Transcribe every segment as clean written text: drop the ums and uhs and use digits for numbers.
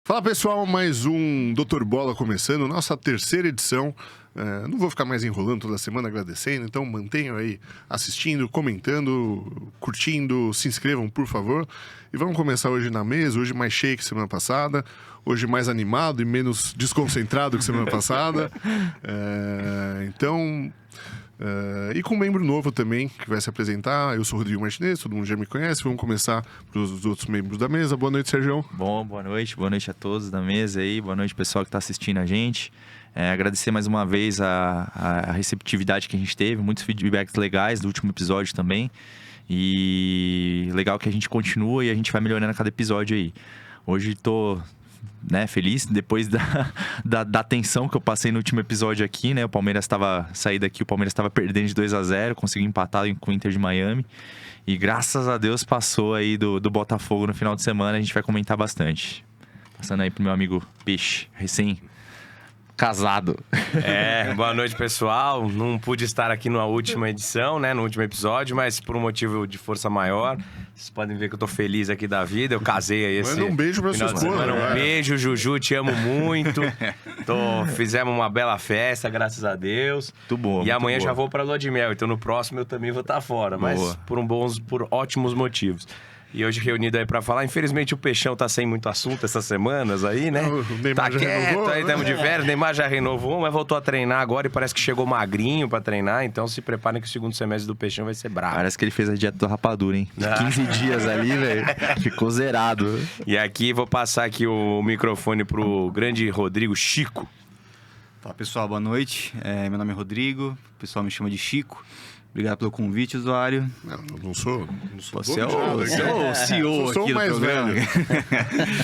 Fala pessoal, mais um Dr. Bola começando, nossa terceira edição. Não vou ficar mais enrolando toda semana agradecendo, então mantenham aí assistindo, comentando, curtindo, se inscrevam por favor. E vamos começar hoje na mesa, hoje mais cheio que semana passada, hoje mais animado e menos desconcentrado que semana passada. E com um membro novo também, que vai se apresentar. Eu sou o Rodrigo Martinez, todo mundo já me conhece. Vamos começar pelos outros membros da mesa. Boa noite, Sérgio. Boa noite a todos da mesa aí. Boa noite, pessoal que está assistindo a gente. Agradecer mais uma vez a receptividade que a gente teve, muitos feedbacks legais do último episódio também. E legal que a gente continua e a gente vai melhorando a cada episódio aí. Hoje estou feliz, depois da tensão que eu passei no último episódio aqui, né? O Palmeiras estava saído aqui, o Palmeiras estava perdendo de 2-0, conseguiu empatar com o Inter de Miami. E graças a Deus passou aí do Botafogo no final de semana, a gente vai comentar bastante. Passando aí pro meu amigo Peixe, recém-casado. Boa noite, pessoal. Não pude estar aqui na última edição, né? No último episódio, mas por um motivo de força maior. Vocês podem ver que eu tô feliz aqui da vida. Eu casei aí esse... Manda um beijo pra sua esposa. Um beijo, Juju, te amo muito. Fizemos uma bela festa, graças a Deus. Muito boa. E amanhã já vou pra Lua de Mel, então no próximo eu também vou estar fora. Boa. Mas por ótimos motivos. E hoje reunido aí pra falar. Infelizmente o Peixão tá sem muito assunto essas semanas aí, né? O Neymar Tá já quieto, renovou, aí né? estamos de férias. O Neymar já renovou, mas voltou a treinar agora e parece que chegou magrinho pra treinar. Então se preparem que o segundo semestre do Peixão vai ser bravo. Parece que ele fez a dieta do rapadura, hein? 15 dias ali, velho. Ficou zerado. E aqui vou passar aqui o microfone pro grande Rodrigo Chico. Fala pessoal, boa noite. Meu nome é Rodrigo, o pessoal me chama de Chico. Obrigado pelo convite, usuário. Não sou Você é dono o de nada, CEO sou aqui o do mais programa. velho.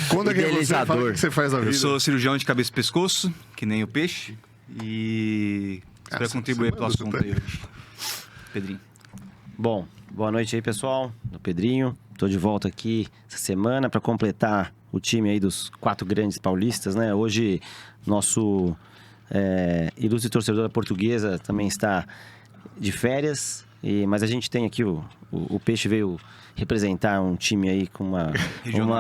Quando é que Idealizador. o que você faz na vida? Eu sou cirurgião de cabeça e pescoço, que nem o Peixe. E espero contribuir pelo assunto aí hoje. Pedrinho. Bom, boa noite aí, pessoal. Do Pedrinho. Tô de volta aqui essa semana para completar o time aí dos 4 grandes paulistas, né? Hoje, nosso ilustre torcedor da Portuguesa também está de férias, mas a gente tem aqui o Peixe veio representar um time aí com uma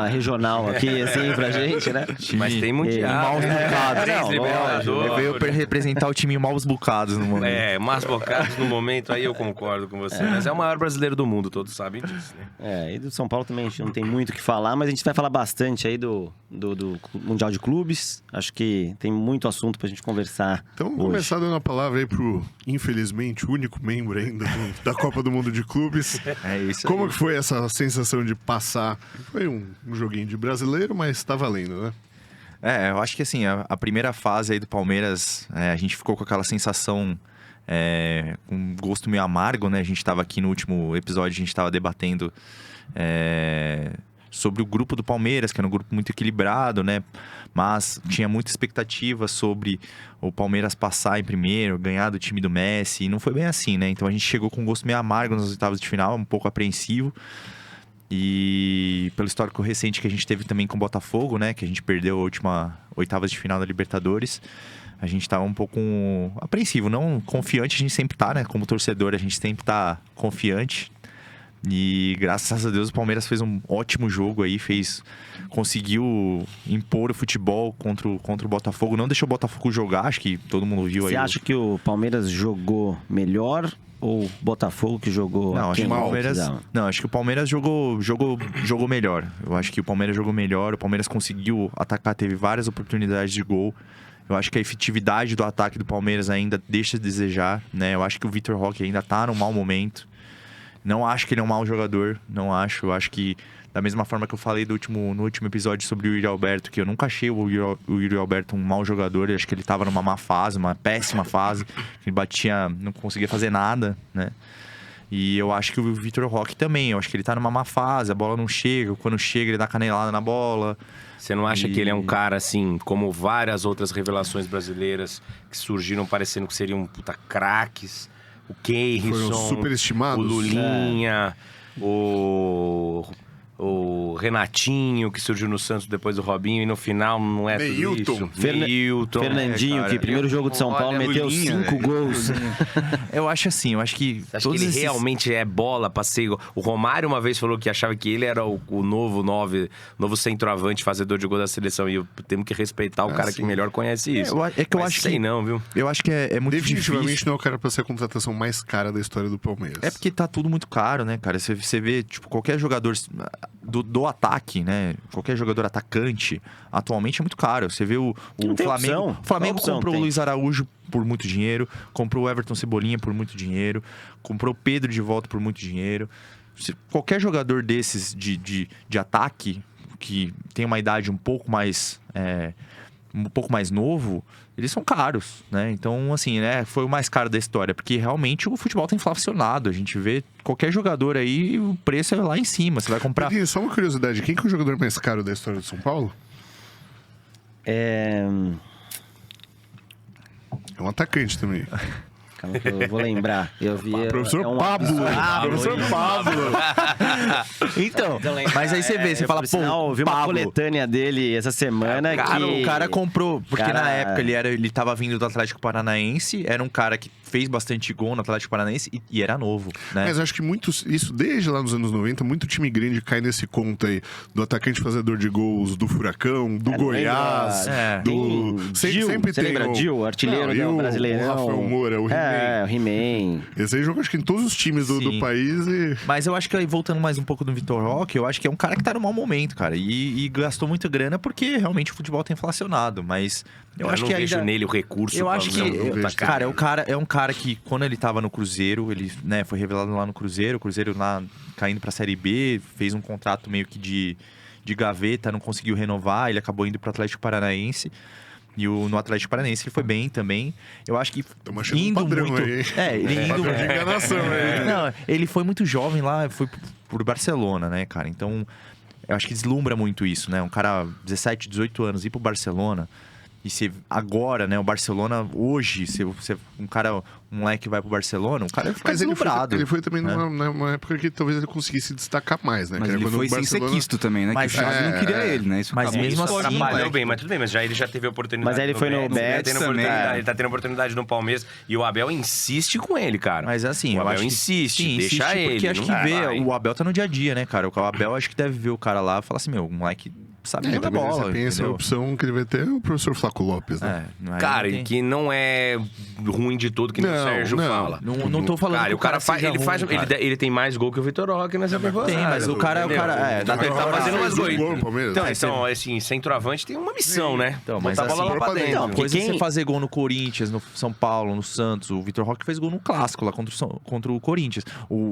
regional aqui, assim, pra gente, né? Mas tem mundial. Maus bocados. Libertadores. Veio representar o time maus bocados no momento. Mais bocados no momento, aí eu concordo com você. Mas é o maior brasileiro do mundo, todos sabem disso, né? E do São Paulo também a gente não tem muito o que falar, mas a gente vai falar bastante aí do Mundial de Clubes. Acho que tem muito assunto pra gente conversar. Então vamos hoje. começar dando a palavra aí pro, infelizmente, único membro ainda da Copa do Mundo de Clubes. É isso Como aí. que foi essa sensação de passar? Foi um joguinho de brasileiro, mas tá valendo, né? Eu acho que assim, a primeira fase aí do Palmeiras, a gente ficou com aquela sensação, com um gosto meio amargo, né? A gente tava aqui no último episódio, a gente tava debatendo sobre o grupo do Palmeiras, que era um grupo muito equilibrado, né? Mas tinha muita expectativa sobre o Palmeiras passar em primeiro, ganhar do time do Messi, e não foi bem assim, né? Então a gente chegou com um gosto meio amargo nas oitavas de final, um pouco apreensivo. E pelo histórico recente que a gente teve também com o Botafogo, né? Que a gente perdeu a última oitavas de final da Libertadores. A gente tava um pouco apreensivo, não confiante, a gente sempre tá, né? Como torcedor, a gente sempre tá confiante. E graças a Deus o Palmeiras fez um ótimo jogo aí, conseguiu impor o futebol contra o Botafogo. Não deixou o Botafogo jogar, acho que todo mundo viu aí. Você acha que o Palmeiras jogou melhor ou o Botafogo que jogou Não, acho que o Palmeiras, acho que o Palmeiras jogou melhor. Eu acho que o Palmeiras jogou melhor, o Palmeiras conseguiu atacar, teve várias oportunidades de gol. Eu acho que a efetividade do ataque do Palmeiras ainda deixa a desejar, né? Eu acho que o Vitor Roque ainda tá num mau momento. Não acho que ele é um mau jogador, não acho. Eu acho que, da mesma forma que eu falei no último episódio sobre o Yuri Alberto, que eu nunca achei o Yuri Alberto um mau jogador. Eu acho que ele tava numa má fase, uma péssima fase. Ele não conseguia fazer nada, né? E eu acho que o Vitor Roque também. Eu acho que ele tá numa má fase, a bola não chega. Quando chega, ele dá canelada na bola. Você não acha que ele é um cara, assim, como várias outras revelações brasileiras que surgiram parecendo que seriam craques? O Keirson, Foram superestimados. o Lulinha, o o Renatinho, que surgiu no Santos depois do Robinho, e no final não é Neilton. tudo isso. Neilton. Fernandinho, que primeiro jogo de São Paulo meteu 5 gols. Eu acho assim, eu acho que Acho que ele realmente é bola pra ser... O Romário uma vez falou que achava que ele era o novo centroavante, fazedor de gol da seleção. E temos que respeitar o cara que melhor conhece isso. É que eu acho sei que... não, viu? Eu acho que é muito Definitivamente difícil. não é o cara pra ser a contratação mais cara da história do Palmeiras. É porque tá tudo muito caro, né, cara? Você vê, tipo, qualquer jogador do ataque, né? Qualquer jogador atacante, atualmente é muito caro. Você vê o Não tem Flamengo. opção. O Flamengo Qual opção comprou o tem? Luiz Araújo por muito dinheiro, comprou o Everton Cebolinha por muito dinheiro, comprou o Pedro de volta por muito dinheiro. Qualquer jogador desses de ataque, que tem uma idade um pouco mais novo, eles são caros, né? Então, assim, né? Foi o mais caro da história, porque realmente o futebol tá inflacionado. A gente vê qualquer jogador aí, o preço é lá em cima. Você vai comprar... Pedrinho, só uma curiosidade, quem que é o jogador mais caro da história do São Paulo? É um atacante também. Calma que eu vou lembrar. Eu vi... Professor um Pablo. absurdo. Professor Pablo. Então, mas aí você vê, você fala, por sinal, pô, eu vi uma Pablo. coletânea dele essa semana Cara, que... o cara comprou, porque Cara- na época ele tava vindo do Atlético Paranaense, era um cara que fez bastante gol no Atlético Paranaense e era novo, né? Mas acho que muitos, isso desde lá nos anos 90, muito time grande cai nesse conto aí do atacante fazedor de gols do Furacão, do não Goiás, lembra? do... Tem Gil, sempre você tem lembra? Gil, artilheiro Não, e do o Brasileirão. Rafael Moura, o He-Man. O He-Man. Esse aí joga acho que em todos os times do Sim. país e... Mas eu acho que aí, voltando mais um pouco do Vitor Roque, eu acho que é um cara que tá no mau momento, cara. E gastou muita grana porque realmente o futebol tá inflacionado. Mas eu acho não que vejo ainda... nele o recurso. Eu acho que, não vejo cara, é um cara que quando ele tava no Cruzeiro, ele, né, foi revelado lá no Cruzeiro, o Cruzeiro lá caindo pra Série B, fez um contrato meio que de gaveta, não conseguiu renovar, ele acabou indo pro Atlético Paranaense. E no Atlético Paranaense ele foi bem também. Eu acho que Estamos achando um indo padrão muito... aí. Ele indo... Padrão de enganação aí. Não, ele foi muito jovem lá, foi pro Barcelona, né, cara? Então, eu acho que deslumbra muito isso, né? Um cara 17, 18 anos ir pro Barcelona. E se agora, né, o Barcelona, hoje, se um moleque vai pro Barcelona, o cara fica Mas deslumbrado. ele foi também né? numa época que talvez ele conseguisse destacar mais, né? Mas Que era ele quando foi o sem ser Barcelona- quisto também, né? Mas que o Xavi não queria ele, né? Isso mas acabou. mesmo Isso assim, Atrapalhou moleque. bem, mas tudo bem, mas já ele já teve oportunidade. Mas aí ele foi no Betis também. Ele tá tendo oportunidade no Palmeiras e o Abel insiste com ele, cara. Mas assim, o eu Abel acho que- insiste, sim, deixa insiste, ele. porque acho não que vai. o Abel tá no dia a dia, né, cara? O Abel acho que deve ver o cara lá e falar assim, meu, o moleque sabe jogar também bola, você pensa a entendeu? opção que ele vai ter é o professor Flaco Lopes, né? Não é- Cara, não e tem- que não é ruim de todo, que nem o Não, Sérgio não. fala. Não tô falando Cara, que o cara faz, seja ele faz, ruim, cara. ele tem mais gol que o Vitor Roque nessa temporada. Tem, mas o cara... entendeu? É, Tá, na ele tá temporada fazendo fez mais um gol. gol no Palmeiras. Então, assim, centroavante tem uma missão, né? Então, mas Botar a bola assim, lá pra pra dentro. dentro. Uma coisa é quem- você fazer gol no Corinthians, no São Paulo, no Santos. O Vitor Roque fez gol no Clássico lá contra o Corinthians.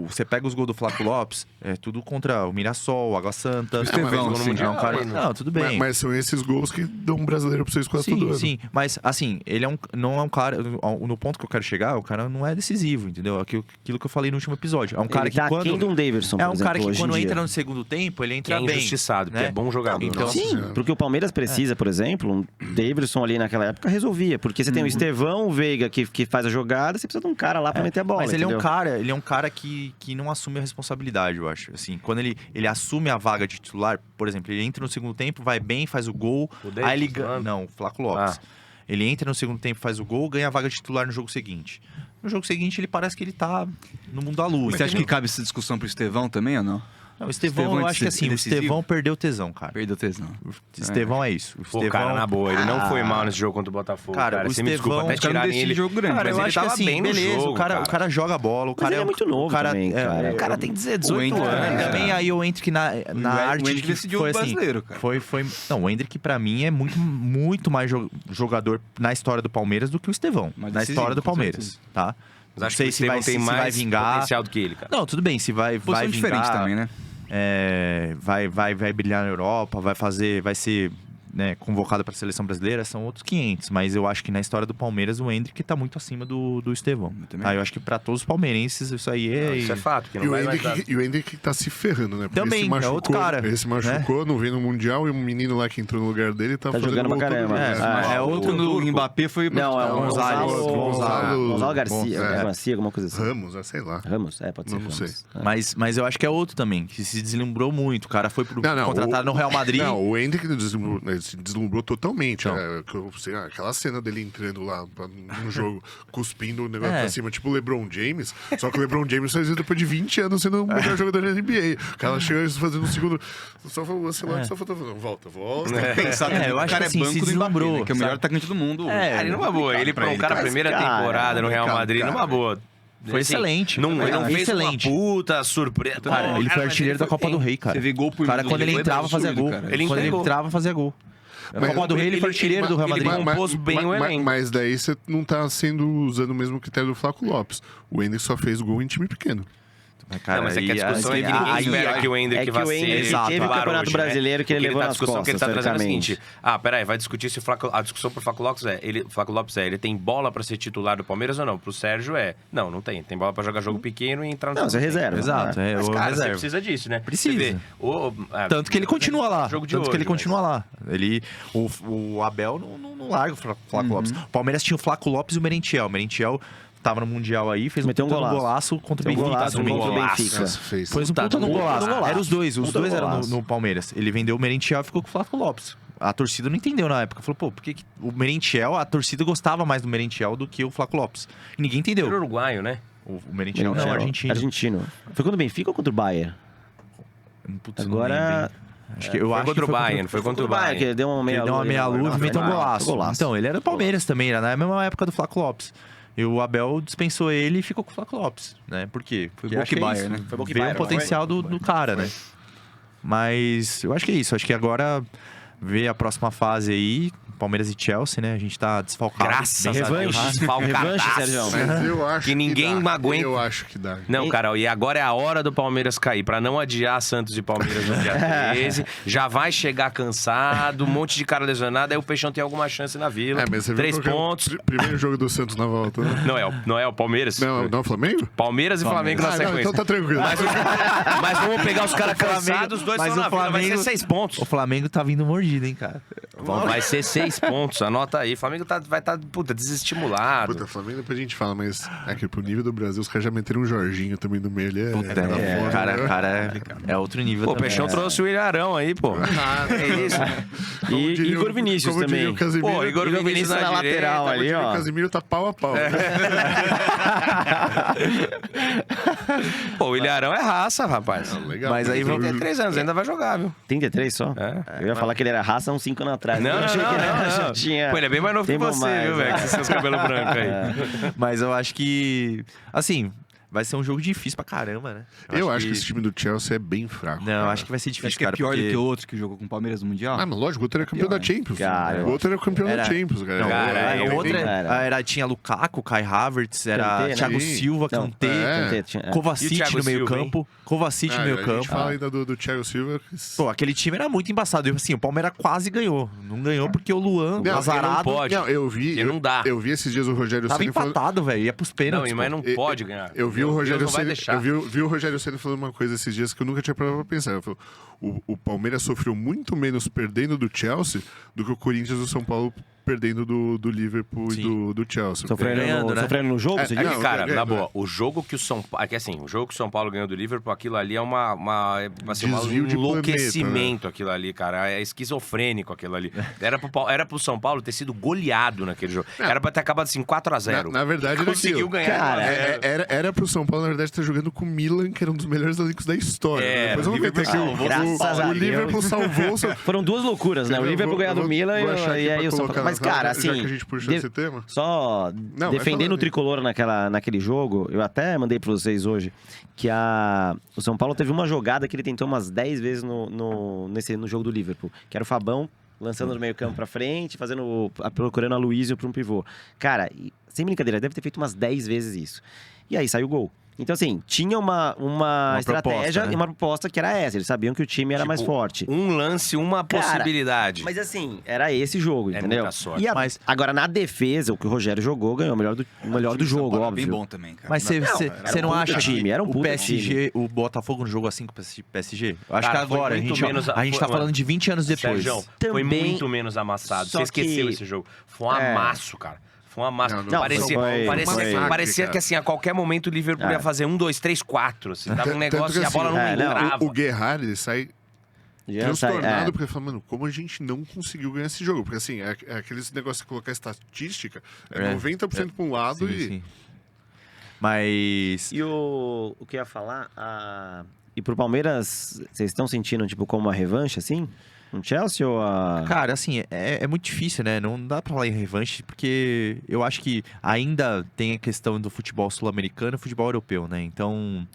Você pega os gols do Flávio Lopes, é tudo contra o Mirassol, o Água Santa. Estevão, Mas sim. é um cara... Não, tudo bem. Mas são esses gols que dão um brasileiro pra vocês quase todo Sim, ano. sim. Mas, assim, ele não é um cara... No ponto que eu quero chegar, o cara não é decisivo, entendeu? Aquilo que eu falei no último episódio. É um cara Ele que tá quando... aquém de um Davidson, É por um exemplo, cara que hoje em quando dia. entra no segundo tempo, ele Que é entra bem. injustiçado, porque né? é bom jogador. Então, Nossa Sim, Senhora. porque o Palmeiras precisa, por exemplo, um Davidson ali naquela época resolvia. Porque você tem o Estevão, o Veiga que faz a jogada, você precisa de um cara lá pra meter a bola. Mas ele entendeu? é um cara que não assume a responsabilidade, eu acho. Assim, quando ele assume a vaga de titular, por exemplo, ele entra no segundo tempo, vai bem, faz o gol, O Davidson, aí ele falando? não, o Flaco Lopes. Ele entra no segundo tempo, faz o gol, ganha a vaga de titular no jogo seguinte. No jogo seguinte, ele parece que ele tá no mundo da luz. Você acha que cabe essa discussão pro Estevão também ou não? Não, o Estevão, Estevão eu é acho que assim, o decisivo? Estevão perdeu o tesão, cara. Perdeu o tesão. O Estevão é isso. O Pô, Estevão... cara, na boa, ele não foi mal nesse jogo contra o Botafogo. Cara, Cara, o você me desculpa Estevão- até os caras não tirarem decidiram ele. jogo grande, Cara, eu mas ele acho que tava assim, bem no beleza, jogo, o cara joga bola, o Mas cara ele é muito novo também, cara. O cara tem 18 o Hendrick anos. também, Também aí eu entro que na arte o Hendrick que decidiu foi o assim, brasileiro, cara. foi não, o Hendrick pra mim é muito mais jogador na história do Palmeiras do que o Estevão, Mais na decisivo, história do com Palmeiras, certeza. tá? Mas Não acho sei que o se vai, Estevão tem se vai mais vingar. potencial do que ele, cara. Não, tudo bem, se vai Posição vingar, diferente também, né? vai brilhar na Europa, vai ser né, convocado para a seleção brasileira, são outros 500. Mas eu acho que na história do Palmeiras, o Endrick tá muito acima do Estevão. Eu acho que para todos os palmeirenses, isso aí é... Isso é fato, que E não o vai mais Endrick, dar. e o Endrick tá se ferrando, né? Porque Também, ele se machucou, é outro cara. Ele se machucou, não veio no Mundial, e o menino lá que entrou no lugar dele tá fazendo jogando pra gol todo caramba. jogo. É outro Quando o Mbappé foi... Não, é o Gonzalo Garcia, Garcia, alguma coisa assim. Ramos, sei lá. Ramos? Pode ser Não Ramos. sei. Mas eu acho que é outro também, que se deslumbrou muito. O cara foi Não, contratado no Real Madrid. Não, o Endrick se deslumbrou totalmente. Aquela cena dele entrando lá no jogo, cuspindo o negócio pra cima, tipo o LeBron James. Só que o LeBron James faz isso depois de 20 anos sendo o melhor jogador da NBA. O cara chega fazendo um segundo. Só falou, só faltou falando, volta. Pensar que eu o acho cara que assim, é banco se do Mbappé, deslumbrou, né? Que é o melhor sabe? atacante do mundo. Cara, ele numa boa. Ele pra um cara primeira temporada no Real Madrid, numa boa. Foi excelente. Não, ele não fez excelente. uma puta surpresa. Cara, ele foi artilheiro da Copa do Rei, cara. Você vê gol por O cara, quando ele foi entrava, fazia absurdo, gol. cara. Ele Quando ele entregou. entrava, fazia gol. Na Copa do Rei, ele foi artilheiro do Real Madrid. compôs bem o elenco. Mas daí você não tá usando o mesmo critério do Flaco Lopes. O Endrick só fez gol em time pequeno. Não, mas é que a discussão é que ninguém espera que o Endrick vá ser Exato, teve o titular Campeonato hoje, né? Brasileiro que ele levou A nas discussão que ele tá costas, trazendo é o teoricamente. seguinte: peraí, vai discutir se o Flaco... A discussão pro Flaco Lopes ele tem bola pra ser titular do Palmeiras ou não? Pro Sérgio não tem. Tem bola pra jogar jogo pequeno e entrar no Não, você segundo tempo. reserva. Exato, né? é Mas, o cara, você reserva. precisa disso, né? Precisa. Você vê, Tanto que ele continua lá. Jogo de Tanto que hoje, ele continua lá. O Abel não larga o Flaco Lopes. O Palmeiras tinha o Flaco Lopes e o Merentiel. O Merentiel tava no Mundial aí, fez Meteu um puta golaço. golaço contra o Meteu um Benfica. golaço também. contra o Benfica. Nossa, fez. Foi um puta no golaço. Eram os dois. Os Puta dois eram golaço. no Palmeiras. Ele vendeu o Merentiel e ficou com o Flaco Lopes. A torcida não entendeu na época. Falou, pô, por que o Merentiel, a torcida gostava mais do Merentiel do que o Flaco Lopes? E ninguém entendeu. Ele é uruguaio, né? O Merentiel não, argentino. Foi contra o Benfica ou contra o Bayern? Putz, Agora- não lembro, hein? Acho que eu Foi acho contra que o Bayern, foi contra o que Bayern. ele deu uma Ele meia deu uma meia-luz e meteu um golaço. Então, ele era do Palmeiras também, era na mesma época do Flaco Lopes. E o Abel dispensou ele e ficou com o Flaco Lopes, né? Por quê? Foi Porque bom acho que é Bayern, isso. né? Foi bom que Vê o Bayern, potencial do cara, né? Mas eu acho que é isso. Acho que agora vê a próxima fase aí, Palmeiras e Chelsea, né? A gente tá desfalcado. Graças a Revanche. Deus, desfalcadaço. Revanche, Sérgio. Mas eu acho Que ninguém dá. aguenta. Eu acho que dá. Não, Carol, e agora é a hora do Palmeiras cair, pra não adiar Santos e Palmeiras no dia 13. Já vai chegar cansado, um monte de cara lesionado, aí o Peixão tem alguma chance na Vila. Mas você viu 3 qual que é o pontos. Primeiro jogo do Santos na volta, né? Não é o Palmeiras? Não, é o Flamengo? Palmeiras e Flamengo na Ah, não, sequência. então tá tranquilo. Mas vamos pegar os caras cansados, os dois mas estão o na Vila, vai ser Flamengo- 6 pontos. O Flamengo tá vindo mordido, hein, cara? Vai ser 6 pontos, anota aí. O Flamengo vai estar, desestimulado. Puta, Flamengo depois a gente fala, mas é que pro nível do Brasil, os caras já meteram um Jorginho também no meio ali. Cara, é outro nível Pô, o também. Peixão trouxe o Ilharão aí, pô. É isso. E Igor Vinícius como diria também. o Casemiro, Pô, Igor Vinícius na lateral direita, ali, o ó. Casemiro tá pau a pau. Pô, o Ilharão é raça, rapaz. Legal. Mas aí vamos- 33 anos, ainda vai jogar, viu? 33 só? Eu ia falar que ele era raça há uns 5 anos atrás. Não, Eu achei que ele já não. tinha... Pô, ele é bem mais novo que tempo você, mais, viu, velho? Com esses seus cabelos brancos aí. Mas eu acho que, assim, vai ser um jogo difícil pra caramba, né? Eu acho que esse time do Chelsea é bem fraco. Não, cara. acho que vai ser difícil, Acho que é cara. pior porque... do que o outro que jogou com o Palmeiras no Mundial. Ah, mas lógico, o outro era campeão da Champions. Cara, O outro era campeão da Era- Champions, cara. Não, Cara, o outro era. tinha Lukaku, Kai Havertz, era Kanté, né? Thiago Sim. Silva, Não, Kanté, É. tinha- E o Kovacic Thiago no meio Silva, campo. Kovacic no A meio gente campo. fala ainda do Thiago Silva. Pô, aquele time era muito embaçado. E, assim, o Palmeiras quase ganhou. Não ganhou porque o Luan, Não, azarado, pode. Não, eu vi. Porque não dá. Eu vi esses dias o Rogério tava Ceni falando. empatado, velho. Ia pros Não, pênaltis. mas pô. não pode ganhar. Eu vi o Rogério Deus não vai Ceni, deixar. vi o Rogério Ceni falando uma coisa esses dias que eu nunca tinha parado pra pensar. Ele falou, o Palmeiras sofreu muito menos perdendo do Chelsea do que o Corinthians e o São Paulo perdendo do Liverpool Sim. e do Chelsea. Ganhando, né? Sofrendo no jogo, É, você É diz? que, Não, cara, é, na é. boa, o jogo que o São Paulo. É que assim, o jogo que o São Paulo ganhou do Liverpool, aquilo ali é um Desvio de enlouquecimento, aquilo ali, cara. É esquizofrênico aquilo ali. Era pro São Paulo ter sido goleado naquele jogo. Era pra ter acabado assim, 4-0. Na verdade, era Conseguiu aquilo. ganhar. Cara, Era pro São Paulo, na verdade, estar jogando com o Milan, que era um dos melhores elencos da história. É, Depois eu vou meter que Graças a o Deus. Liverpool salvou. Foram duas loucuras, né? O Liverpool ganhar do Milan e aí o São Paulo. Mas, cara, assim... Já que a gente puxou esse tema. Só Não, vai defendendo falando o tricolor naquele jogo, eu até mandei pra vocês hoje que o São Paulo teve uma jogada que ele tentou umas 10 vezes no jogo do Liverpool, que era o Fabão lançando no meio campo pra frente, procurando a Luísio pra um pivô. Cara, sem brincadeira, deve ter feito umas 10 vezes isso. E aí saiu o gol. Então, assim, tinha uma estratégia proposta, né? e uma proposta que era essa. Eles sabiam que o time era mais forte. Um lance, uma possibilidade. Mas assim, era esse jogo, É entendeu? muita sorte. Mas- Agora, na defesa, o que o Rogério jogou, ganhou o melhor do jogo, São Paulo óbvio. Bem bom também, cara. Mas você era não um puta acha time, que era um o puta PSG, o Botafogo não jogou assim com o PSG? Eu acho Cara, que agora, foi muito menos- a gente tá foi- falando de 20 anos depois. Sérgio, foi Também- muito menos amassado. Só Você esqueceu que- esse jogo. Foi um amasso, cara. Foi um amasso. Não, parecia foi- parecia foi- que assim, a qualquer momento o Liverpool ia fazer 1, 2, 3, 4. Assim, tava um Tanto negócio que, e a bola assim, não é, não, entrava. O Guerrard, ele sai Já sai- transtornado, porque ele fala, mano, como a gente não conseguiu ganhar esse jogo? Porque assim, é aqueles negócios de colocar estatística, é 90% pra um lado Sim, e... sim. Mas... E o que eu ia falar? E pro Palmeiras, vocês estão sentindo, tipo, como uma revanche, assim? No Chelsea ou a... Cara, assim, é muito difícil, né? Não dá pra falar em revanche, porque eu acho que ainda tem a questão do futebol sul-americano e futebol europeu, né? Então,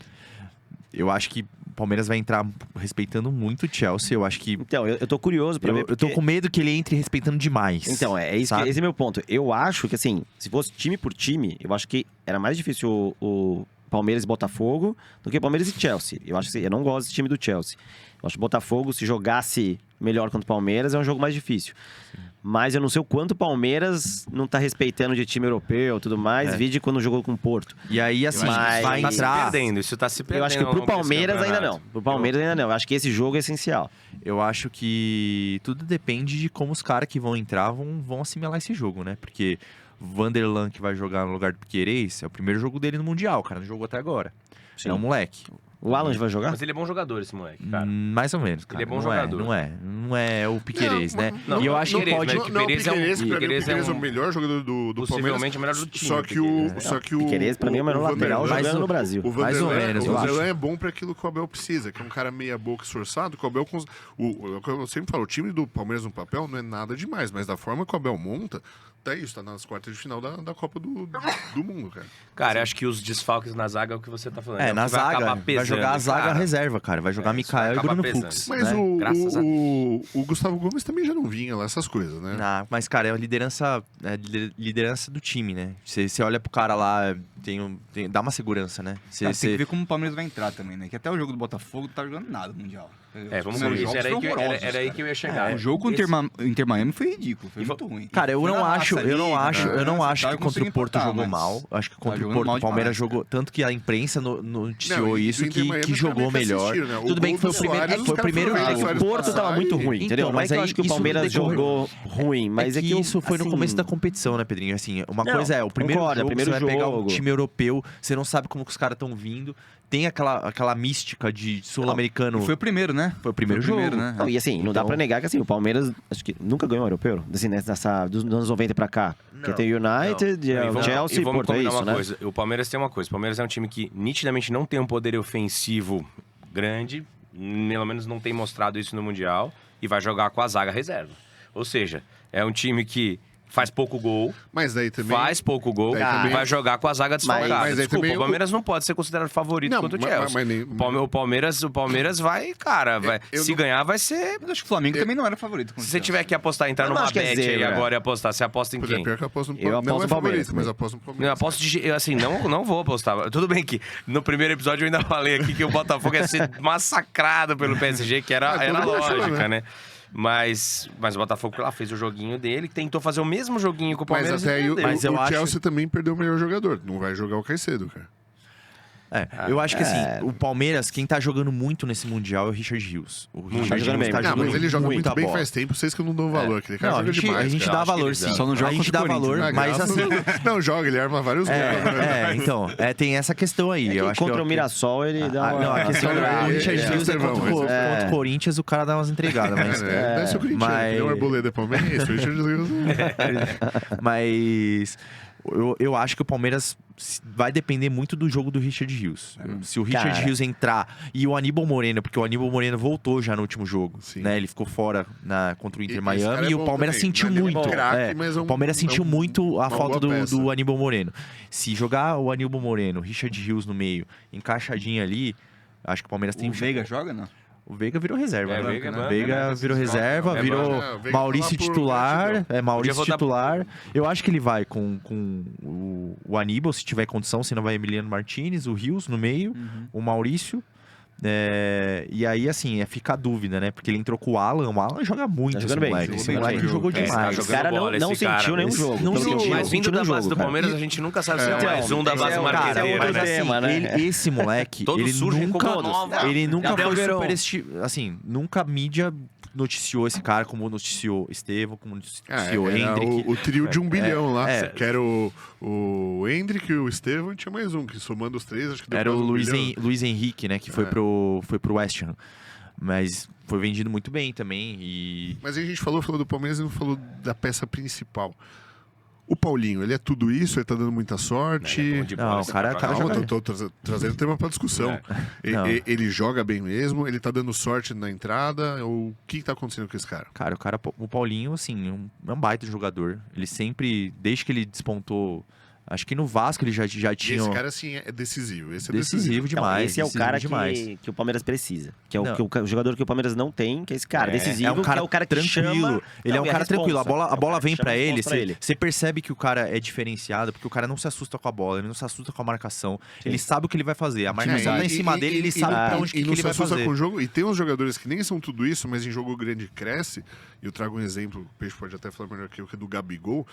eu acho que o Palmeiras vai entrar respeitando muito o Chelsea. Eu acho que... Então, eu tô curioso pra ver. Eu tô com medo que ele entre respeitando demais. Então, é isso sabe? esse é meu ponto. Eu acho que, assim, se fosse time por time, eu acho que era mais difícil o Palmeiras e Botafogo do que Palmeiras e Chelsea. Eu acho que eu não gosto desse time do Chelsea. Eu acho que o Botafogo, se jogasse melhor contra o Palmeiras, é um jogo mais difícil. Mas eu não sei o quanto o Palmeiras não tá respeitando de time europeu e tudo mais. Vide quando jogou com o Porto. E aí, assim, Mas- vai Tá se entrar... perdendo, isso tá se perdendo. Eu acho que ao pro longo desse Palmeiras ainda não. campeonato. Pro Palmeiras ainda não. Eu acho que esse jogo é essencial. Eu acho que tudo depende de como os caras que vão entrar vão assimilar esse jogo, né? Porque o Vanderlan, que vai jogar no lugar do Piquerez, é o primeiro jogo dele no Mundial, cara. Não jogou até agora. Sim. É um moleque. O Alan vai jogar? Mas ele é bom jogador, esse moleque, cara. Mais ou menos, cara. Ele é bom não jogador. Não é o Piquerez, né? não, E eu acho que Piquerez, pode... né? Não, não, o Piquerez é um- Piquerez, pra mim, o Piquerez é Piquerez é um- o melhor jogador do Palmeiras. Possivelmente o melhor do time, Só o que o... Piquerez. Só que o Piquerez, pra mim, é o melhor lateral Vanderlan- jogando no Brasil. O Mais ou Vanderlan- menos, o eu Vanderlan acho. é bom pra aquilo que o Abel precisa, que é um cara meia boca esforçado, que o Abel... Eu sempre falo, o time do Palmeiras no papel não é nada demais, mas da forma que o Abel monta, tá isso, tá nas quartas de final da Copa do Mundo, cara. Cara, eu acho que os desfalques na zaga é o que você tá falando. É, o na que vai zaga, acabar vai pesando, jogar a zaga cara. reserva, cara. Vai jogar isso vai Mikael e acabar Bruno pesando. Fux. Mas né? Graças a o Gustavo Gomes também já não vinha lá, essas coisas, né? Mas, cara, é a liderança do time, né? Você olha pro cara lá, dá uma segurança, né? Cara, tem que ver como o Palmeiras vai entrar também, né? Que até o jogo do Botafogo tá jogando nada no Mundial. É, vamos Os ver. jogos Era aí foram que horrorosos, era aí cara. que eu ia chegar. O jogo com o Esse- Inter Miami foi ridículo, foi E muito ruim. Cara, eu Foi não na acho, raça eu não ali, acho, né? eu não acho Tava que contra o conseguindo Porto empatar, jogou mas mal. Eu acho que contra jogando o Porto mal o Palmeiras demais, jogou, tanto que a imprensa noticiou Não, e isso do Inter que Miami jogou também que melhor. assistiram, né? O Tudo bem gol que foi o do primeiro, Suárez, foi o os caras primeiro foram É ver que jogo. Suárez o Porto passar tava muito e- ruim, entendeu? Não é mas que eu aí acho que o isso Palmeiras decorreu. jogou ruim, mas é que isso foi no assim, começo da competição, né, Pedrinho? Assim, uma Não, coisa é, o primeiro concordo, jogo, primeiro você vai pegar um jogo. time europeu, você não sabe como que os caras estão vindo, tem aquela mística de sul-americano. E foi o primeiro, né? Foi o primeiro Foi jogo. né? Não, e assim, não dá Então- pra negar que assim, o Palmeiras, acho que nunca ganhou um europeu, assim, dos anos 90 pra cá. Porque tem o United, Não, e vamos- Chelsea e vamos Porto, é combinar isso, uma né? coisa. O Palmeiras tem uma coisa. O Palmeiras é um time que nitidamente não tem um poder ofensivo grande, pelo menos não tem mostrado isso no Mundial, e vai jogar com a zaga reserva. Ou seja, é um time que faz pouco gol, Mas daí também... faz pouco gol, Daí também- vai jogar com a zaga desfalcada. mas aí Desculpa, também o Palmeiras não pode ser considerado favorito Não, contra o mas- Chelsea. mas nem- O Palmeiras vai, cara, vai, eu se não- ganhar vai ser... Mas acho que o Flamengo também não era favorito. Se você tiver que apostar, entrar Eu não numa acho que é bet aí zebra. agora e apostar, você aposta em Pois é, quem? pior que eu aposto no Eu Palmeiras. Não aposto é no Palmeiras favorito, mas também. eu aposto no Eu Palmeiras. aposto assim, não vou apostar. Tudo bem que no primeiro episódio eu ainda falei aqui que o Botafogo ia ser massacrado pelo PSG, que era todo mundo achou, lógica, né? né? Mas o Botafogo lá fez o joguinho dele, tentou fazer o mesmo joguinho com o Mas Palmeiras até e aí o, perdeu. Mas eu o acho- Chelsea também perdeu o melhor jogador. Não vai jogar o Caicedo, cara. Eu acho que assim, o Palmeiras, quem tá jogando muito nesse Mundial é o Richard Rios. O Richard jogando bem, tá mas Não, mas ele joga muito muita bem bola. faz tempo, vocês que eu não dou valor. Aquele cara Não, joga demais. a gente cara. dá acho que valor ele sim. dá. Só não joga A gente contra dá o Corinthians, valor, Ah, mas graças- assim... Não, joga, ele arma vários gols. né? Então, tem essa questão aí. Eu acho Contra que o Mirassol, ele dá uma... Não, a questão do Richard é, Rios é contra o Corinthians, o cara dá umas entregadas, mas... Deve ser o Corinthians. mas- Ele é um Arboleda Palmeiras, o Richard Rios. Mas eu acho que o Palmeiras vai depender muito do jogo do Richard Rios. Se o Richard Cara. Rios entrar e o Aníbal Moreno, porque o Aníbal Moreno voltou já no último jogo, Sim. né? Ele ficou fora contra o Inter Esse cara Miami é e o bom Palmeiras também. sentiu Não é muito. nenhum craque, mas é um- o Palmeiras sentiu é um- muito a uma falta boa peça. do Aníbal Moreno. Se jogar o Aníbal Moreno, Richard Rios no meio, encaixadinho ali, acho que o Palmeiras tem... O Veiga joga, não? O Veiga virou reserva. É, né? Veiga, O né? Veiga virou reserva, virou banco. É, o Veiga Maurício tá lá por titular. gratidão. Maurício Podia titular. Eu acho que ele vai com o Aníbal, se tiver condição, senão vai Emiliano Martinez, o Rios no meio, o Maurício. E aí, assim, fica a dúvida, né? Porque ele entrou com o Alan joga muito, Tá esse jogando bem. moleque. Esse Jogou moleque bem. jogou Tá demais. jogando Esse cara bola, não esse cara. sentiu nenhum jogo. não pelo que eu sentiu. vi, Mas vindo sentiu da no base jogo, do cara. Palmeiras, a gente nunca sabe se é Então, mais um da base esse é o- marqueteira, cara, é outro né? tema, né? Esse moleque, Todos ele surgem com nunca, uma nova. ele nunca Gabriel foi Verón. assim, nunca a mídia noticiou esse cara como noticiou Estevão, como noticiou Era Hendrick. o trio de 1 bilhão lá, é. que era o Hendrick, o Estevão e tinha mais um, que somando os três, acho que deu Era o quase 1 Luiz, bilhão. Luiz Henrique, né, que foi pro West Ham. Mas foi vendido muito bem também e... Mas aí a gente falou do Palmeiras e não falou da peça principal. O Paulinho, ele é tudo isso? Ele tá dando muita sorte? Ele é bom de bola, Não, esse o cara pra Calma, joga- tô trazendo o tema pra discussão. Não. Ele joga bem mesmo? Ele tá dando sorte na entrada? Ou o que tá acontecendo com esse cara? Cara, o Paulinho, assim, é um baita jogador. Ele sempre, desde que ele despontou... Acho que no Vasco ele já E tinha... esse cara, assim, é decisivo. Esse é decisivo Então, demais. esse é o decisivo cara demais. que o Palmeiras precisa. Que é Não. o jogador que o Palmeiras não tem, que é esse cara, decisivo, É um cara, que é o cara que tranquilo. chama... Ele é Não, um e a cara tranquilo. A responsa. bola, É o cara que vem chama pra a ele, responsa pra você percebe que o cara é diferenciado, porque o cara não se assusta com a bola, ele não se assusta com a marcação. Ele sabe o que ele vai fazer. A marcação tá em cima dele, ele sabe pra onde que não ele se vai assusta fazer. com o jogo. E tem uns jogadores que nem são tudo isso, mas em jogo grande cresce. E eu trago um exemplo, o Peixe pode até falar melhor que eu, que é do Gabigol.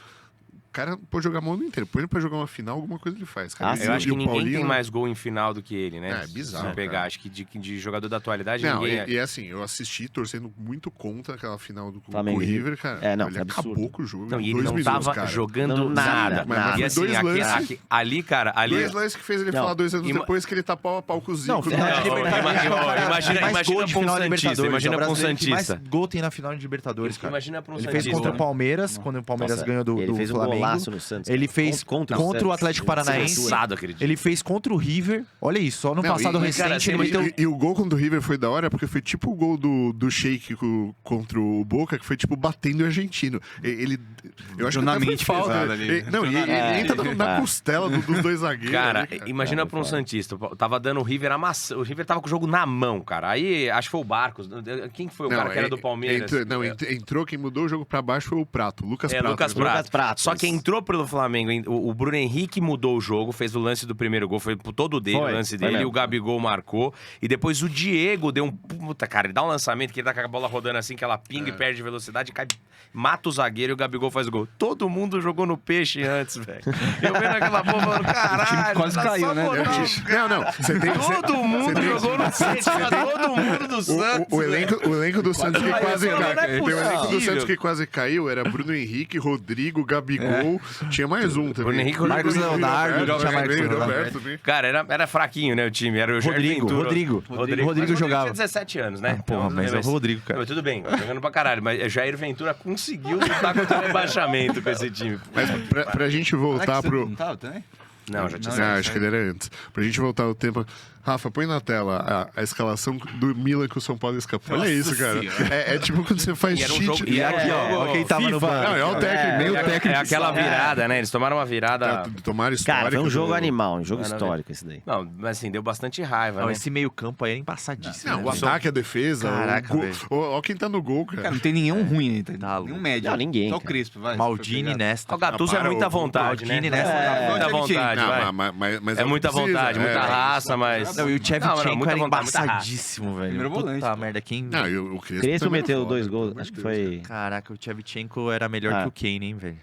O cara pode jogar o mundo inteiro. Põe ele pra jogar uma final, alguma coisa ele faz. Cara. Ah, Eu acho que o ninguém Paulinho... tem mais gol em final do que ele, né? É bizarro, Se pegar, cara. acho que de jogador da atualidade, Não, ninguém... e assim, eu assisti torcendo muito contra aquela final do Flamengo com o e River, cara. É, não, ele foi absurdo. acabou com o jogo. Não, em e ele 2 não minutos, tava cara. jogando Não, nada. Mas E foi assim, dois lances. ali, cara, ali... Dois lances que fez ele Não. falar 2 anos Ima- depois que ele tá pau a pau com o Zico. Não, final de Não, Libertadores. imagina mais pra gol um de final de Santista, Libertadores. imagina É o pra um brasileiro que mais Santista. gol tem na final de Libertadores, cara. Imagina pra um Ele Santista. fez contra o Palmeiras, quando o Palmeiras Nossa, ganhou do ele fez um Flamengo. golaço no Santos. Ele fez contra o Santos. Atlético Paranaense. Cansado, aquele dia. Ele fez contra o River. Olha isso, só no Não, passado e- recente cara, ele você meteu... E o gol contra o River foi da hora, porque foi tipo o gol do Sheik contra o Boca, que foi tipo batendo o argentino. Ele, eu acho que Na até foi mente falta. pesada ali. Ele, não, ele entra na costela dos dois zagueiros. Cara, ali, imagina pra um Santista. Tava dando o River amassando. O River tava com o jogo na mão, cara. Aí, acho que foi o Barcos. Quem que foi o cara que era do Palmeiras? Entrou, quem mudou o jogo pra baixo foi o Prato, Lucas Prato. Lucas entrou. Prato. Prato, Só que isso. entrou pelo Flamengo. O Bruno Henrique mudou o jogo, fez o lance do primeiro gol, foi todo dele, Foi, o lance foi dele. mesmo. O Gabigol marcou. E depois o Diego deu um. Puta, cara, ele dá um lançamento que ele tá com a bola rodando assim, que ela pinga e perde velocidade, cai, mata o zagueiro e o Gabigol faz o gol. Todo mundo jogou no peixe antes, velho. Eu vendo aquela porra falando, caralho. quase tá caiu, só né? botar Não, você tem Todo mundo jogou no peixe, todo mundo do Santos. o elenco do Santos que Aí eu quase falo, caiu. não é Tem o elenco do possível. Santos que quase caiu, era Bruno Henrique, Rodrigo, Gabigol. Tinha mais um também. Bruno Henrique, Marcos Leonardo, tinha Marcos Roberto também. Cara, era fraquinho, né, o time. Era o Jair Ventura. Rodrigo Mas jogava. tinha 17 anos, né? Porra, mas é o Rodrigo, cara. Não, tudo bem, jogando pra caralho. Mas Jair Ventura conseguiu lutar contra o rebaixamento com esse time. Mas pra gente voltar pro... Não tava também? Não, já tinha Não, acho que ele era antes. Pra gente voltar ao tempo. Rafa, põe na tela a escalação do Milan que o São Paulo escapou. Olha isso, cara. É tipo quando você faz E era um cheat. jogo- e era Aqui, ó, ó quem tava no banco. Não, é o técnico, meio técnico. É aquela virada, né? Eles tomaram uma virada. Tomaram história. Cara, foi um jogo animal, um jogo Não, não, histórico esse daí. Não, mas assim, deu bastante raiva, Não, né? esse meio campo aí é embaçadíssimo. Não, né? o ataque, a defesa. Caraca, o gol. velho. Ó quem tá no gol, Cara, cara. não tem nenhum ruim aí, tá? Tá Nenhum louco. médio. Não, ninguém, Só o cara. Crespo, vai. Maldini, Nesta. O Gattuso é para, muita o vontade, né? Maldini nessa. Muita vontade, vai. Mas É o que muita precisa, vontade, muita raça, mas... Não, e o Não, Shevchenko não, muita era vontade, muita raça. embaçadíssimo, velho. Primeiro volante, Puta pô. merda, quem... Não, e o Crespo Crespo também meteu não dois fala, gols, pelo acho que amor de Deus, foi... Caraca, o Shevchenko era melhor Ah. que o Kane, hein, velho?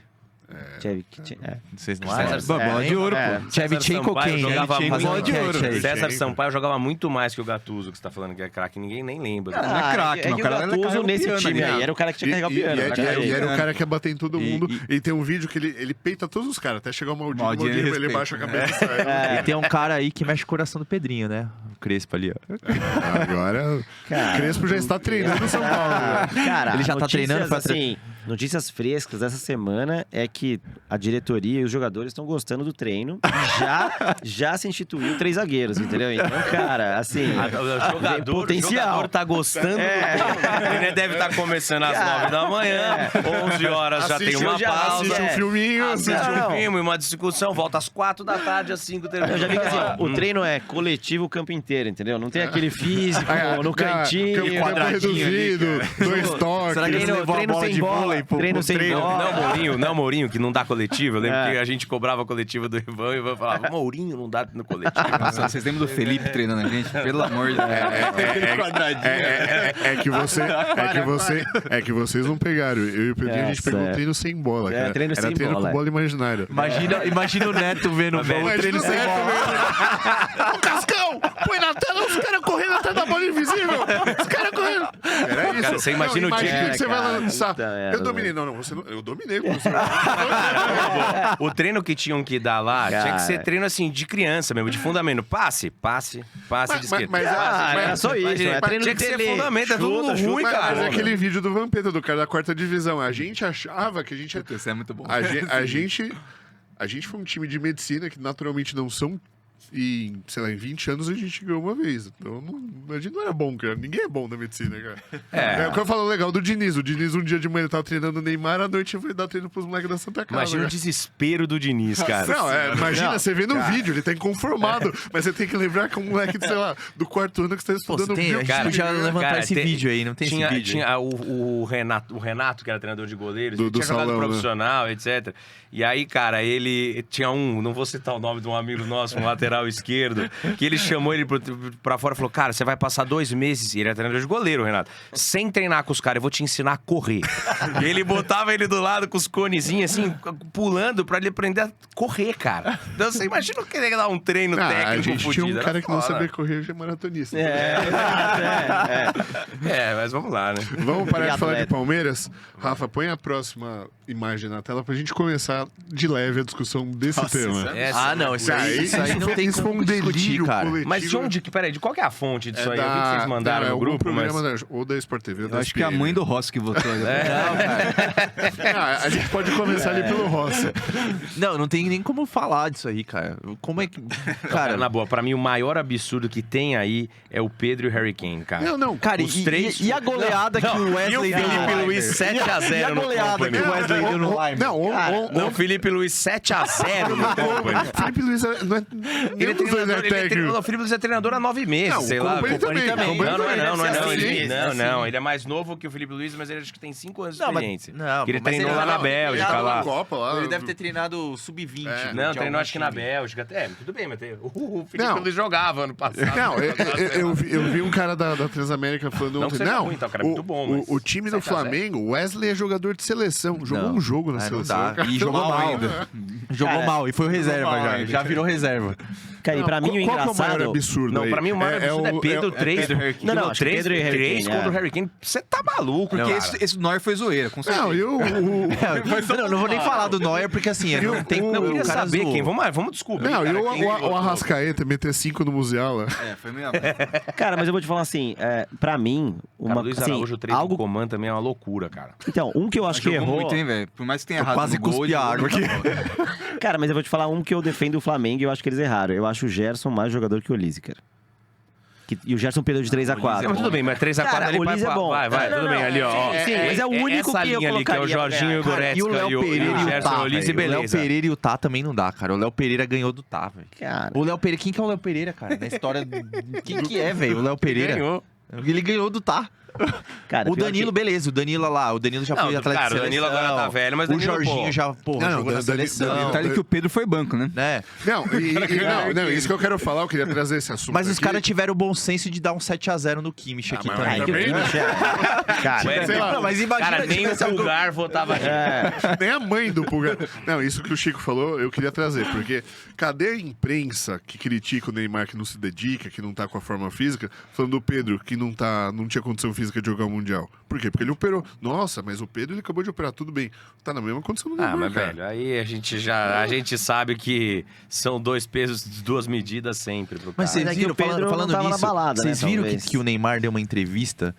Vocês não César acham? Bola de ouro, é. pô. Shevchenko Sampaio Kane, jogava Shevchenko muito. bola de ouro. Shevchenko. César Sampaio jogava muito mais que o Gattuso, que você tá falando que é craque. Ninguém nem lembra. Cara, não é craque, é mas que o cara Gattuso carrega o nesse piano time ali, aí né? era o cara que tinha que carregar o piano. E cara. era o cara que ia bater em todo mundo. E- E tem um vídeo que ele peita todos os caras, até chegar o Maldini. Maldini Ele respeita. baixa a cabeça e sai. E tem um cara aí que mexe o coração do Pedrinho, né? O Crespo ali, ó. Agora, Cara, o Crespo já está treinando o São Paulo. né? Cara, Ele já tá notícias, treinando pra assim, Notícias frescas dessa semana é que a diretoria e os jogadores estão gostando do treino e já se instituiu 3 zagueiros, entendeu? Então, cara, assim, O jogador tá gostando. Ele deve estar começando às 9 da manhã, 11 horas já tem uma pausa. Assiste um filminho. Assiste um filme, uma discussão, volta às 4 da tarde, às 5 termina. eu já vi que assim, ó, o treino é coletivo o campo inteiro, entendeu? Não tem aquele físico no cantinho. Campo reduzido, 2 toques. Será que eles levou a bola de vôlei pro treino? Não, Mourinho, que não dá coletivo. Eu lembro que a gente cobrava a coletiva do Ivan e o Ivan falava, Mourinho não dá no coletivo. Nossa, vocês lembram do Felipe treinando a gente? Pelo amor de Deus. É que vocês não pegaram. Eu e o Pedrinho, a gente pegou um treino sem bola, cara. Treino Era sem treino bola, com bola imaginária. Imagina o Neto vendo o treino sem bola. O Cascão! Põe na tela os caras correndo atrás da bola invisível! Os caras correndo! Era isso. Cara, você imagina o time. que você vai lançar. Puta, Eu dominei. Não, você não. Eu dominei com você. O treino que tinham que dar lá tinha que ser treino assim, de criança mesmo, de fundamento. Passe de esquerda. era só isso. É treino tinha de que ser tele. fundamento, é tudo Chuta, ruim, Mas cara. é aquele vídeo do Vampeta, do cara da 4ª divisão. A gente achava que a gente... Isso é muito bom. A gente foi um time de medicina que naturalmente não são... E, sei lá, em 20 anos a gente ganhou uma vez. Então, a gente não era bom, cara. Ninguém é bom na medicina, cara. É o que eu falo legal do Diniz. O Diniz, um dia de manhã, ele tava treinando o Neymar, à noite foi dar treino pros moleques da Santa Casa. Imagina o desespero do Diniz, cara. Não, imagina, você vê no vídeo, ele tá inconformado. Mas você tem que lembrar que é um moleque, sei lá, do 4º ano que você tá estudando a gente podia levantar esse vídeo aí, não tem esse vídeo. Tinha o Renato, que era treinador de goleiros, ele do tinha jogado salão, profissional, etc. E aí, cara, ele tinha não vou citar o nome de um amigo nosso, um lateral esquerdo, que ele chamou ele pra fora e falou, cara, você vai passar 2 meses, e ele era treinador de goleiro, Renato, sem treinar com os caras, eu vou te ensinar a correr. E ele botava ele do lado com os conezinhos, assim, pulando pra ele aprender a correr, cara. Então você imagina que ele dar um treino técnico a gente fudido. tinha um cara que não sabia correr, já é maratonista. Mas vamos lá, né? Vamos parar E de falar de atleta. Palmeiras? Rafa, põe a próxima imagem na tela pra gente começar de leve a discussão desse tema. Isso aí não tem isso foi como um discutir, delírio cara. coletivo. Mas de onde que... Peraí, de qual que é a fonte disso aí? Eu vi que vocês mandaram no grupo, mas... ou da Sport TV ou da Eu acho que é a SPN. mãe do Rossi que votou. A gente pode começar ali pelo Rossi. Não tem nem como falar disso aí, cara. Como é que... Cara, na boa, pra mim o maior absurdo que tem aí é o Pedro e o Harry Kane, cara. Não, Cara, Os três- e a goleada que o Wesley E o Felipe Luiz 7x0 E a no goleada Company. que o Wesley deu no Lime? Não, Felipe Luiz 7x0 no Company. Felipe Luiz não é... Ele é treinador, o Felipe Luiz é treinador há 9 meses, Não, sei o lá. Company também. Não, ele é mais novo que o Felipe Luiz, mas ele acho que tem 5 anos de Não, mas- experiência. não, Que ele mas treinou ele lá não- na Bélgica, ele lá. Copa lá. Ele deve ter treinado sub-20. Não, de treinou algum acho que na time. Bélgica. Tudo bem, mas o Felipe Não. Luiz jogava ano passado. Não, eu vi um cara da Transamérica falando Não ontem. que seja ruim, tá? O cara é muito bom, mas... o time do 7 a 0. Flamengo, o Wesley é jogador de seleção. Jogou um jogo na não seleção. dá. cara. E jogou mal ainda. Jogou mal. E foi o reserva mal já. ainda. Já virou reserva. Cara, e pra mim o Qual que é o maior engraçado... absurdo Não, aí? pra mim o maior absurdo é Pedro 3. Não, acho que Pedro e Harry 3 Kane, contra o Harry Kane. Você tá maluco, Porque cara. esse Neuer foi zoeira, com certeza. Não, Não vou nem falar do Neuer, porque assim, não tem Eu queria o cara saber zoou. quem. Vamos descobrir. Não, e cara, quem o Arrascaeta meter 5 no Musiala. Foi mesmo. Cara, mas eu vou te falar assim, pra mim, Cara, Luiz assim, Araújo 3 algo... do comando também é uma loucura, cara. Então, um que eu acho que Jogou errou... muito, hein, velho? Por mais que tenha errado quase no gol, cuspi jogou água muito. Cara, mas eu vou te falar um que eu defendo o Flamengo e eu acho que eles erraram. Eu acho o Gerson mais jogador que o Olise, cara. E o Gerson perdeu de 3x4. Mas tudo bem, mas 3x4 Cara, ali o Liz é bom. vai, Não, tudo não, bem, ali, ó. sim, mas é o único essa que eu linha ali, que é o colocaria pra Jorginho, o ganhar. Goretzka E o Léo Pereira e o Gerson Tá, Olise, velho. O Léo beleza. Pereira e o Tá também não dá, cara. O Léo Pereira ganhou do Tá, velho. Cara, O Léo Pereira, quem que é o Léo Pereira, cara? Na história. Quem que é, velho? O Léo Pereira. Ganhou. Ele ganhou do Tá. cara, O pior Danilo, beleza. O Danilo lá. O Danilo já Não, foi atleta cara, de o Danilo seleção. agora tá velho, mas o o Danilo, Jorginho pô. já, porra, Não, jogou na Danilo- seleção. Detalhe que o Pedro foi banco, né? Né? Não, não, isso que eu quero falar, eu queria trazer esse assunto. Mas os aqui. caras tiveram o bom senso de dar um 7x0 no Kimmich aqui mas também. que o também, Kimmich cara, Sei lá, Não, mas imagina Cara, nem o tivesse algum- Pulgar votava aqui. Nem a mãe do Pulgar. Não, isso que o Chico falou, eu queria trazer, porque cadê a imprensa que critica o Neymar que não se dedica, que não tá com a forma física, falando do Pedro que não tinha condição física de jogar o Mundial? Por quê? Porque ele operou. Nossa, mas o Pedro ele acabou de operar, tudo bem. Tá na mesma condição do Neymar, Ah, mas cara. velho, aí a gente sabe que são 2 pesos, 2 medidas sempre pro cara. Mas vocês Mas é que viram, o Pedro falando não tava na nisso, balada, vocês né, viram talvez. que o Neymar deu uma entrevista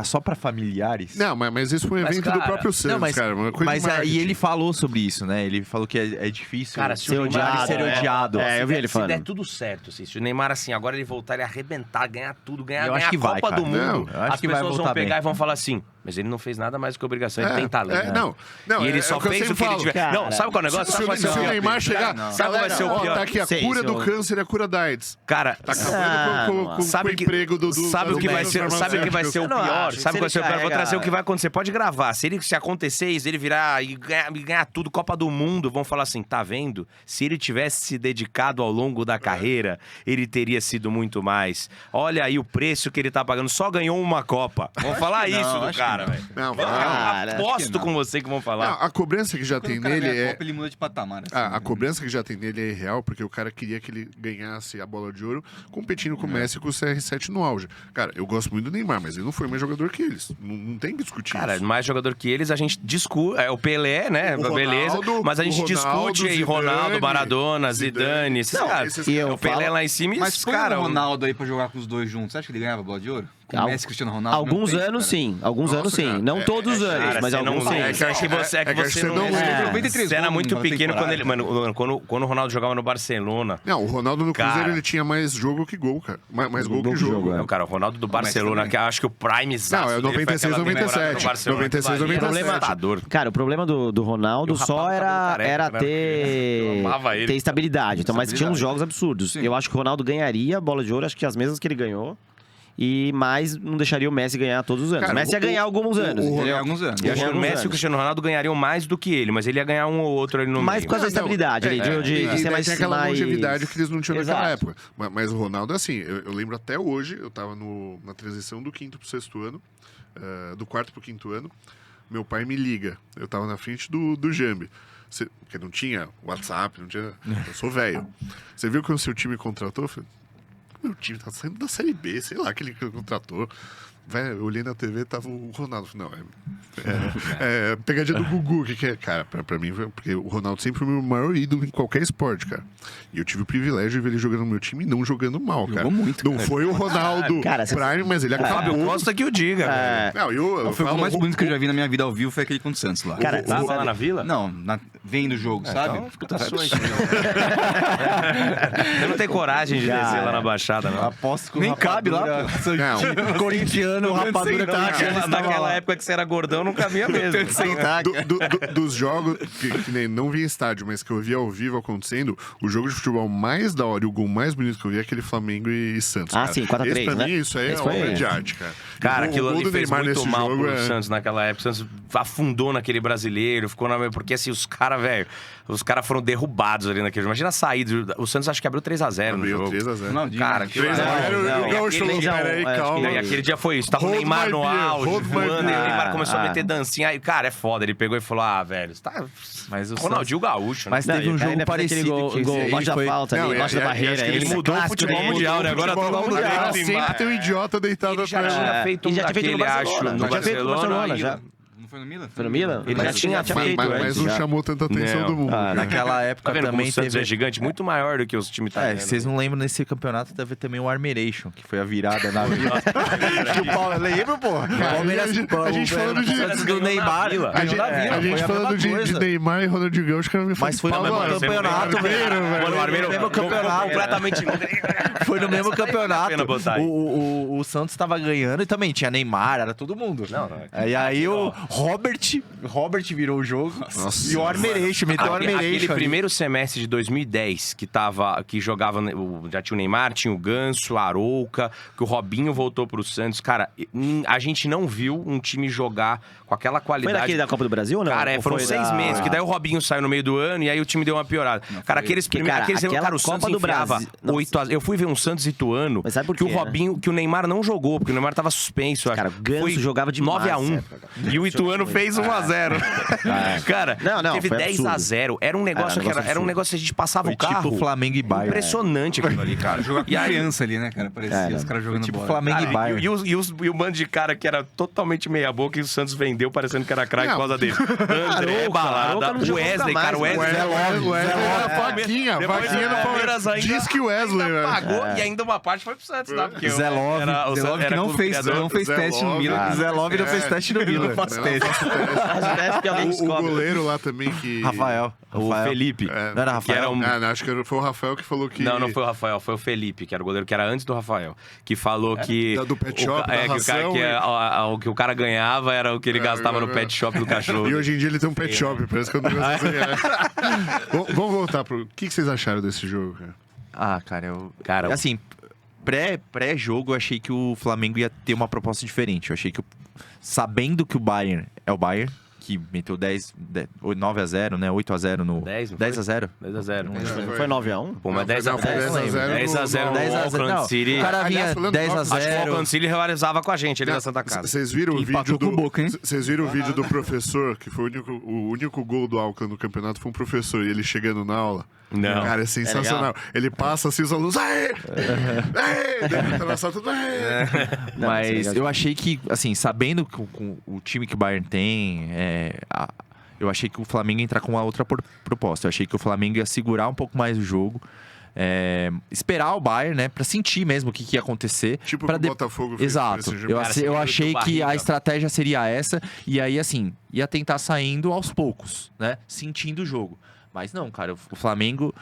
só pra familiares. Não, mas isso foi um Mas, evento cara, do próprio Santos, Não, cara. Uma coisa mas de aí marketing. ele falou sobre isso, né? Ele falou que é difícil Cara, se Ser o Neymar odiado, ser odiado. eu vi ele se falando. der tudo certo, assim, se o Neymar, assim, agora ele voltar, ele arrebentar, ganhar tudo, ganhar Eu acho a que Copa vai, cara. do Mundo, Não, eu acho as que vai pessoas vão voltar pegar bem. e vão falar assim, mas ele não fez nada mais do que obrigação, ele tem talento. Não, E ele é só o que eu fez o sempre que ele falo. tiver. Cara, Não, sabe qual é o negócio? Se o Neymar chegar, Sabe qual vai ser o ó, pior? tá aqui a Sei, cura se do eu- câncer e a cura da AIDS. Cara, Tá acabando com sabe o emprego do sabe o que vai ser, sabe o que vai ser o Eu não pior? acho. Sabe Se o que vai ser o ele pior? Vou carrega- trazer o que vai acontecer. Pode gravar. Se acontecer isso, ele virar e ganhar tudo, Copa do Mundo, vão falar assim, tá vendo? Se ele tivesse se dedicado ao longo da carreira, ele teria sido muito mais. Olha aí o preço que ele tá pagando, só ganhou uma Copa. Vão falar isso do acho que cara, não. velho. Não, Eu Cara, aposto acho que com você que vão não, falar. a cobrança que já Quando tem o cara nele ganha a é... Copa, ele muda de patamar. Assim, A cobrança que já tem nele é real, porque o cara queria que ele ganhasse a bola de ouro competindo com o Messi e com o CR7 no auge. Cara, eu gosto muito do Neymar, mas ele não foi mais jogador que eles. Não tem que discutir Cara, isso. mais jogador que eles, a gente discute. É o Pelé, né? O Ronaldo, Beleza. Mas a gente o Ronaldo, discute aí Zidane, Ronaldo, Maradona, Zidane, esses Não, caras. esses E eu O Pelé falo- lá em cima e Mas esses põe caras. o Ronaldo aí pra jogar com os dois juntos. Você acha que ele ganhava a bola de ouro? Com Al- Messi e Cristiano Ronaldo? Alguns Não tem, anos, cara. sim. Alguns Nossa, anos, sim. cara, Não todos os anos, Cara, mas você não alguns sim. lembra. É que É que você, você não lembra. lembra. 93 Você era gols muito na pequeno quando ele. temporada. Mano, quando o Ronaldo jogava no Barcelona. Não, o Ronaldo no Cruzeiro Cara. ele tinha mais jogo que gol, cara. Mais gol que que jogo. jogo, é. Não, cara, o Ronaldo do Barcelona, também. que acho que o Prime Não, é 96, 97. 96, 97. Cara, o problema do Ronaldo E o só rapaz do cabelo careca, era né? ter, Eu amava ele. ter estabilidade. Então, mas tinha uns jogos absurdos. Sim. Eu acho que o Ronaldo ganharia a bola de ouro, acho que as mesmas que ele ganhou. E mais não deixaria o Messi ganhar todos os anos. Cara, o Messi ia ganhar alguns anos. o Ele entendeu? é alguns anos. E acho que o alguns Messi e o anos. Cristiano Ronaldo ganhariam mais do que ele, mas ele ia ganhar um ou outro ali no Mais meio. por causa da estabilidade ali, de E ser daí mais... tem aquela mais... longevidade que eles não tinham naquela Exato. época. Mas o Ronaldo, assim, eu lembro até hoje, eu tava na transição do 5º pro 6º ano, do 4º pro 5º ano, meu pai me liga, eu tava na frente do Jambi, porque não tinha WhatsApp, não tinha... Eu sou velho. Você viu que o seu time contratou? Eu falei, meu time tá saindo da Série B, sei lá, que ele contratou. Velho, eu olhei na TV, tava o Ronaldo. Não, é pegadinha do Gugu, que é, cara, pra mim, porque o Ronaldo sempre foi o meu maior ídolo em qualquer esporte, cara. E eu tive o privilégio de ver ele jogando no meu time e não jogando mal, cara. Jogou muito, Não foi o Ronaldo Cara, Prime, mas ele Fábio acabou. Costa que o diga, velho. Não, eu Foi o falo, gol mais bonito que eu já vi na minha vida ao vivo, foi aquele contra o Santos lá. Cara, Tava sabe- lá na Vila? Não, vendo o jogo, sabe? Então, escutações. Eu não tenho coragem de descer lá na Baixada, não. Aposto que Nem cabe lá, pô. Não. Corintiano, rapadura tá Naquela época que você era gordão, não cabia mesmo. dos jogos que nem não vi em estádio, mas que eu vi ao vivo acontecendo, o jogo de futebol mais da hora e o gol mais bonito que eu vi é aquele Flamengo e Santos. Ah, cara. sim, 4 a 3, Esse, pra né? mim, isso aí Esse é foi- obra de arte, cara. Cara, O aquilo gol ali do fez Neymar muito nesse mal jogo pro é- Santos naquela época. O Santos afundou naquele brasileiro, ficou na... Porque assim, os caras, velho, os caras foram derrubados ali naquele jogo. Imagina a saída. O Santos acho que abriu 3x0 no Abriu jogo. 3x0. Ronaldinho, Cara, né? aquilo 3x0 não, o Gaúcho falou, aquele peraí, não, acho calma. E aquele dia foi isso, tava o Hold Neymar my no beer, auge, hold my voando, e o beer. Neymar começou a Ah. meter dancinha. Aí, cara, é foda. Ele pegou e falou: ah, velho, você tá. Mas o Ronaldinho Gaúcho, né? Mas teve um Não, jogo ainda fez aquele parecido gol, que gol ele embaixo da foi- falta Não, ali, e- embaixo da e acho barreira. que ele Esse é mudou o clássico futebol dele. mundial, né? Agora todo mundo Agora quer sempre Neymar. tem um idiota deitado Ele já atrás. tinha feito um Ele já tinha feito no daquele, Barcelona. acho, no Já tinha feito no Barcelona. Barcelona, e- já. Não foi no Milan? Foi no Milan? Ele já tinha feito Mas antes, não já. chamou tanta atenção Não. do mundo. cara. Naquela época Tá vendo como também o Santos teve... é gigante? Muito maior do que os times É, italianos. vocês não lembram nesse campeonato, teve também o Armeration, que foi a virada na Vila. Que o Paulo, lembra, pô? a gente falando de- Santos do Neymar. Vila. A gente, a gente falando de Neymar e Ronaldinho Gaúcho, que Mas foi no Paulo, mesmo ó, campeonato, velho. Mano, o Armeiro mesmo campeonato. completamente. Foi no mesmo Essa daí vale a campeonato. pena botar aí. O Santos tava ganhando e também tinha Neymar, era todo mundo. Não. E aí o Robert virou o jogo. Nossa. E o Armeration, meteu o Armeration. Aquele ali. primeiro semestre de 2010, que jogava, já tinha o Neymar, tinha o Ganso, a Arouca, que o Robinho voltou pro Santos. Cara, a gente não viu um time jogar com aquela Foi qualidade. naquele da Copa do Brasil ou não? Cara, Ou foram foi 6 da- meses, que daí o Robinho saiu no meio do ano e aí o time deu uma piorada. Cara, aqueles Porque, primeiros. cara, aquela Cara, o Santos Copa do enfiava Brasil- Nossa. 8 Eu fui ver um Santos Ituano Mas sabe por que o quê, né? Robinho, que o Neymar não jogou, porque o Neymar tava suspenso. Cara, acho. o Ganso Foi jogava demais 9-1. nessa época, cara. E o Ituano fez 1x0. Cara, teve 10x0. Era um negócio que era um negócio que a gente passava o carro. Tipo Flamengo e Bayern. Impressionante aquilo ali, cara. Jogar com criança ali, né, cara? Parecia os caras jogando tipo bola. Flamengo e Bayern. E o bando de cara que era totalmente meia boca e o Santos vendeu parecendo que era craque por causa dele. André, Balada, o Wesley, cara. O Wesley Vaquinha no Palmeiras. Diz que o Wesley, velho. Pagou e ainda uma parte foi pro Santos, tá? Porque Zé Love que não fez teste no Milan. Zé Love não fez teste no Milan. O goleiro lá também que... Rafael. O Felipe. Não era Rafael? Acho que foi o Rafael que falou que... Não foi o Rafael, foi o Felipe, que era o goleiro que era antes do Rafael. Que falou que... Do pet shop, da ração, o que o cara ganhava era o que ele gastava no pet shop do cachorro. E hoje em dia ele tem um pet shop, parece que eu não gosto Vamos voltar pro... O que vocês acharam desse jogo, cara? Cara, assim, pré-jogo eu achei que o Flamengo ia ter uma proposta diferente. Eu achei que, sabendo que o Bayern é o Bayern, que meteu 9x0, né? 8x0 no... 10x0? 10x0. Foi 9x1? Pô, mas 10x0 no Auckland City. O cara vinha 10x0. Acho que o Auckland City rivalizava com a gente ali na Santa Casa. Vocês viram o vídeo com o Boca, hein? Vocês viram o vídeo do professor, que foi o único gol do Auckland no campeonato, foi um professor, e ele chegando na aula. Não. Cara, é sensacional. Ele passa assim, os alunos... Mas eu achei que, assim, sabendo com o time que o Bayern tem, eu achei que o Flamengo ia entrar com uma outra proposta. Eu achei que o Flamengo ia segurar um pouco mais o jogo. Esperar o Bayern, né? Pra sentir mesmo o que ia acontecer. Tipo pra o Botafogo fez Exato. esse jogo. Eu achei que a estratégia seria essa. E aí, assim, ia tentar saindo aos poucos, né? Sentindo o jogo. Mas não, cara, o Flamengo,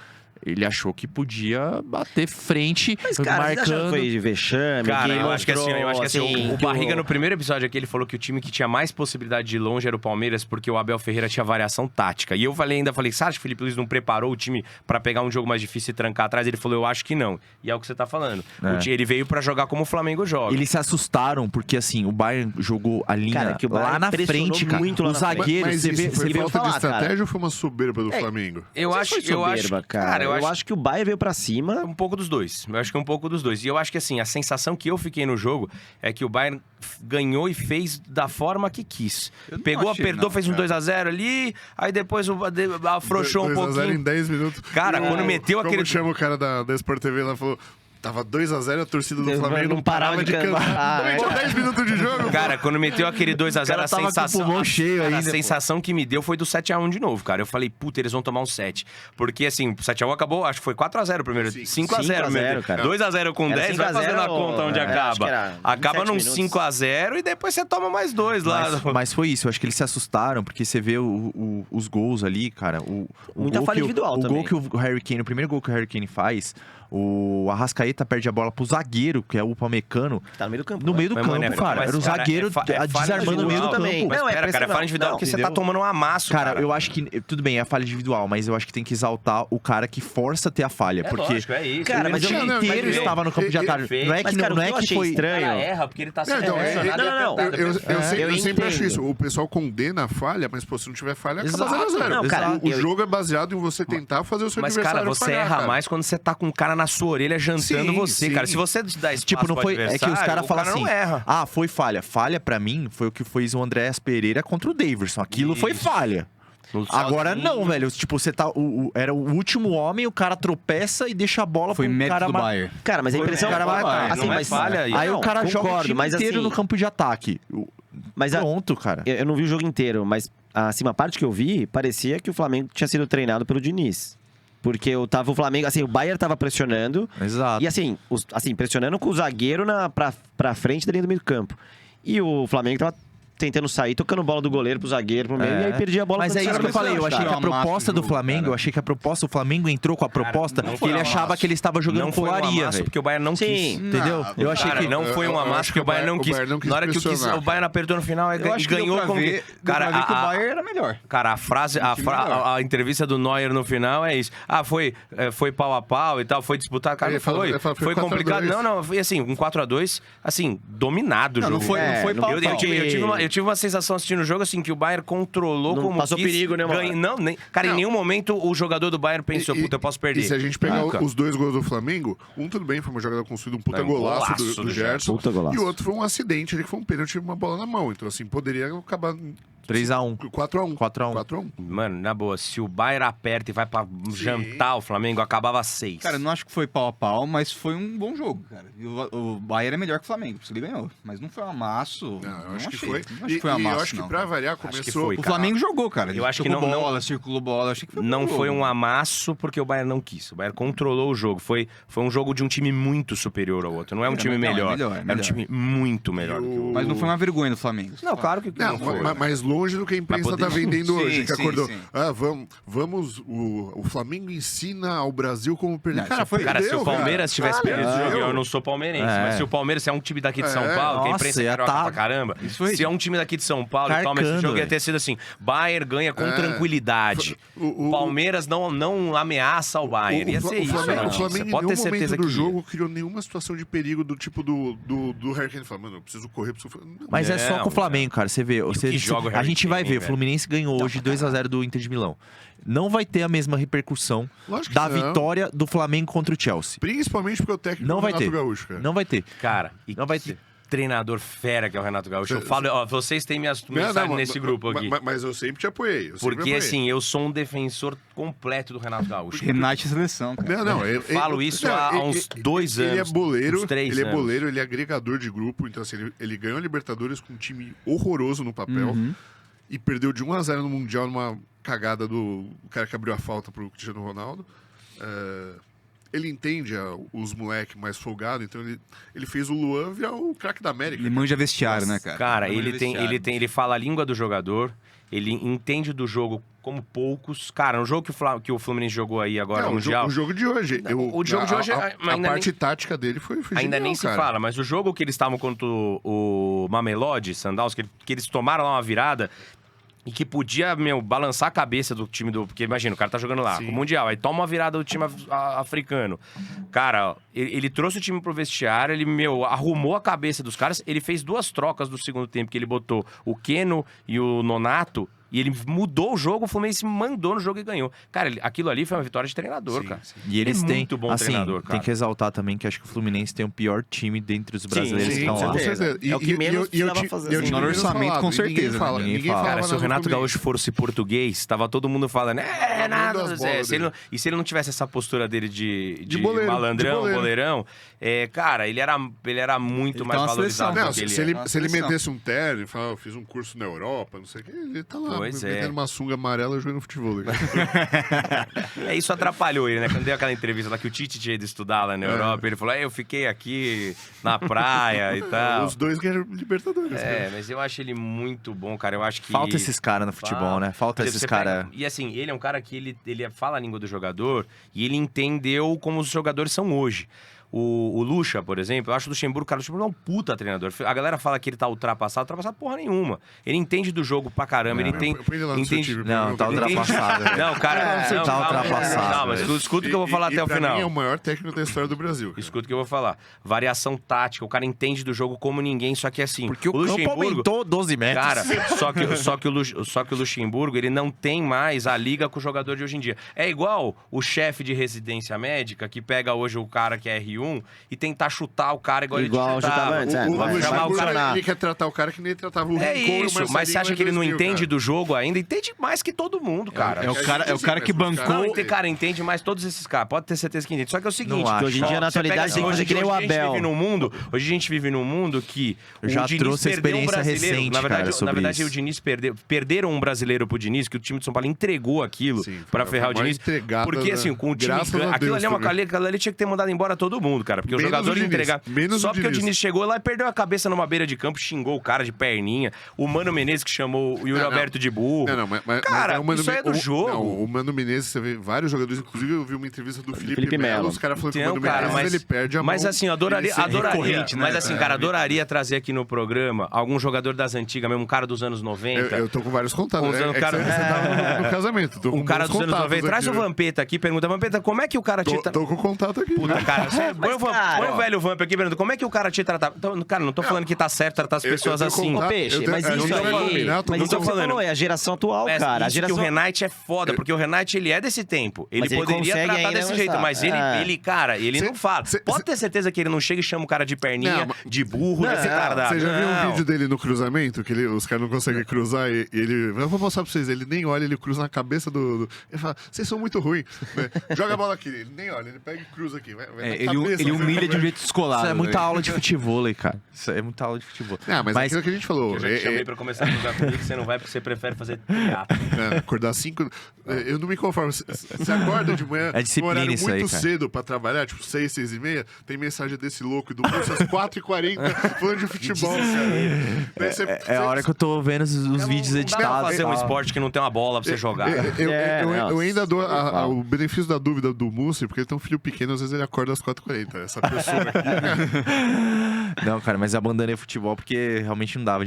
ele achou que podia bater frente, mas, cara, marcando. Foi de vexame. Cara, eu acho que assim, o Barriga no no primeiro episódio aqui, ele falou que o time que tinha mais possibilidade de ir longe era o Palmeiras, porque o Abel Ferreira tinha variação tática. E eu ainda falei, você acha que o Felipe Luiz não preparou o time pra pegar um jogo mais difícil e trancar atrás? Ele falou, eu acho que não. E é o que você tá falando. Ele veio pra jogar como o Flamengo joga. Eles se assustaram, porque assim, o Bayern jogou a linha lá na frente, cara. Muito os zagueiros, você vê falta de estratégia ou foi uma soberba do Flamengo? Eu acho, cara. Eu acho que o Bayern veio pra cima. Um pouco dos dois. Eu acho que um pouco dos dois. E eu acho que, assim, a sensação que eu fiquei no jogo é que o Bayern ganhou e fez da forma que quis. Pegou, apertou, fez um 2x0 ali, aí depois afrouxou um pouquinho. 2x0 em 10 minutos. Cara, quando meteu aquele... Como chama o cara da Sport TV lá, falou... Tava 2x0, a torcida do Flamengo não parava de cantar. Tinha 10 minutos de jogo. Cara, quando meteu aquele 2x0, a sensação... cheio a sensação que me deu foi do 7x1 de novo, cara. Eu falei, puta, eles vão tomar um 7. Porque, assim, o 7x1 acabou, acho que foi 4x0 primeiro. 5x0, cara. 2x0 com 10, vai fazendo a conta onde acaba. Acaba num 5x0 e depois você toma mais 2 lá. Mas foi isso, eu acho que eles se assustaram, porque você vê os gols ali, cara. Muita falha individual também. O gol que o Harry Kane, o primeiro gol que o Harry Kane faz... O Arrascaeta perde a bola pro zagueiro, que é o Upamecano. Tá no meio do campo. No meio do campo, cara. Era o zagueiro desarmando no meio do campo. Mas cara, é falha individual porque você tá tomando um amasso, cara. Eu acho que... Tudo bem, é falha individual, mas eu acho que tem que exaltar o cara que força a ter a falha. Porque lógico, é isso. Cara, mas o time inteiro estava no campo de ataque. Não é que foi... estranho. Erra, porque ele tá sendo Não. Eu sempre acho isso. O pessoal condena a falha, mas, pô, se não tiver falha, acaba 0x0. O jogo é baseado em você tentar fazer o seu adversário falhar. Mas, cara, você erra mais quando você tá com um cara na sua orelha jantando você, cara. Se você dá espaço tipo, não foi, é que os caras falam assim, não erra. Ah, foi falha. Falha, pra mim, foi o que fez o Andréas Pereira contra o Daverson. Aquilo foi falha. Agora não, velho. Tipo, você tá. era o último homem, o cara tropeça e deixa a bola pro cara. Do Bayern. Cara, mas a impressão assim, mas falha. Aí o cara joga o time inteiro assim, no campo de ataque. Pronto, cara. Eu não vi o jogo inteiro, mas assim, uma parte que eu vi, parecia que o Flamengo tinha sido treinado pelo Diniz. Porque tava o Flamengo, assim, o Bayern tava pressionando. Exato. E assim, pressionando com o zagueiro pra frente da linha do meio do campo. E o Flamengo tava tentando sair, tocando bola do goleiro pro zagueiro, pro meio, e aí perdia a bola. Mas é isso que eu falei, eu achei que a proposta do Flamengo, o Flamengo entrou com a proposta que ele achava que ele estava jogando polaria, velho. Porque o Bayern não quis. Entendeu? Eu achei que não foi um amasso porque o Bayern não quis. Na hora que o Bayern apertou no final, ele ganhou como que... Cara, que o Bayern era melhor. Cara, a entrevista do Neuer no final é isso. Foi pau a pau e tal, foi disputado. Cara, foi complicado. Não, foi assim, um 4x2, assim, dominado o jogo. Não foi pau a pau. Eu tive uma sensação assistindo o jogo, assim, que o Bayern controlou como passou quis. Perigo, né, mano? Cara, em nenhum momento o jogador do Bayern pensou, puta, eu posso perder. E se a gente pegar os dois gols do Flamengo, tudo bem, foi uma jogada construída, um puta golaço do Gerson. E o outro foi um acidente, que foi um pênalti e uma bola na mão. Então, assim, poderia acabar 3-1. 4-1. 4-1. Mano, na boa, se o Bayern aperta e vai pra jantar o Flamengo, acabava 6. Cara, eu não acho que foi pau a pau, mas foi um bom jogo, cara. E o Bayern é melhor que o Flamengo, por isso ele ganhou. Mas não foi um amasso. Não, eu acho que achei. foi. Não acho que foi um amasso, eu acho que não. pra variar, que começou... foi, O Flamengo jogou, cara. Eu acho que tocou não- bola, circulou bola. Achei que foi um Não bom foi jogo. um amasso porque o Bayern não quis. O Bayern controlou o jogo. Foi um jogo de um time muito superior ao outro. Não é um time melhor. melhor. Era um time muito melhor do que o... Mas não foi uma vergonha do Flamengo. Não, claro que Não, não foi. mas longe do que a imprensa Mas poder- tá vendendo Sim, hoje, que sim, acordou. sim. O Flamengo ensina ao Brasil como perder. Não, Cara, isso foi- Cara, se perdeu, o Palmeiras tivesse perdido esse jogo, eu não sou palmeirense. É. Mas se o Palmeiras é um time daqui de São É. Paulo, que a Nossa, imprensa é ia carioca tá- pra caramba. foi- Se é um time daqui de São Paulo, Carcando, toma esse jogo ia velho. ter sido assim: Bayern ganha com É. tranquilidade. O- Palmeiras não ameaça o Bayern. Ia ser o isso, Flamengo, né? o Flamengo Você em pode nenhum ter certeza momento do que jogo criou nenhuma situação de perigo do tipo do Harry Kane falando, mano, eu preciso correr, preciso... Mas é só Não, com o Flamengo, cara. Você vê. que joga o A Harry gente vai Kane, ver. O velho? Fluminense ganhou hoje 2-0 do Inter de Milão. Não vai ter a mesma repercussão Lógico que da não. vitória do Flamengo contra o Chelsea. Principalmente porque o técnico Não é o vai Renato ter. Gaúcho, cara. Não vai ter. Cara, e Não vai que ter. treinador fera que é o Renato Gaúcho. Eu falo, ó, vocês têm minhas mensagens nesse grupo aqui. Mas eu sempre te apoiei. eu sempre Porque, apoiei. assim, eu sou um defensor completo do Renato Gaúcho. Renate seleção, cara. Não, Eu falo isso há uns 2 Ele é anos, boleiro, uns 3 ele é anos. boleiro, ele é agregador de grupo. Então, assim, ele ganhou a Libertadores com um time horroroso no papel e perdeu de 1-0 no Mundial numa cagada do cara que abriu a falta pro Cristiano Ronaldo. Ele entende os moleques mais folgados, então ele fez o Luan virar o craque da América. Ele manja vestiário, né, cara? Cara, Manja vestiário. ele fala a língua do jogador, ele entende do jogo como poucos. Cara, no jogo que o Fluminense jogou aí agora Não, no Mundial... o jogo de hoje. O jogo de hoje A ainda parte tática dele foi Ainda genial, nem se cara. fala, mas o jogo que eles estavam contra o Mamelodi, Sundowns, que eles tomaram lá uma virada e que podia, balançar a cabeça do time do... Porque imagina, o cara tá jogando lá, Sim. com o Mundial, aí toma uma virada do time africano. Cara, ele trouxe o time pro vestiário, ele, arrumou a cabeça dos caras, ele fez 2 trocas do segundo tempo, que ele botou o Keno e o Nonato, e ele mudou o jogo, o Fluminense mandou no jogo e ganhou. Cara, aquilo ali foi uma vitória de treinador, Sim, cara. sim. E eles é têm, muito bom assim, treinador, cara. tem que exaltar também que acho que o Fluminense tem o pior time dentre os brasileiros que Sim, estão lá. com certeza. É o que menos precisava fazer, assim. No orçamento, com certeza, né? Ninguém Ninguém fala. falava Cara, se o nada do Renato Fluminense. Gaúcho fosse português, tava todo mundo falando, nada. das bolas Se ele dele. e se ele não tivesse essa postura dele de boleiro, malandrão, de boleiro. boleirão, cara, ele era muito Ele mais tá na valorizado seleção. do Não, que ele se é. ele, Nossa, se ele seleção. metesse um terno e falar, eu fiz um curso na Europa, não sei o que, ele tá lá Pois é. metendo uma sunga amarela jogando futebol. Isso atrapalhou ele, né? Quando deu aquela entrevista lá que o Tite tinha ido estudar lá na Europa, ele falou, eu fiquei aqui na praia e tal. Os dois ganharam Libertadores. cara. Mas eu acho ele muito bom, cara. Eu acho que... Falta esses caras no futebol, né? Falta Por exemplo, esses você caras. pega- E assim, ele é um cara que ele fala a língua do jogador e ele entendeu como os jogadores são hoje. O Lucha, por exemplo, eu acho o Luxemburgo, cara, o Luxemburgo é um puta treinador. A galera fala que ele tá ultrapassado porra nenhuma. Ele entende do jogo pra caramba, ele tem... Põe ele lá no seu entende... time. Não, tá Ele tem- ultrapassado. velho. Não, cara, Você não, tá calma, ultrapassado, Não, mas velho. escuta o que eu vou falar até o pra final. mim é o maior técnico da história do Brasil. cara. Escuta o que eu vou falar. Variação tática, o cara entende do jogo como ninguém, só que assim... Porque o campo aumentou 12 metros. Cara, só que o Luxemburgo, ele não tem mais a liga com o jogador de hoje em dia. É igual o chefe de residência médica que pega hoje o cara que é R1 e tentar chutar o cara igual, Igual ele chutava chutava. antes, O Vai chamar o Luxemburgo, cara... ele quer tratar o cara que nem tratava o É Rincon e o isso, mas você Marcelinho acha em que ele não 2000, entende cara. do jogo ainda? Entende mais que todo mundo, cara. É o cara que bancou... Cara, entende mais todos esses caras. Pode ter certeza que entende. Só que é o seguinte, Não acho. Que hoje em dia, na você pega atualidade, tem que hoje fazer que nem o a gente Abel. hoje a gente vive num mundo que Eu já o Diniz trouxe a perdeu um experiência brasileiro. recente, na verdade, cara, sobre na verdade isso. o Diniz perderam um brasileiro pro Diniz, que o time de São Paulo entregou aquilo Sim, foi pra a ferrar o maior Diniz. entregada Porque assim, com o time graças a aquilo Deus ali é uma também. aquilo ali tinha que ter mandado embora todo mundo, cara, porque Menos o jogador o Diniz, entregar menos só o porque o Diniz. Diniz chegou lá e perdeu a cabeça numa beira de campo, xingou o cara de perninha, o Mano Menezes que chamou o Yuri Não, Alberto de burro. Não, mas Cara, o Mano isso é do o- jogo. Não, o Mano Menezes, você vê vários jogadores, inclusive eu vi uma entrevista do Felipe Felipe Melo, Melo. os caras falando que o Então, Mano cara, Menezes ele perde a mão. mas assim, eu adoraria, Ele ser recorrente, né? mas assim, cara, adoraria trazer aqui no programa algum jogador das antigas, mesmo um cara dos anos 90. Eu tô com vários contatos. Usando É que cara- você tava no casamento. Tô com Um cara bons dos anos contatos 90. Traz o aqui, né? Vampeta aqui, pergunta, Vampeta, como é que o cara te... Tô com contato aqui. Puta, cara, você é Põe o velho Vamp aqui, Brando. Como é que o cara te tratava? Então, cara, não tô falando que tá certo tratar as pessoas assim. Ô, Peixe, mas isso aí... Mas isso que você falou, é a geração atual, cara. Isso que o Renate é foda, porque o Renate, ele é desse tempo. Ele poderia tratar desse jeito, mas ele, cara, ele não fala. Pode ter certeza que ele não chega e chama o cara de perninha, de burro, desse cara. Você já viu um vídeo dele no cruzamento, que os caras não conseguem cruzar e ele... Eu vou mostrar pra vocês, ele nem olha, ele cruza na cabeça do... Ele fala, vocês são muito ruins. Né? Joga a bola aqui, ele nem olha, ele pega e cruza aqui. Ele humilha de um jeito descolado. Isso é muita aula de futebol, cara. Isso é muita aula de futebol. Mas aquilo que a gente falou... Eu já te chamei pra começar a jogar comigo, você não vai porque você prefere fazer teatro. Acordar 5... Eu não me conformo. Você acorda de manhã, um horário isso muito aí, cedo pra trabalhar, tipo 6, 6 e meia, tem mensagem desse louco e do Múcio às 4h40 falando de futebol, cara. É a hora que eu tô vendo os vídeos editados. Dá pra fazer um esporte que não tem uma bola pra você jogar. Eu ainda dou o benefício da dúvida do Múcio, porque ele tem um filho pequeno, às vezes ele acorda às 4h40. Essa pessoa aqui. Não, cara, mas eu abandonei o futebol porque realmente não dava.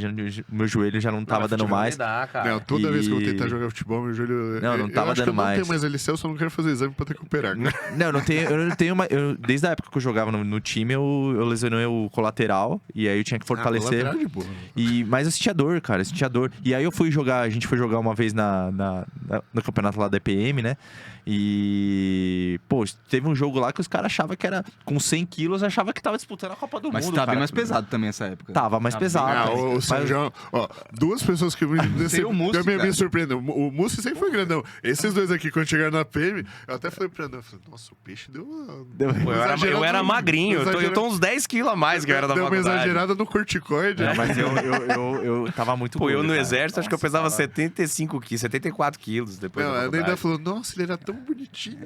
Meu joelho já não tava dando mais. Cara. Toda vez que eu vou tentar jogar futebol, meu joelho... Não tava dando mais. Eu não tenho mais LC, eu só não quero fazer exame pra recuperar. Não, eu não tenho mais... Desde a época que eu jogava no time, eu lesionei o colateral. E aí eu tinha que fortalecer. Colateral de boa. Mas eu sentia dor, cara. Eu sentia dor. E aí a gente foi jogar uma vez no campeonato lá da EPM, né? E... Pô, teve um jogo lá que os caras achavam que era... Com 100 quilos, achava que tava disputando a Copa do Mundo, Mas tava bem mais pesado também essa época. Tava mais pesado. O Sérgio, duas pessoas que me surpreendem. O Mussi sempre foi grandão. Esses dois aqui, quando chegaram na PM, eu até falei pra Ana, nossa, o Peixe deu uma... Eu era magrinho, eu tô uns 10 quilos a mais que eu era da faculdade. Deu uma exagerada no corticoide. Mas eu tava muito eu no cara. exército, acho que eu pesava 75 quilos, 74 quilos depois da faculdade. Ainda falou, nossa, ele era tão bonitinho.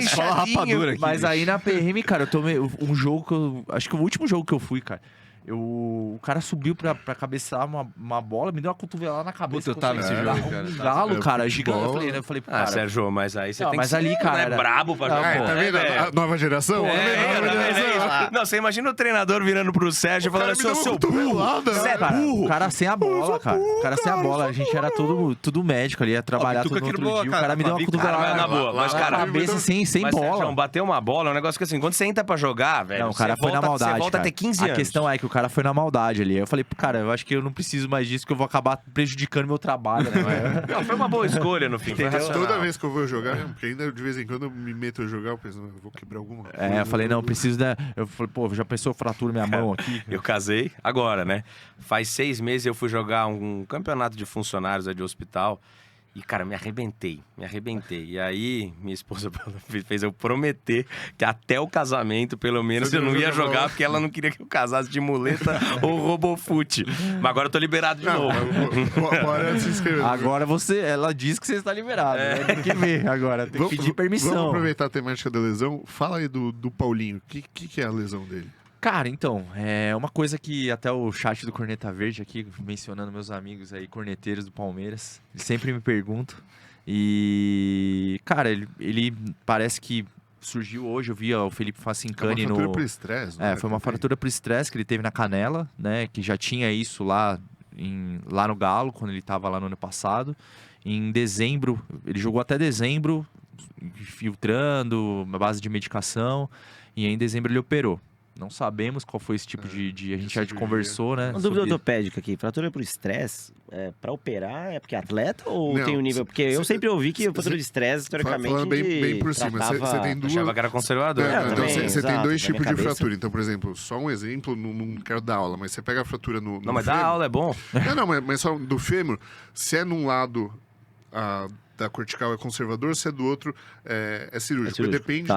Escola rapadura aqui. Mas aí na PM, cara, eu tomei um jogo que eu... Acho que o último jogo que eu fui, cara. O cara subiu pra cabecear uma bola, me deu uma cotovelada na cabeça. Puta, eu tava nesse jogo, cara. Um galo, cara, gigante. Eu falei, cara... Sérgio, mas aí você tem mas que ali, cara, é brabo pra jogar. Tá vendo? A nova geração? Não, você imagina o treinador virando pro Sérgio e falando assim, ô seu burro, você é burro. O cara sem a bola, cara. O cara sem a bola. A gente era tudo médico ali, ia trabalhar todo outro dia. O cara me deu uma cotovelada na boa. Mas, cara, na cabeça sem bola. Sérgio, bater uma bola é um negócio que assim, quando você entra pra jogar, velho, não, o cara foi na maldade. Você volta a ter 15 anos. A questão é que o cara foi na maldade ali. Eu falei, cara, eu acho que eu não preciso mais disso, que eu vou acabar prejudicando meu trabalho, né? Não, foi uma boa escolha no fim. Toda vez que eu vou jogar, porque ainda de vez em quando eu me meto a jogar, eu penso, eu vou quebrar alguma coisa. Eu falei, não, preciso da... Eu falei, pô, já pensou, fratura minha mão aqui? Eu casei agora, né? Faz 6 meses eu fui jogar um campeonato de funcionários de hospital. E, cara, me arrebentei. E aí, minha esposa fez eu prometer que até o casamento, pelo menos, eu não ia jogar, porque ela não queria que eu casasse de muleta ou robofute. Mas agora eu tô liberado de novo. Bora se inscrever. Agora ela diz que você está liberado. Né? Tem que ver agora, tem que pedir permissão. Vamos aproveitar a temática da lesão. Fala aí do Paulinho. O que é a lesão dele? Cara, então, é uma coisa que até o chat do Corneta Verde aqui, mencionando meus amigos aí, corneteiros do Palmeiras, eles sempre me perguntam. E, cara, ele parece que surgiu hoje, eu vi o Felipe Facincani no... Foi uma fratura por estresse, né? Foi uma fratura por estresse que ele teve na canela, né? Que já tinha isso lá no Galo, quando ele estava lá no ano passado. Em dezembro, ele jogou até dezembro, filtrando, uma base de medicação, e aí em dezembro ele operou. Não sabemos qual foi esse tipo de... A gente já conversou, né? Uma dúvida ortopédica aqui. Fratura por estresse, pra operar, é porque é atleta ou não, tem um nível... Porque eu sempre ouvi que fratura de estresse, historicamente... Falando bem por cima, você tem duas... Achava que era conservador. Então você tem dois tipos de fratura. Então, por exemplo, só um exemplo, não quero dar aula, mas você pega a fratura no Não, mas fêmur, dar aula é bom. Não, mas só do fêmur, se é num lado... da cortical é conservador, se é do outro é cirúrgico. Depende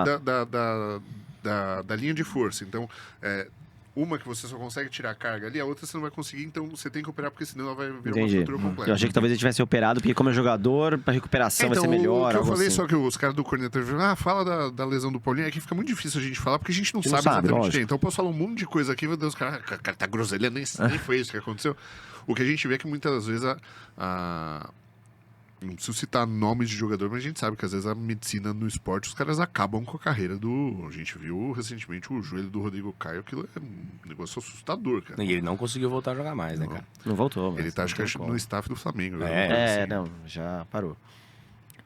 da linha de força. Então, uma que você só consegue tirar a carga ali, a outra você não vai conseguir, então você tem que operar, porque senão ela vai virar uma fratura completa. Eu achei que talvez ele tivesse operado, porque como é jogador, pra recuperação vai ser melhor. O que eu falei, assim. só que os caras do Corneta fala da lesão do Paulinho, é que fica muito difícil a gente falar, porque a gente não sabe exatamente quem. Então eu posso falar um monte de coisa aqui, meu Deus, o cara tá groselhando, nem foi isso que aconteceu. O que a gente vê é que muitas vezes não preciso citar nomes de jogador, mas a gente sabe que às vezes a medicina no esporte, os caras acabam com a carreira A gente viu recentemente o joelho do Rodrigo Caio, aquilo é um negócio assustador, cara. E ele não conseguiu voltar a jogar mais, né, cara? Não voltou. Ele tá, acho que no staff do Flamengo. Não, já parou.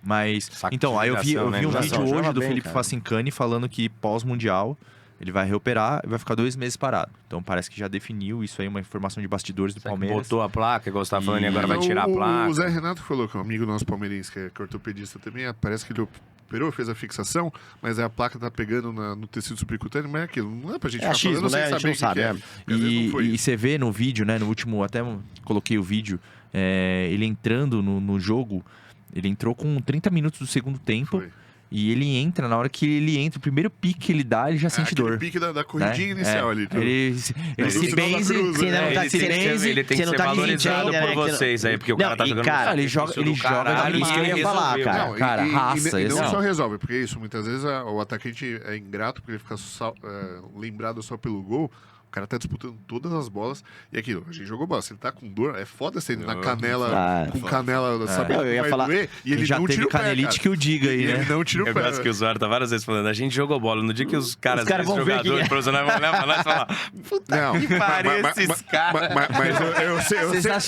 Mas, Saco então, de aí eu vi ligação, um né? vídeo Joga hoje do bem, Felipe cara. Facincani falando que pós-mundial ele vai reoperar e vai ficar 2 meses parado. Então parece que já definiu isso aí, uma informação de bastidores do Será que Palmeiras. botou a placa, igual você tá falando, e agora E- vai tirar a placa. O Zé Renato falou que é um amigo nosso palmeirense, que é ortopedista também, parece que ele operou, fez a fixação, mas aí a placa tá pegando no tecido subcutâneo, mas é aquilo, não é pra gente É ficar falando achismo, né? sem A gente saber não o que sabe, que é. é. Porque às vezes não foi E isso. você vê no vídeo, né? No último, até coloquei o vídeo, ele entrando no jogo, ele entrou com 30 minutos do segundo tempo. Foi. E ele entra, na hora que ele entra, o primeiro pique que ele dá, ele já sente Aquele dor. pique da corridinha né? inicial ali. Ele do se sinal da benze, cruz, que né? não tá Ele tem que se- ser, ele tem você que não ser tá valorizado sentindo, né, por que vocês aí, porque o Não, cara tá e, jogando cara, ele joga do caralho, demais. e ele Isso que eu ia falar, resolveu. cara. Não, Cara, raça, e não esse só não. resolve, porque isso, muitas vezes o atacante é ingrato, porque ele fica lembrado só pelo gol. O cara tá disputando todas as bolas. E aquilo, a gente jogou bola. Se ele tá com dor, é foda se ele na canela, Ah, com canela, sabe? Eu ia vai falar- doer, e ele já não teve tira o pé, canelite cara. que o diga aí, E né? ele não tira o Eu pé. gosto que o Zóio tá várias vezes falando, a gente jogou bola. No dia que os caras, caras esses vão ver jogadores quem é. profissionais vão olhar pra nós e falar, Não, que pariu esses caras. Mas eu Você já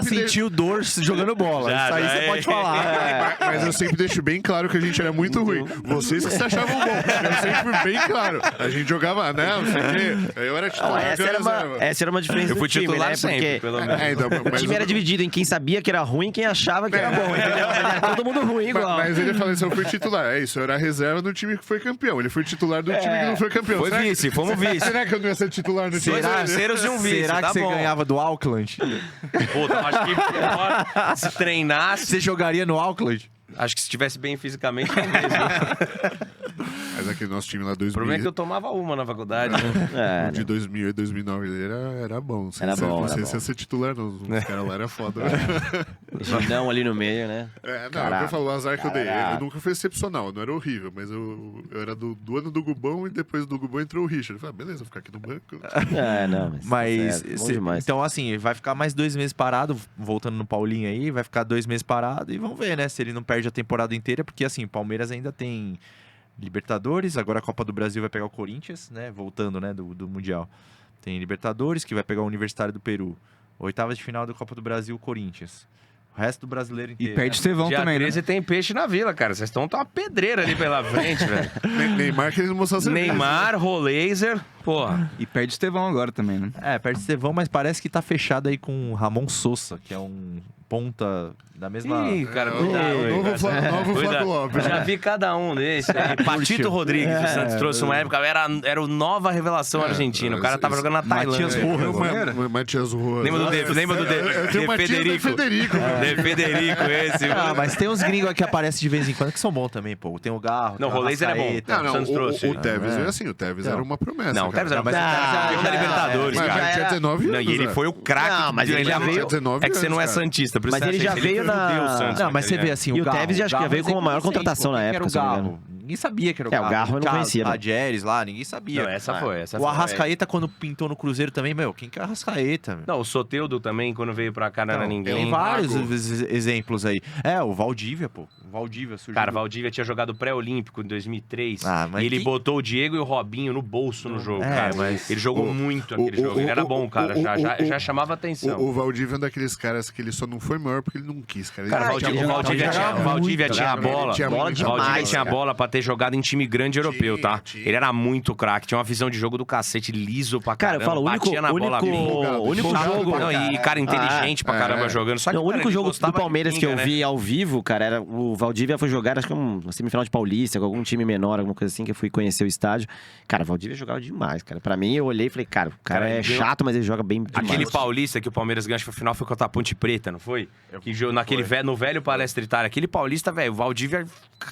sempre sentiu dor jogando bola. Já, Isso aí já você é. pode falar. Mas eu sempre deixo bem claro que a gente era muito ruim. Vocês que se achavam bom. Eu sempre fui bem claro. A gente jogava, né? Não sei o quê. Eu era Não, titular. essa era uma diferença Eu fui do time, titular né? sempre, Porque pelo menos. Então, o time era dividido em quem sabia que era ruim e quem achava que era bom, entendeu? Era todo mundo ruim igual. Mas ele falou assim, eu fui titular. É isso, eu era reserva do time que foi campeão. Ele foi titular do time que não foi campeão. Foi Será que- vice, fomos vice. Será que eu não ia ser titular no time? Dois terceiros e um vice, Será tá que você bom. ganhava do Auckland? Pô, então acho que pior, se treinasse, Você jogaria no Auckland? acho que se estivesse bem fisicamente, é mesmo. Mas aquele nosso time lá, O problema é que eu tomava uma na faculdade. É, de 2008, 2009, ele era bom. Era bom, Não sei era se bom. ia ser titular, não. Os caras lá eram foda. não ali no meio, né? Não, Caraca. eu falo, o azar que eu dei. Caraca. Eu nunca fui excepcional, não era horrível, mas eu era do ano do Gubão e depois do Gubão entrou o Richard. Eu falei, beleza, vou ficar aqui no banco. Não, Mas, é, bom demais. então assim, vai ficar mais 2 meses parado, voltando no Paulinho aí, vai ficar 2 meses parado e vamos ver, né, se ele não perde a temporada inteira, porque assim, o Palmeiras ainda tem Libertadores, agora a Copa do Brasil vai pegar o Corinthians, né, voltando, né, do Mundial. Tem Libertadores, que vai pegar o Universitário do Peru. Oitavas de final da Copa do Brasil, o Corinthians. O resto do brasileiro E inteiro. perde o Estevão Dia também, 13 tem peixe na vila, cara. Vocês estão uma pedreira ali pela frente, velho. Neymar querendo mostrar serviço. Neymar, Rolaser, porra. né? E perde o Estevão agora também, né? Perde o Estevão, mas parece que tá fechado aí com o Ramon Sousa, que é um ponta da mesma... Ih, cara, Não, cuidado. não, aí, novo cara. Flávio Cuidado. Lopes. Já vi cada um desse. aí. Patito Rodrigues, o Santos trouxe uma época, era o nova revelação argentina. O cara tava jogando na Matias Tailândia. Rojas. Matias Rojas. Lembra do Eu tenho o Matias Federico? Federico. De Federico, esse. Ah, mas tem uns gringos que aparecem de vez em quando que são bons também, pô. Tem o Garro, Não, tem o o Rolaser é bom. Arrascaeta. Não, Santos trouxe. o Tevez é assim, o Tevez era uma promessa. Não, o Tevez era Mas mas o Tevez já- campeão da já- Libertadores, Mas cara. ele tinha 19 anos. Não, e ele né? foi o craque. Não, mas ele já veio- 19 É que você não é anos, cara. santista, por isso Mas você ele acha já que veio fudeu na- o Santos, Não, mas você vê assim, E o Garro. Tevez acho que já Garro veio como a maior sempre contratação na quem que época, era se o não me Garro. Ninguém sabia que era o É, Garro. o Garro eu não conhecia, não. Adjeres lá, ninguém sabia. Não, essa foi. O Arrascaeta, quando pintou no Cruzeiro também, meu, quem que é o Arrascaeta? Meu? Não, o Soteldo também, quando veio pra cá, não era ninguém. Tem vários Mago. exemplos aí. O Valdívia, pô. O Valdívia surgiu. Cara, Valdívia tinha jogado pré-olímpico em 2003. Ah, mas e ele que- botou o Diego e o Robinho no bolso no jogo, É, cara. mas- Ele jogou muito aquele jogo. Ele era bom, cara. Já chamava atenção. O Valdívia é um daqueles caras que ele só não foi maior porque ele não quis, cara. Ele Cara, tinha o vontade Valdívia de tinha, jogar o Valdívia muito, tinha a cara. bola. Ele tinha Bola muito- demais, Valdívia tinha a cara. bola pra ter jogado em time grande europeu, tá? tinha. Ele era muito craque, tinha uma visão de jogo do cacete, liso pra Cara, caramba. eu falo, o único, batia na bola bem. o único Empolgado jogo... pra Não, e cara inteligente pra caramba jogando. Só que, Não, o cara, único ele jogo do gostava de Palmeiras que eu pinga, né? vi ao vivo, cara, era o Valdívia foi jogar, acho que uma semifinal de Paulista, com algum time menor, alguma coisa assim, que eu fui conhecer o estádio. Cara, o Valdívia jogava demais, cara. Pra mim, eu olhei e falei, cara, o cara Cara, é ele deu- chato, mas ele joga bem demais. Aquele paulista que o Palmeiras ganhou, acho que o final foi contra a Ponte Preta, não foi? Que jogou naquele no velho Palestra Itália. Aquele paulista, velho, o Valdívia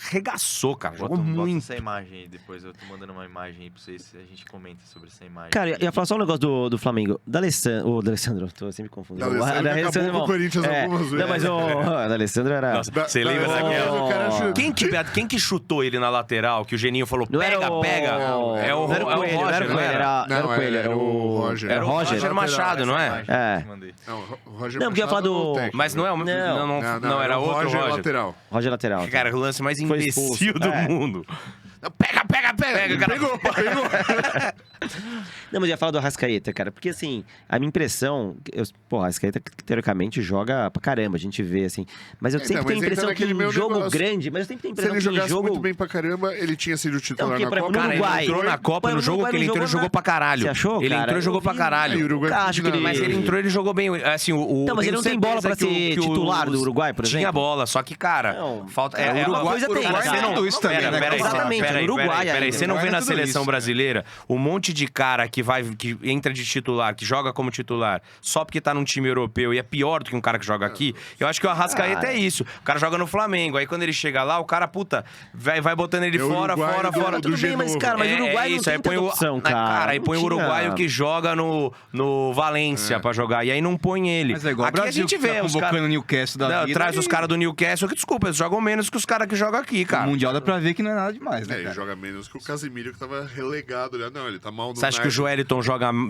arregaçou, cara. Jogou Bota muito. essa imagem aí depois. Eu tô mandando uma imagem aí pra vocês. A gente comenta sobre essa imagem. Cara, eu ia falar só um negócio do Flamengo. Da Alessandro, tô sempre confundindo. D'Alessandro acabou com o Corinthians algumas vezes. Não, mas o Alessandro era... Nossa, você lembra daquela? O cara Quem que chutou ele na lateral? Que o Geninho falou, Não era pega, o- pega. Não, É o não era o Coelho, não era o Roger, Coelho, era? era o Coelho, era o Roger. Era o Roger Machado, não é? É. Não, o Roger Não, porque eu ia falar Machado do- é o técnico. Mas não é o... Não, era outro Roger. lateral. Roger lateral. Cara, o lance mais Foi imbecil expulso. do mundo. Pega, pega, pega. pega, o cara... Pegou. Não, mas eu ia falar do Arrascaeta, cara. Porque, assim, a minha impressão... Pô, o Arrascaeta, teoricamente, joga pra caramba. A gente vê, assim. Mas eu sempre mas tenho a entra impressão que naquele em meu jogo negócio. grande... Mas eu sempre tenho a Se impressão ele que em jogasse jogo... muito bem pra caramba, ele tinha sido titular porque, na por exemplo, Copa. no Uruguai- Ele entrou na Copa, no Mas o jogo Uruguai que ele não entrou, ele jogou jogou pra caralho. Você achou, Ele cara? entrou e jogou Eu pra vi, caralho. E o Uruguai Acho que ele- Mas ele entrou e ele jogou bem. Assim, Não, mas ele tenho não tem bola certeza pra ser que titular do Uruguai, por exemplo? Tinha bola, só que, cara, Não. falta... Alguma coisa tem, Uruguai, cara. você não... Tudo isso também, né? Exatamente, no Uruguai Peraí, ainda. você não vê Uruguai na é tudo seleção isso, brasileira um monte de cara que entra de titular, que joga como titular, só porque tá num time europeu e é pior do que um cara que joga aqui? Eu acho que o Arrascaeta é isso. O cara joga no Flamengo, aí quando ele chega lá, o cara, puta, vai botando ele É o fora, Uruguai fora, do- fora. do Tudo bem, mas, Genoa. cara, mas o Uruguai não tem aí põe tanta opção, cara. aí põe o Não tinha- uruguaio que joga no Valência pra jogar, e aí não põe ele. Mas é igual Aqui o Brasil, a gente que tá vê os convocando caras... o Newcastle da vida. Traz os e caras do Newcastle, que desculpa, eles jogam menos que os caras que jogam aqui, No cara. Mundial dá pra ver que não é nada demais, né, Ele cara? joga menos que o Casemiro, que tava relegado. Né? Não, ele tá mal no Você acha que o Joeliton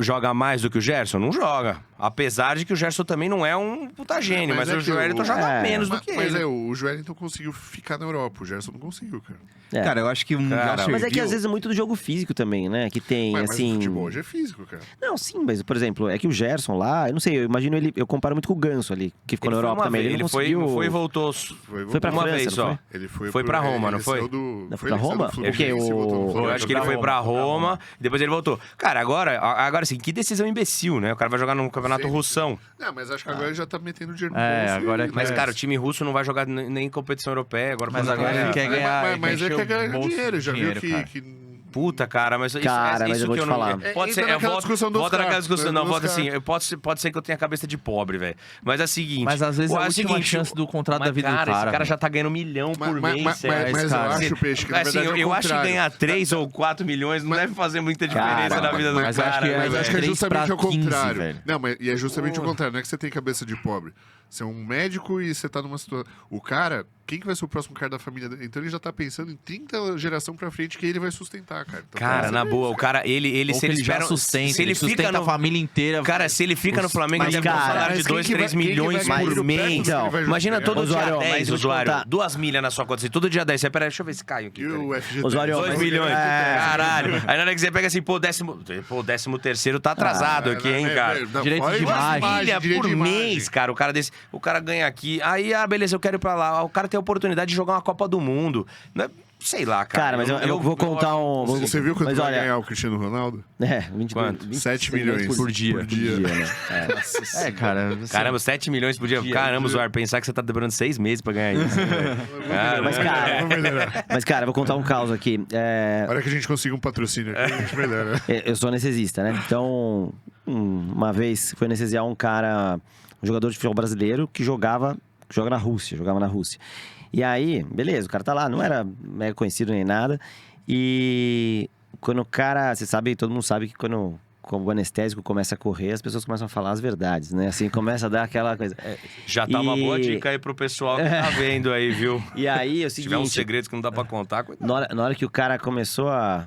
joga mais do que o Gerson? Não joga. Apesar de que o Gerson também não é um puta gênio, Mas mas é o que Joeliton o- joga menos do que Mas ele. o Joelinton conseguiu ficar na Europa, o Gerson não conseguiu, cara. É. Cara, eu acho que o Mundial Cara, serviu... Mas é que às vezes é muito do jogo físico também, né? Que tem, Mas assim... o futebol hoje é físico, cara. Não, sim, mas, por exemplo, é que o Gerson lá, eu não sei, eu imagino ele, eu comparo muito com o Ganso ali, que ficou Ele na foi Europa uma também. vez, Ele não foi conseguiu... e voltou. Foi pra uma França, vez não só. foi? Ele Foi pra Roma, não foi? Ele saiu Não, foi pra Roma? do Fluminense O quê? e voltou no O- Eu Flamengo. acho que ele foi pra Roma, e depois ele voltou. Cara, agora assim, que decisão imbecil, né? O cara vai jogar num campeonato Sempre. russão. Não, mas acho que agora ele já tá metendo dinheiro no É, bolso. agora e- é que- Mas, cara, o time russo não vai jogar nem em competição europeia. Agora Mas pode agora ganhar. ele quer ganhar. Mas é encher que o é ganhar bolso dinheiro, de já dinheiro, viu cara. que... Puta, cara, mas Cara, mas eu vou que te não... falar. Pode ser, Entra naquela discussão dos volta naquela caras, discussão. né, Não, dos volta caras. assim, pode ser que eu tenha a cabeça de pobre, velho. Mas é o seguinte... Mas às vezes é a última seguinte, chance do contrato mas, da vida do cara, cara. esse cara velho. já tá ganhando 1 milhão por mês. Mas eu cara. acho, Peixe, que na Assim, verdade é o eu acho que contrário. ganhar 3 ou 4 milhões não deve fazer muita diferença Cara, na vida do mas eu acho cara. que é- né, Mas acho que é 3 justamente pra o contrário. 15, velho. Não, mas e é justamente o contrário. Não é que você tem cabeça de pobre. Você é um médico e você tá numa situação... O cara, quem que vai ser o próximo cara da família dele? Então ele já tá pensando em 30 geração pra frente que ele vai sustentar, cara. Então, Cara, pensa na nisso, boa, o cara, ele Ou se que ele ele já espera... sustenta, Se ele fica sustenta no... a família inteira. Cara, se ele fica no Flamengo, Mas, ele deve ter um cara, salário de mas quem 2, que 3 vai- quem que milhões vai por cair no mês. pé do que ele vai Imagina jogar? todo Osório, dia mas 10, vou te usuário. contar. 2 milhas na sua conta. Assim, todo dia 10. Você, peraí, deixa eu ver se cai aqui. E o FGTS? Osório, 2 mas- milhões. É. Caralho. Aí na hora que você pega assim, pô, o 13º tá atrasado aqui, hein, cara. Direito de Duas imagem. milhas direito por de imagem. mês, cara. O cara ganha aqui. Aí, beleza, eu quero ir pra lá. O cara tem a oportunidade de jogar uma Copa do Mundo. Não é- Sei lá, cara. Cara, mas eu vou contar um... Você viu quanto mas vai olha, ganhar o Cristiano Ronaldo? É, 22, Quanto? 26 7 milhões por dia. por dia. né? É. É, cara. assim, Caramba, 7 milhões por dia. Caramba, Zoar, pensar que você tá demorando 6 meses pra ganhar isso. Mas, cara, Vamos melhorar. mas, cara, eu vou contar um caos aqui. A hora que a gente conseguir um patrocínio aqui, a gente melhora. Eu sou anestesista, né? Então, uma vez fui anestesiar um cara, um jogador de futebol brasileiro que jogava na Rússia. E aí, beleza, o cara tá lá, não era mega conhecido nem nada. E quando o cara, você sabe, todo mundo sabe que quando o anestésico começa a correr, as pessoas começam a falar as verdades, né? Assim, começa a dar aquela coisa. Já tá uma E- boa dica aí pro pessoal que tá vendo aí, viu? E aí, é o Se tiver uns seguinte, segredos que não dá pra contar, cuidado. na hora que o cara começou a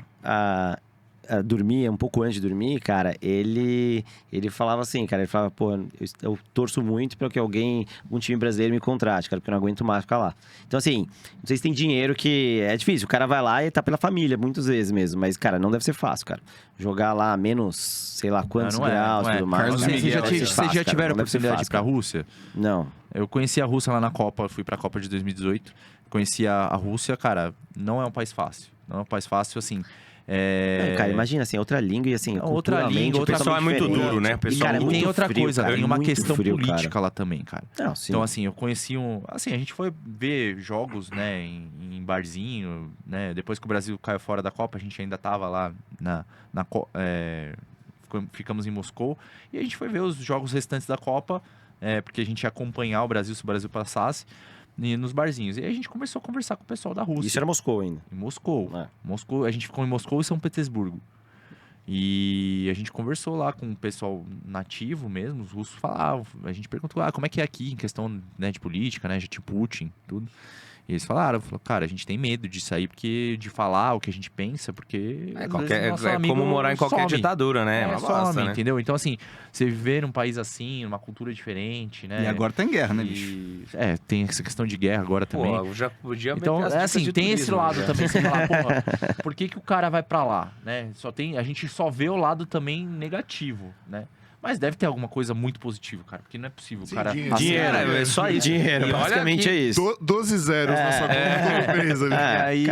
dormir, um pouco antes de dormir, cara, ele falava assim, cara, ele falava, pô, eu torço muito para que um time brasileiro me contrate, cara, porque eu não aguento mais ficar lá. Então, assim, não sei se tem dinheiro que é difícil, o cara vai lá e tá pela família, muitas vezes mesmo, mas, cara, não deve ser fácil, cara. Jogar lá a menos, sei lá quantos não é, graus, não é. tudo mais. Carlos cara, Vocês Miguel, não deve ser já fácil, cara, tiveram a não deve ser oportunidade de ir fácil, pra cara. Rússia? Não. Eu conheci a Rússia lá na Copa, fui pra Copa de 2018. Conheci a Rússia, cara, não é um país fácil. Não é um país fácil, assim. Não, cara, imagina assim, outra língua e assim, Outra culturalmente, língua, outra- O pessoal é muito diferente. duro, né? O E, pessoal cara, é E muito tem outra frio, coisa, cara, tem uma muito questão frio, política cara. lá também, cara. Não, sim. Então, assim, eu conheci Assim, a gente foi ver jogos, né, em barzinho, né? Depois que o Brasil caiu fora da Copa, a gente ainda tava lá ficamos em Moscou. E a gente foi ver os jogos restantes da Copa, porque a gente ia acompanhar o Brasil, se o Brasil passasse, nos barzinhos. E aí a gente começou a conversar com o pessoal da Rússia. Isso era Moscou ainda. Em Moscou. É. Moscou. A gente ficou em Moscou e São Petersburgo. E a gente conversou lá com o pessoal nativo mesmo, os russos falavam, a gente perguntou, como é que é aqui em questão, né, de política, né, de Putin, tudo. E eles falaram, cara, a gente tem medo de sair, de falar o que a gente pensa, porque... É como morar em qualquer ditadura, né? Uma bosta, né? Entendeu? Então, assim, você viver num país assim, numa cultura diferente, né? E agora tá em guerra, né, bicho? Tem essa questão de guerra agora também. Pô, já podia então, assim, tem esse lado também. Você fala, porra, por que o cara vai pra lá, né? A gente só vê o lado também negativo, né? Mas deve ter alguma coisa muito positiva, cara. Porque não é possível, Sim, cara. Dinheiro, é só isso. Dinheiro, basicamente é isso. 12 zeros na sua conta empresa. E aí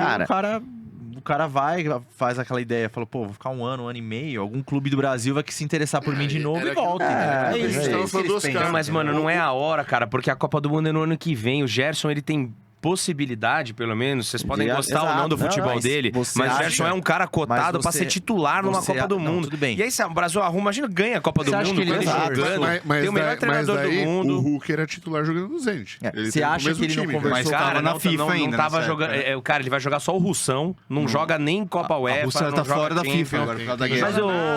o cara vai, faz aquela ideia, fala, pô, vou ficar um ano e meio, algum clube do Brasil vai se interessar por mim de novo e volta. A gente tava falando dos caras. Mas, mano, não é a hora, cara, porque a Copa do Mundo é no ano que vem. O Gerson, ele tem possibilidade, pelo menos, vocês podem gostar ou não do futebol dele, mas o Gerson é um cara cotado pra ser titular numa Copa do Mundo. Tudo bem. E aí, se o Brasil arruma, imagina, ganha a Copa do Mundo, ele tem o melhor treinador do mundo. O Hulk era titular jogando no Zenit. Você acha que ele não conversou? Mas, cara, na FIFA ainda, não tava jogando. Cara, ele vai jogar só o Russão, não joga nem Copa UEFA. A Rússia tá fora da FIFA agora, por causa da guerra.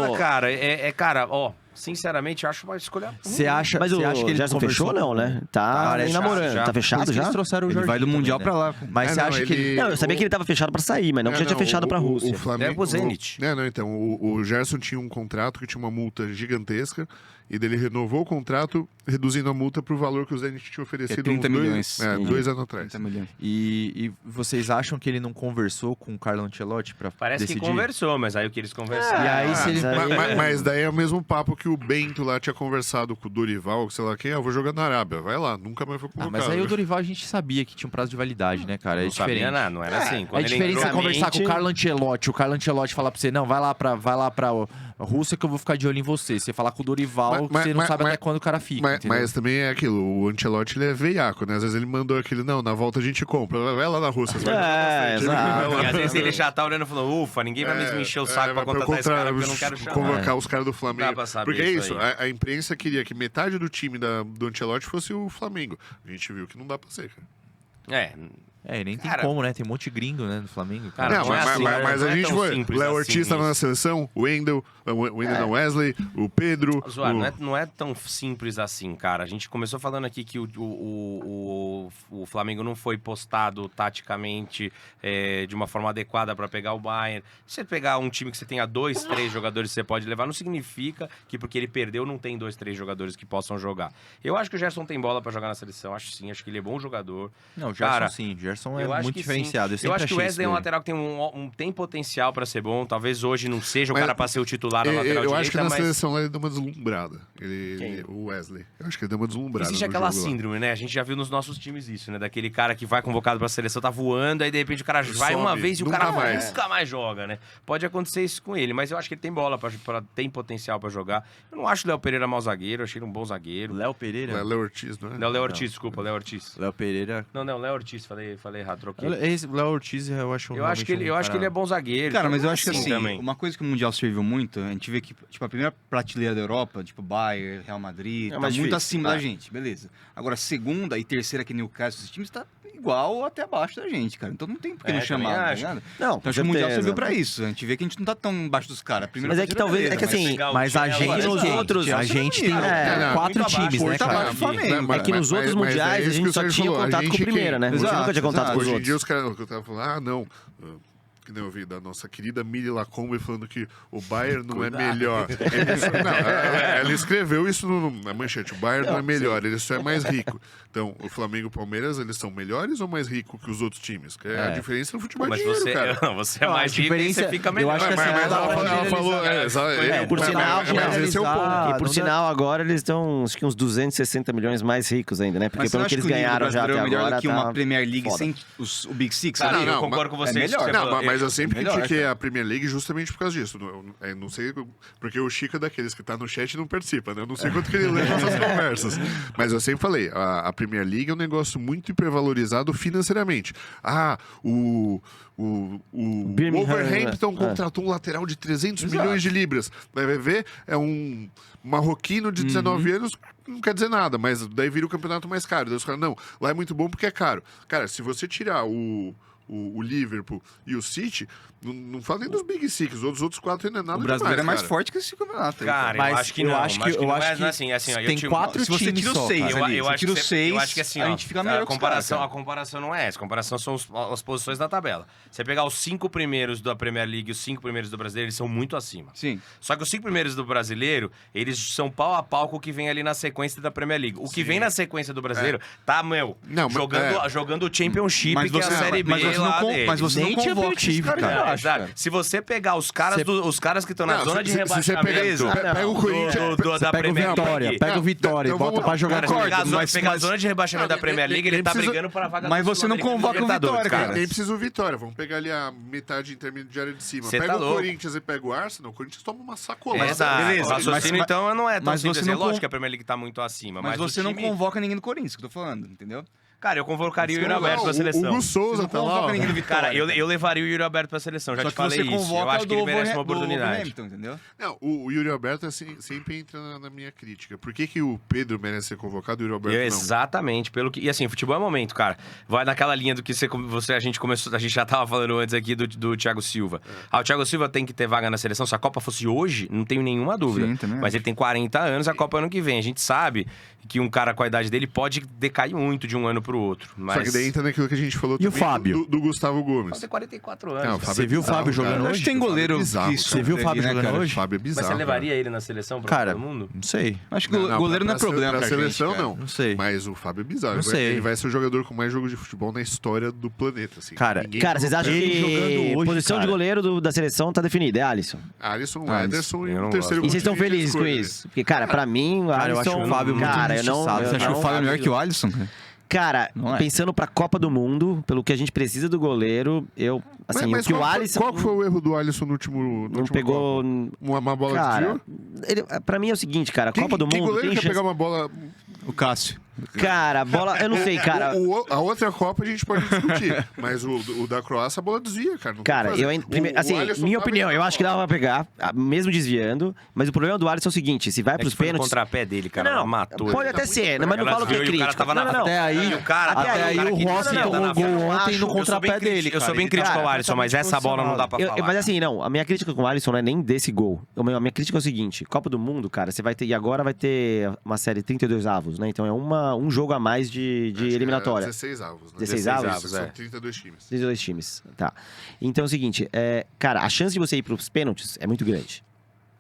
Mas, cara, ó... Sinceramente, acho uma escolha. Você acha Mas que o ele Gerson fechou, não, né? Tá namorando. Tá fechado já? Eles trouxeram o Ele vai do Mundial pra lá. Mas você acha que ele... Não, eu sabia que ele tava fechado pra sair, mas não que já tinha fechado pra Rússia. O Flamengo... É pro Zenit. Então, o Gerson tinha um contrato que tinha uma multa gigantesca e dele renovou o contrato, reduzindo a multa pro valor que o Zenit tinha oferecido 30 milhões. 2 anos atrás. 30 milhões. E vocês acham que ele não conversou com o Carlo Ancelotti pra Parece decidir? que conversou, mas aí o que eles conversaram... E aí, se ele... Mas daí é o mesmo papo que o Bento lá tinha conversado com o Dorival, sei lá quem, eu vou jogar na Arábia, vai lá, nunca mais foi convocado. mas aí o Dorival a gente sabia que tinha um prazo de validade, né, cara? É Não diferente. sabia, não era assim. É diferente você conversar com o Carlo Ancelotti falar pra você, não, vai lá pra Rússia que eu vou ficar de olho em você. Você falar com o Dorival, que você não sabe até quando o cara fica, mas também é aquilo, o Ancelotti ele é veiaco, né? Às vezes ele mandou aquele, não, na volta a gente compra, vai lá na Rússia. Você vai exato. E às vezes ele já tá olhando e falando, ufa, ninguém vai mesmo encher o saco pra contratar esse cara, porque eu não quero chamar. Convocar os caras do Flamengo. Dá pra saber Porque é isso isso, a imprensa queria que metade do time do Ancelotti fosse o Flamengo. A gente viu que não dá pra ser, cara. Nem tem Cara, como, né? Tem um monte de gringo, né, no Flamengo. Cara, Não, não é assim, mas não a é gente tão foi. simples Léo assim Ortiz estava na isso. seleção, o Wendel não, Wesley, o Pedro. Não é tão simples assim, cara. A gente começou falando aqui que o Flamengo não foi postado taticamente de uma forma adequada para pegar o Bayern. Se você pegar um time que você tenha 2, 3 jogadores que você pode levar, não significa que porque ele perdeu não tem 2, 3 jogadores que possam jogar. Eu acho que o Gerson tem bola para jogar na seleção, acho sim, acho que ele é bom jogador. Não, o Gerson Cara, sim, o Gerson eu é acho muito que diferenciado. Eu acho que o Wesley é um lateral que tem potencial para ser bom. Talvez hoje não seja o cara para ser o titular na lateral direita. Eu acho que na mas... seleção ele deu uma deslumbrada. O Wesley. Eu acho que ele deu uma deslumbrada. Existe aquela síndrome, né? A gente já viu nos nossos times isso, né? Daquele cara que vai convocado pra seleção, tá voando, aí de repente o cara vai uma vez e o cara nunca mais joga, né? Pode acontecer isso com ele, mas eu acho que ele tem bola, tem potencial pra jogar. Eu não acho o Léo Pereira mau zagueiro, eu achei ele um bom zagueiro. Léo Pereira? Léo Ortiz, não é? Não, Léo Ortiz, desculpa, Léo Ortiz. Léo Pereira... Não, Léo Ortiz, falei errado, troquei. Léo Ortiz, eu acho que ele é bom zagueiro. Cara, mas eu acho que assim, também. uma coisa que o Mundial serviu muito, a gente vê que, tipo, a primeira prateleira da Europa, tipo, Bayern, Real Madrid, tá muito acima da gente, beleza. Agora, segunda e terceira, que Newcastle, esses times, tá igual ou até abaixo da gente, cara. Então não tem por que não chamar, tá ligado? Não, então acho que o Mundial serviu pra isso. A gente vê que a gente não tá tão embaixo dos caras. Mas é que talvez, assim, mas a gente nos outros... A gente tem 4 times, né, cara? É que nos outros mundiais a gente só tinha contato com o primeiro, né? A gente nunca tinha contato com os outros. Hoje em dia os caras falam, não... Que nem eu vi da nossa querida Miri Lacombe falando que o Bayern não é melhor. Ela escreveu isso na manchete. O Bayern não é melhor, ele só é mais rico. Então, o Flamengo e o Palmeiras, eles são melhores ou mais ricos que os outros times? A diferença no futebol é dinheiro, cara. Você é mais rico e você fica melhor. Eu acho que mas ela falou... Por sinal, mas esse é o ponto. E por sinal, agora eles estão, acho que uns 260 milhões mais ricos ainda, né? Porque pelo que eles ganharam já até agora, que uma Premier League sem o Big Six. Eu concordo com você. É melhor. Não, mas eu sempre critiquei a Premier League justamente por causa disso. Não sei, porque o Chico é daqueles que tá no chat e não participa, né? Eu não sei quanto que ele lê nossas conversas. Mas eu sempre falei, a Premier League é um negócio muito hipervalorizado financeiramente. O Wolverhampton contratou um lateral de 300 milhões de libras. Vai ver, é um marroquino de 19 anos, não quer dizer nada, mas daí vira o campeonato mais caro. Daí os caras, não, lá é muito bom porque é caro. Cara, se você tirar o o Liverpool e o City, não fala nem dos Big Six, os outros 4 ainda é nada O brasileiro demais, é mais forte que esse campeonato. Cara, Mas eu acho que não. eu acho que não eu é acho que assim, ó, tem eu 4 Se você times tira o só, 6 cara. ali, eu você acho tira o que 6, eu acho que assim, a ó, gente fica melhor que os caras, cara. a comparação não é essa. A comparação são as posições da tabela. Você pegar os 5 primeiros da Premier League e os 5 primeiros do Brasileiro, eles são muito acima. Sim. Só que os 5 primeiros do Brasileiro, eles são pau a pau com o que vem ali na sequência da Premier League. O que vem na sequência do Brasileiro tá, Não, jogando o Championship, Mas que é a você- Série B mas você não lá con- deles. mas você Nem não convoca esses Championship, caras cara. de baixo, Exato. cara. Se você pegar os caras que estão na Não, zona de se você rebaixamento... pega o Corinthians... da Pega o Premier Vitória, League. pega o Vitória e Então bota vamos- pra jogar Cara, se com pegar a zona, mas- pegar a zona de rebaixamento da Premier League, ele nem tá precisa- brigando para a vaga Mas do você não Sul-Americano convoca o Libertadores, Vitória, cara. Nem precisa o Vitória, vamos pegar ali a metade intermediária de cima. Cê Pega tá o louco. Corinthians e pega o Arsenal, o Corinthians toma uma sacolada. Exato. beleza, O raciocínio, mas- então, não é tão mas simples você assim. É não lógico con- que a Premier League tá muito acima. Mas o você não time- convoca ninguém do Corinthians, que eu tô falando, entendeu? Cara, eu convocaria o Yuri Não, Alberto pra seleção. O Hugo Souza Você não tá lá, convoca ó. ninguém do Vitória. Cara, eu levaria o Yuri Alberto pra seleção, já Só te que falei você isso. convoca Eu acho que ele merece uma do oportunidade. Wolverhampton, entendeu? Não, o Yuri Alberto sempre entra na minha crítica. Por que o Pedro merece ser convocado e o Yuri Alberto não? Exatamente, pelo que. E assim, futebol é momento, cara. Vai naquela linha do que a gente começou. A gente já tava falando antes aqui do Thiago Silva. O Thiago Silva tem que ter vaga na seleção. Se a Copa fosse hoje, não tenho nenhuma dúvida. Sim, também Mas acho. ele tem 40 anos, a Copa é ano que vem. A gente sabe que um cara com a idade dele pode decair muito de um ano pro outro. Mas... Só que daí entra naquilo que a gente falou E o também Fábio? do Gustavo Gomes. Pode ter 44 Não, o anos. Fábio Você é viu o bizarro, Fábio jogando cara. hoje? Acho que tem goleiro bizarro, que cara. Você viu o supre Fábio ali, né, jogando cara? hoje? O Fábio é Mas bizarro. você levaria cara. ele na seleção pra Cara, todo mundo? não sei. Acho que goleiro não é problema pra pra gente, seleção, cara. não. Não sei. Mas o Fábio é bizarro. Não sei. Ele vai ser o jogador com mais jogos de futebol na história do planeta. Assim. Cara, Ninguém Cara, vocês acham Ele jogando que hoje, posição de cara. goleiro da seleção tá definida? É Alisson. Alisson, Ah, Ederson e eu o não terceiro E vocês estão time de felizes com escolha. isso? Porque, cara, pra mim, o Cara, eu Alisson... acho o Fábio muito cara, eu não... injustiçado. Você acha que o Fábio é melhor que o Alisson? Cara? Cara, Não é. pensando pra Copa do Mundo, pelo que a gente precisa do goleiro, eu... Assim, Mas o que o qual Alisson... foi o erro do Alisson no último não pegou... Copa? Uma bola de Cara, tiro? pra mim é o seguinte, cara, a Copa do Que Mundo goleiro tem quer chance... pegar uma bola... O Cássio. Cara, bola... Eu não sei, cara... A outra Copa a gente pode discutir. Mas o da Croácia, a bola desvia, cara. Não tem o Cara, que fazer. eu ainda... Assim, Alisson minha tava opinião, eu jogando acho que dava pra pegar, mesmo desviando, mas o problema do Alisson é o seguinte, se vai É pros que foi no pênaltis... contrapé dele, cara. Não, Ela matou. pode ele. até ser, mas não falo que é desviou e o cara crítico. tava na- Não, não, não. Até aí, E o cara- até o aí cara o que Rossi desvia tomou na gol frente. ontem no Eu sou contrapé dele, Eu sou bem crítico Cara, ao Alisson, mas essa bola não dá pra falar. Mas assim, não, a minha crítica com o Alisson não é nem desse gol. A minha crítica é o seguinte: Copa do Mundo, cara, você vai ter. E agora vai ter uma série 32 avos, né? Então é um jogo a mais de Acho que eliminatória. 16 avos, né? 16 avos? São é. 32 times. 32 times. Tá. Então é o seguinte, cara, a chance de você ir pros pênaltis é muito grande.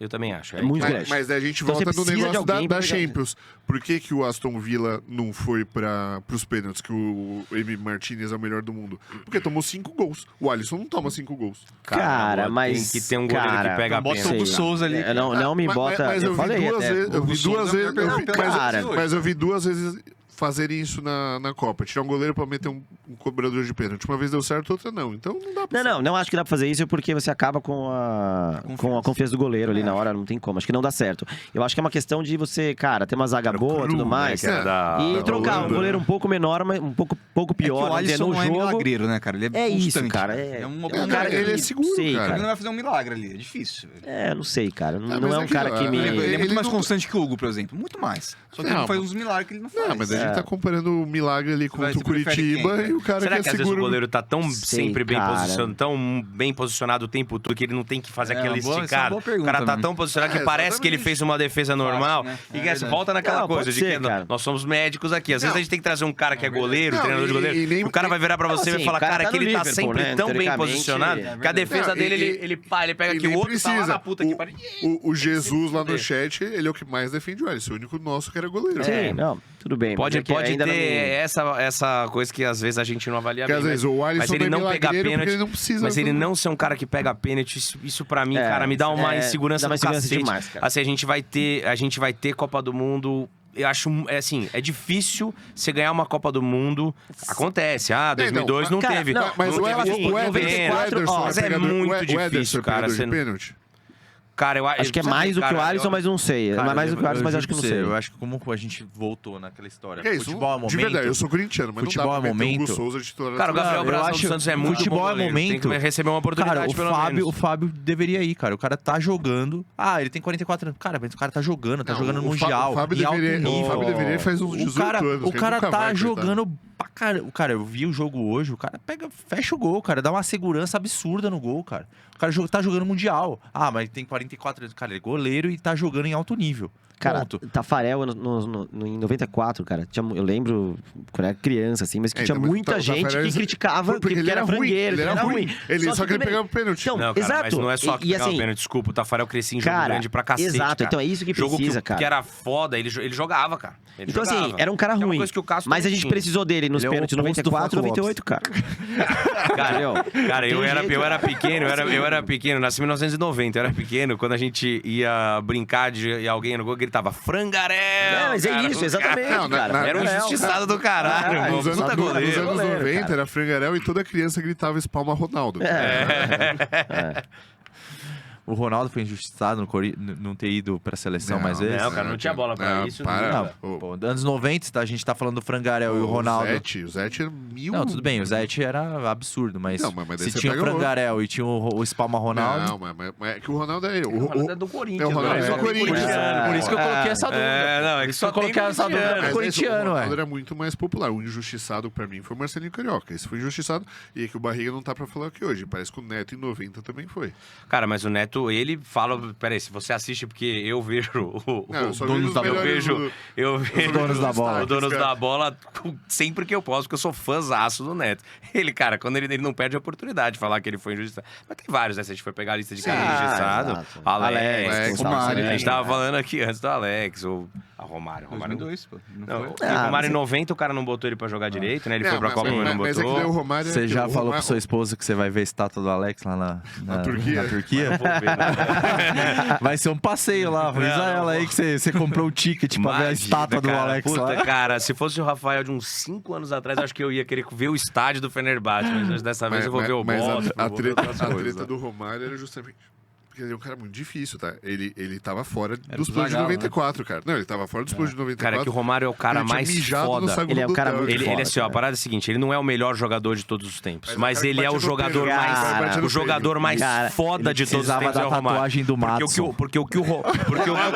Eu também acho. É muito Mas, grande. mas daí a gente Então volta você no precisa de negócio alguém da pra pegar- Champions. Por que o Aston Villa não foi pros pênaltis, que o Emi Martinez é o melhor do mundo? Porque tomou 5 gols. O Alisson não toma 5 gols. Cara, mas. Tem que ter um goleiro cara, que pega a Bota pena. o Hugo Souza ali. Não me Mas- bota. mas eu falei duas até. vezes. Eu vi O Souza duas é vezes. o melhor pelo cara. Mas eu vi 2 vezes fazerem isso na Copa. Tirar um goleiro pra meter um cobrador de pênalti. Uma vez deu certo, outra não. Então não dá pra Não acho que dá pra fazer isso porque você acaba com a confiança do goleiro ali na hora, não tem como. Acho que não dá certo. Eu acho que é uma questão de você, cara, ter uma zaga boa e tudo mais. que era E da trocar Holanda, um goleiro né? um pouco menor, mas um pouco É que pior, o vamos dizer, Alisson no não é jogo. milagreiro, né, cara? Ele é É isso, constante. cara. É um Não, cara ele que- é seguro, sei, cara. Ele não vai fazer um milagre ali, é difícil. Não sei, cara. Não mas é é um que, cara que me. Ele é ele muito mais não- constante que o Hugo, por exemplo. Muito mais. Só que ele Não, não faz uns milagres que ele não faz. Não, mas a gente É. tá comparando o milagre ali contra Você o prefere Curitiba quem, e o cara Será que que é às vezes o seguro. goleiro tá tão Sei, sempre bem cara. posicionado, tão bem posicionado o tempo todo que ele não tem que fazer É, aquela uma boa- essa é uma esticada? boa O pergunta cara tá também. tão posicionado que parece que ele exatamente. fez uma defesa normal. né? E É que verdade. volta naquela Não, coisa pode de ser, que cara. nós somos médicos aqui. Às vezes Não. a gente tem que trazer um cara que é goleiro, Não, treinador de e goleiro, nem- e o cara vai virar pra você e vai Assim, falar, o cara cara, tá que no ele tá Liverpool, sempre né? tão bem Teoricamente, posicionado é que a defesa Não, dele, e- ele pega E que o nem outro tá lá na puta que pariu. O Jesus lá no fuder. chat, ele é o que mais defende o Alisson. O único nosso que era goleiro. Sim, não, tudo bem. mas Pode é que ter ainda não me- essa coisa que às vezes a gente não avalia Porque bem. às vezes o Alisson mas ele não é não pegar milagreiro porque pênalti, ele não precisa mas ele do- não ser um cara que pega pênalti, isso pra mim, É, cara, me dá uma é, insegurança dá uma do insegurança cacete. demais, cara. Assim, a gente vai ter Copa do Mundo. Eu acho, é difícil você ganhar uma Copa do Mundo. Acontece, 2002 não cara, teve. não, Mas não o teve Ederson, ó, mas é pegador- muito o Ederson difícil, cara. pegador de Você- pênalti? Cara, eu Acho que é mais do que o Alisson, mas não sei. Cara, mais do que o Alisson, mas acho que não juro pra sei. você, Eu acho que como a gente voltou naquela história. Que é isso? Futebol é momento. De verdade, eu sou corintiano, mas Futebol não dá pra é meter o momento. Hugo Souza de titular. Cara, o Gabriel Não, eu Braz dos acho Santos é muito futebol bom é goleiro. momento. Tem que receber uma oportunidade, Cara, pelo o menos. Fábio deveria ir, cara. O cara tá jogando. Ele tem 44 anos. Cara, mas o cara tá jogando, tá Não, jogando no o Mundial. O Fábio em alto deveria, nível. faz uns 18 anos. O que cara ele nunca tá vai, jogando pra caramba. Cara, eu vi o jogo hoje, o cara fecha o gol, cara. Dá uma segurança absurda no gol, cara. O cara tá jogando Mundial. Ah, mas tem 44 anos. Cara, ele é goleiro e tá jogando em alto nível. Cara, Ponto. Tafarel em 94, cara. Eu lembro quando era criança, assim, mas que tinha muita gente que criticava porque que ele era frangueiro, ele era ruim. Só que ele pegava o pênalti. Então, Não, cara, exato. mas não é só que e pegava assim, pênalti. Desculpa, o Tafarel crescia em jogo cara, grande pra cacete, exato, cara. então é isso que jogo precisa, que, cara. que era foda, ele jogava, cara. Ele Então, jogava. assim, era um cara Que é uma ruim. coisa que o Castro Mas a não gente tinha. precisou dele nos Ele é o pênaltis oposto do 94, Flaco 98, cara. Cara, eu era pequeno, né? eu era pequeno, nasci em 1990, eu era pequeno, quando a gente ia brincar de alguém no gol, gritava frangarel! É, mas é isso, exatamente, Não, cara. Era um injustiçado do caralho, irmão. Nos anos, Puta nos goleiro. anos 90 cara. era frangarel e toda criança gritava espalma Ronaldo. O Ronaldo foi injustiçado não ter ido pra seleção Não, mais vezes. Não, cara, não tinha bola pra isso. Para. Não, pô, anos 90, a gente tá falando do Frangarel e o Ronaldo. O Zete era mil... Não, tudo bem, o Zete era absurdo, mas, Não, mas daí se você tinha o pega o Frangarel e tinha o Spalma Ronaldo... Não, mas é que o Ronaldo é... O Ronaldo é do Corinthians. É o Ronaldo né? é Só do tem Corinthians. corintiano. Por isso que eu coloquei essa dúvida. Não, é que só coloquei essa dúvida. corintiano. Mas Corintiano, o é. Ronaldo era muito mais popular. O injustiçado pra mim foi o Marcelinho Carioca. Esse foi injustiçado. E é que o Barriga não tá pra falar aqui hoje. Parece que o Neto em 90 também foi. Cara, mas o Neto, ele fala... Peraí, se você assiste, porque eu vejo Não, eu só donos vejo os da- melhores eu vejo donos da bola. o donos cara. da bola sempre que eu posso, porque eu sou fãzaço do Neto. Ele, cara, quando ele não perde a oportunidade de falar que ele foi injustiçado. Mas tem vários, né? Se a gente for pegar a lista de caras injustiçados, exato. Alex, Gustavo Romário. a gente tava falando aqui antes do Alex, ou a Romário. 2002, pô. Não Não, foi? o Romário mas em 90 o cara não botou ele pra jogar direito, né? Ele foi pra mas- Copa, mas não mas é que daí o botou. Romário... Você já o falou Romário- pro sua esposa que você vai ver a estátua do Alex lá na Turquia? Na Turquia? Vou ver, né? Vai ser um passeio lá, avisa Não, ela aí que você comprou o ticket pra ver a Imagina, estátua do cara, Alex puta, lá. cara, se fosse o Rafael de uns 5 anos atrás, eu acho que eu ia querer ver o estádio do Fenerbahçe, mas dessa vez eu vou ver o mas Boston, a vou ver outras treta coisas, né? do Romário era justamente... Porque ele é um cara muito difícil, tá? Ele tava fora Era dos do planos de Zagallo, 94, cara. Não, ele tava fora dos planos de 94. Cara, é que o Romário é o cara Ele tinha mais mijado no foda. saguão Ele é um do cara hotel. muito Ele foda, assim, ó, a cara. parada é a seguinte, ele não é o melhor jogador de todos os tempos, mas Mas ele é o bateu no jogador pênalti, mais... cara, bateu no O jogador pênalti. mais Cara, foda ele de todos os precisava tempos é da o Romário. tatuagem do Madison. Porque o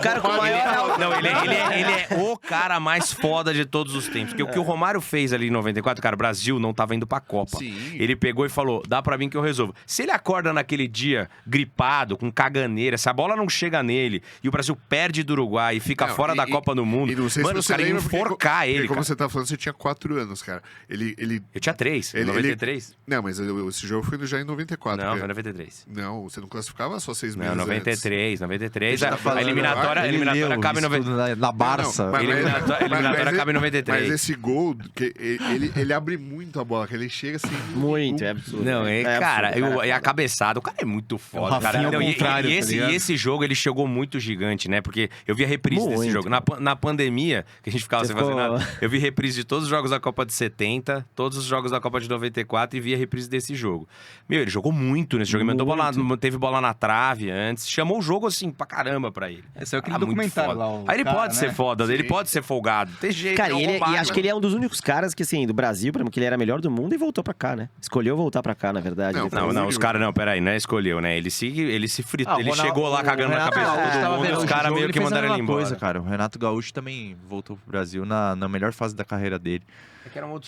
cara com o maior... Não, ele é o cara mais foda de todos os tempos. Porque o que o Romário fez ali em 94, cara, o Brasil não tava indo pra Copa. Sim. Ele pegou e falou, dá pra mim que eu resolvo. Se ele acorda naquele dia gripado, com caganeira, se a bola não chega nele e o Brasil perde do Uruguai e fica Não, fora da Copa do Mundo, E não sei mano, se os você caras iam lembra, enforcar ele, como cara. você tá falando, você tinha 4 anos, cara. Ele... Eu tinha 3, Ele- 93. Não, mas esse jogo foi já em 94. Não, cara. foi 93. Não, você não classificava só 6 Não, meses 93, 93. Ele tá A falando eliminatória, a Ele eliminatória leu acaba em isso 90. tudo na Barça. Mas- Eliminatória acaba em 93. Mas esse gol, que ele abre muito a bola, que ele chega assim... Muito, é absurdo. Não, cara, absurdo, e a cabeçada, o cara é muito foda. O Cara. Rafinha ao Não, contrário, tá ligado? e esse jogo, ele chegou muito gigante, né? Porque eu vi a reprise desse Muito. jogo. Na pandemia, que a gente ficava Você sem fazer ficou- nada, eu vi reprise de todos os jogos da Copa de 70, todos os jogos da Copa de 94 e vi a reprise desse jogo. Meu, ele jogou muito nesse jogo. Ele mandou bola, teve bola na trave antes. Chamou o jogo, assim, pra caramba pra ele. Esse é aquele Cara, muito documentário foda. lá. o Aí ele cara, pode ser né? foda, ele Sim. pode ser folgado. Tem jeito, Cara, é um e Romário, acho que ele é um dos únicos caras que, assim, do Brasil, por exemplo, que ele era melhor do mundo e voltou pra cá, né? Escolheu voltar pra cá, na verdade. Não, depois. Não, os caras não, peraí, não é escolheu, né? Ele se fritou, Ah, o ele Ronaldo- chegou lá o cagando na Renato cabeça Gaúcho de tava todo mundo e vendo os o caras jogo, meio que fez a mandaram ele mesma embora. coisa, cara. O Renato Gaúcho também voltou pro Brasil na melhor fase da carreira dele.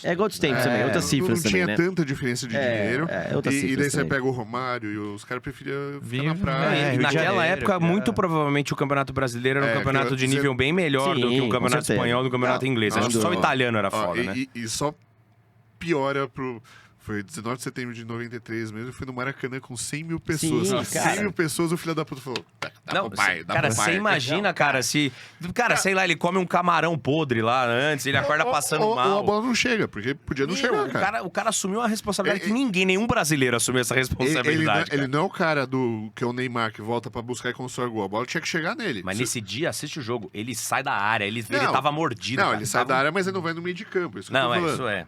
É igual outros tempos também, outras cifras não tinha também, né? tanta diferença de É, dinheiro. outras E cifras daí você também. pega o Romário e os caras preferiam ficar Vive, na praia. né? E Rio de naquela Janeiro, época, cara. muito provavelmente o Campeonato Brasileiro era um É, campeonato que de você- nível bem melhor do que Sim, o com Campeonato certeza. Espanhol e do Campeonato Não, Inglês. Acho que só o não. italiano era Ó, foda, né? E só piora pro... Foi 19 de setembro de 93 mesmo, foi no Maracanã com 100 mil pessoas. Sim, 100 cara. mil pessoas, o filho da puta falou, dá Não, pro pai, dá cara, pro pai. você imagina, cara, se... Cara, sei lá, ele come um camarão podre lá antes, ele acorda passando Ou mal. a bola não chega, porque podia não chegar, cara. O cara assumiu uma responsabilidade É, que nenhum brasileiro assumiu essa responsabilidade. Ele não é o cara que é o Neymar, que volta pra buscar e constrói gol. A bola tinha que chegar nele. Mas nesse dia, assiste o jogo, ele sai da área, ele Não. tava mordido. Não, cara, ele sai tava- da área, mas ele não vai no meio de campo. Isso que eu Não, tô é, falando. isso é.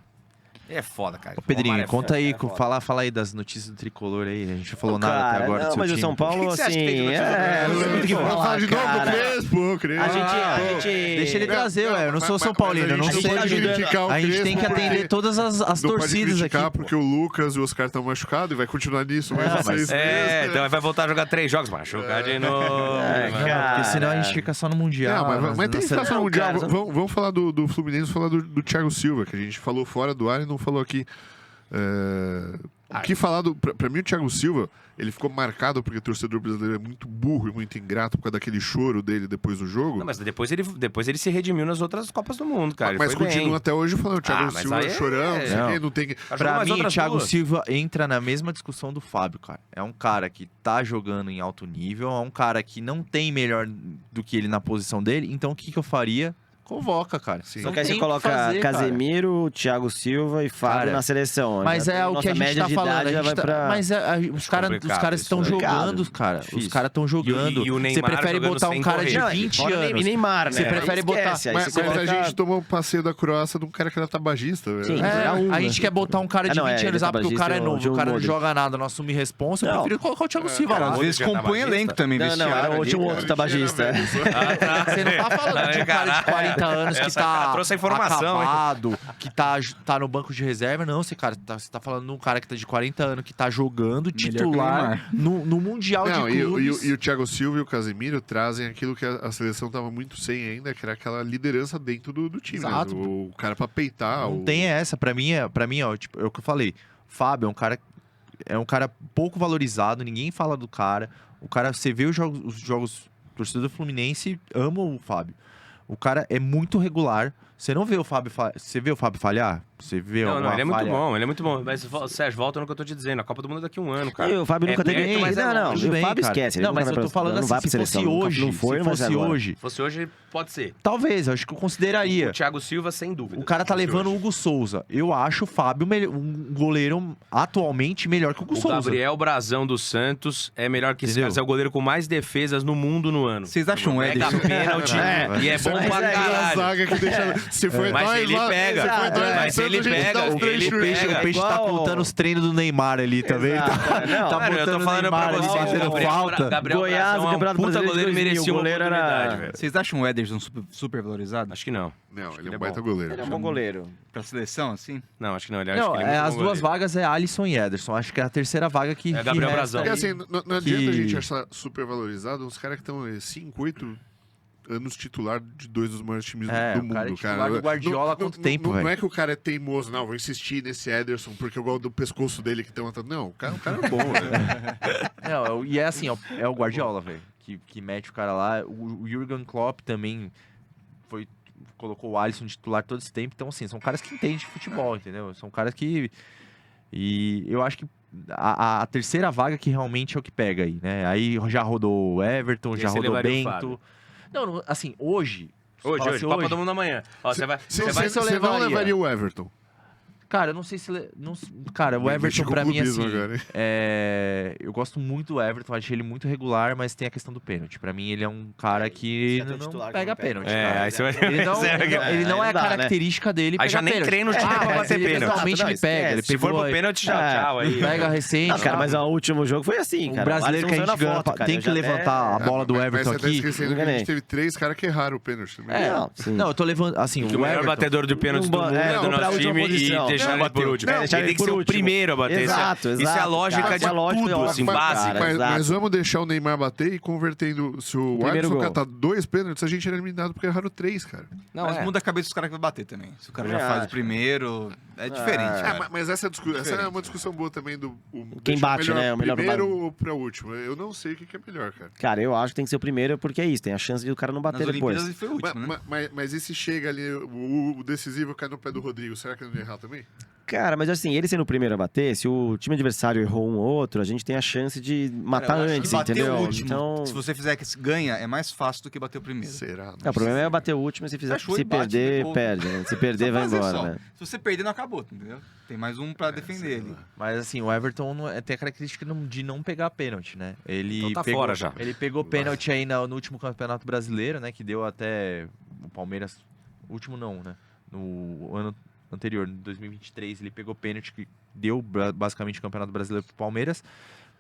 É foda, cara. Ô, Pedrinho, O Omar é conta aí, foda. fala aí das notícias do Tricolor aí. A gente não falou nada Cara, até agora do não, seu mas time. o São Paulo, O que você acha que tem de assim... notícia do não sei muito o que Vamos falar falar, de novo do cara. Crespo. A gente... Deixa ele trazer, ué. Eu não sou São Paulino, eu não sou ajudando. A gente tem que atender todas as Não pode torcidas aqui. criticar pô. porque o Lucas e o Oscar estão machucados e vai continuar nisso mais mas- 6 meses. então vai voltar a jogar 3 jogos, machucar de novo. É, mano. cara. Porque senão a gente fica só no Mundial. Mas tem que ficar só no Não, Mundial. cara, Vamos falar do Fluminense, vamos falar do Thiago Silva, que a gente falou fora do ar e não falou aqui. O que falar pra mim, o Thiago Silva, ele ficou marcado porque o torcedor brasileiro é muito burro e muito ingrato por causa daquele choro dele depois do jogo. Não, mas depois ele se redimiu nas outras Copas do Mundo, cara. Ele Mas foi continua bem. até hoje falando, o Thiago Ah, mas Silva aí chorando, não sei o Não. quê, não tem que. Jogou Pra mais mim, o outras Thiago duas. Silva entra na mesma discussão do Fábio, cara. É um cara que tá jogando em alto nível, é um cara que não tem melhor do que ele na posição dele. Então, o que eu faria? Convoca, cara. Sim. Só Não que aí tem você o que coloca fazer, cara. Casemiro, Thiago Silva e Fábio Cara, na seleção. Mas Já é o nossa que a gente média tá de falando. idade A já gente vai tá- pra... Mas os complicado caras isso, estão né? jogando, cara. Os Difícil. caras estão jogando. E o Você Neymar prefere jogando botar um sem cara de correr. Não, e 20 fora anos. Neymar, né? Você prefere botar- Esquece, aí Mas, você mas a coloca- gente tomou um passeio da Croácia de um cara que era tabagista, velho. Sim. É, Era um, a né? gente quer botar um cara de Ah, não, 20 ele anos, é porque o cara é tabagista, novo, o o cara não Modric. joga nada, não assume responsa. Eu Não. prefiro colocar o Thiago Silva Cara, lá. às vezes Modric é compõe tabagista? elenco também, Não, não, vestiário era ali, tinha um outro tabagista. Você não tá falando de um cara de 40 anos que Essa cara tá trouxe a informação, hein? acabado, que tá no banco de reserva. Não, você tá falando de um cara que tá de 40 anos, que tá jogando que o titular no Mundial Não, de clubes. e o Thiago Silva e o Casemiro trazem aquilo que a seleção tava muito sem ainda, que era aquela liderança dentro do time. Exato. Né? O cara pra peitar. Não tem essa. Pra mim, ó, tipo, é o que eu falei. Fábio é um cara pouco valorizado, ninguém fala do cara. O cara, você vê os jogos torcedor do Fluminense ama o Fábio. O cara é muito regular. Você não vê o Fábio você vê o Fábio falhar? Você vê Não, alguma ele é muito falha? bom, ele é muito bom. Mas, Sérgio, volta no que eu tô te dizendo. A Copa do Mundo é daqui a um ano, cara. E o Fábio nunca teve... perto, mas é Não, longe. o Bem, Fábio cara. esquece. ele Não, nunca mas vai eu tô pra- falando não assim, vai pra se fosse seleção, nunca- hoje, não foi, se mas fosse agora. hoje, Se fosse hoje, pode ser. talvez, eu acho que eu consideraria. O Thiago Silva, sem dúvida. O cara tá Se fosse levando o hoje. Hugo Souza. Eu acho o Fábio um goleiro atualmente melhor que o Hugo O Souza. Gabriel Brazão dos Santos é melhor que esse Entendeu? cara. É o goleiro com mais defesas no mundo no ano. Vocês acham o Pega Ederson? pênalti e é bom Mas pra é Aquela caralho. zaga que deixa. Se foi Mas nós ele lá- pega. se foi nós lá, Mas ele a gente pega, dá os três ele chutes. pega. O Peixe tá igual- contando os treinos do Neymar ali também. Exato, Tá, não. tá Mano, eu tô botando o falando Neymar pra ali, você, fazendo Gabriel falta. Gabriel Goiás, Brazão é um Campeonato puta Brasileiro goleiro e 2000, merecia o uma goleiro era- oportunidade, velho. Vocês acham o Ederson super valorizado? Acho que não. Não, ele ele é é um baita bom. goleiro. Ele é um bom goleiro. Pra seleção, assim? Não, acho que não. Ele acho Não, que ele é muito as bom duas goleiro. vagas é Alisson e Ederson. Acho que é a terceira vaga que É Gabriel que Brazão. resta Porque aí. assim, não adianta a gente Que- achar super valorizado uns caras que estão 5, 8 anos titular de dois dos maiores times É, do o mundo, cara é titular cara. do Guardiola há quanto tempo, não velho? é que o cara é teimoso, não, vou insistir nesse Ederson porque eu gosto do pescoço dele que tem uma... Não, o cara é bom, né? Não, e é assim, ó, é o Guardiola, velho, que mete o cara lá. O Jürgen Klopp também colocou o Alisson de titular todo esse tempo. Então, assim, são caras que entendem de futebol, entendeu? São caras que... E eu acho que a terceira vaga que realmente é o que pega aí, né? Aí já rodou o Everton, E já aí você rodou o levaria o Bento. Fábio? Não, assim, hoje... Hoje, fala hoje, assim, Copa do Mundo amanhã. Ó, você vai... Você Você vai... se eu não levaria. levaria o Everton. Cara, eu não sei se... Cara, o Vai Everton mexer com pra mim, clubismo assim... agora, hein? Eu gosto muito do Everton, acho ele muito regular, mas tem a questão do pênalti. Pra mim, ele é um cara que Você é teu não titular que pega não pega. pênalti. É, cara. aí você vai... Ele não, ele não é a Não dá, né? característica dele Aí pegar já nem pênalti. treina o time pra mas bater ele pênalti. eventualmente Não, ele pega. Ele esquece. Se for pegou, pro pênalti, tchau aí. pega recente. Não, cara, mas o último jogo foi assim, o cara. brasileiro que a gente ganha, tem que levantar a bola do Mas Everton você tá aqui. esquecendo que a Enganei. gente teve 3 caras que erraram o pênalti também. É, Não, sim. não, eu tô levando. Assim, Que o o melhor Everton. batedor de pênalti do mundo É, é do vamos pra nosso última time posição. e deixar Não, ele por último. não, deixar Ele ele tem que por ser o último. primeiro a bater. Exato, Isso é a exato, lógica cara. de Essa lógica tudo, é assim, ótima, básica. cara. exato. Mas vamos deixar o Neymar bater e convertendo. Se o Primeiro Alisson gol. catar 2 pênaltis, a gente era eliminado porque erraram 3, cara. Não, Mas é. muda a cabeça dos caras que vai bater também. Se o cara já Eu faz acho. o primeiro, é diferente, É, cara. mas essa é uma discussão boa também do. Quem deixar bate, né? O melhor primeiro bate. ou pra último. Eu não sei o que é melhor, cara. Cara, eu acho que tem que ser o primeiro, porque é isso. Tem a chance de o cara não Nas bater depois. Olimpíadas ele foi o último, né? Mas e se chega ali, o decisivo cai no pé do Rodrigo, será que ele não ia errar também? Cara, mas assim, ele sendo o primeiro a bater, se o time adversário errou um ou outro, a gente tem a chance de matar Cara, eu acho que antes, bater entendeu? o último, Então, se você fizer que ganha, é mais fácil do que bater o primeiro. Será? o problema é bater o último e se, Achou se e bate, perder, gol. perde. Né? Se perder, Só vai fazer embora, só. né? Se você perder, não acabou, entendeu? Tem mais um pra defender ele. Mas assim, o Everton tem a característica de não pegar pênalti, né? Ele Então tá pegou, fora já. Ele pegou pênalti aí no último Campeonato Brasileiro, né? Que deu até o Palmeiras... Último não, né? No ano anterior, em 2023, ele pegou pênalti que deu basicamente o Campeonato Brasileiro pro Palmeiras.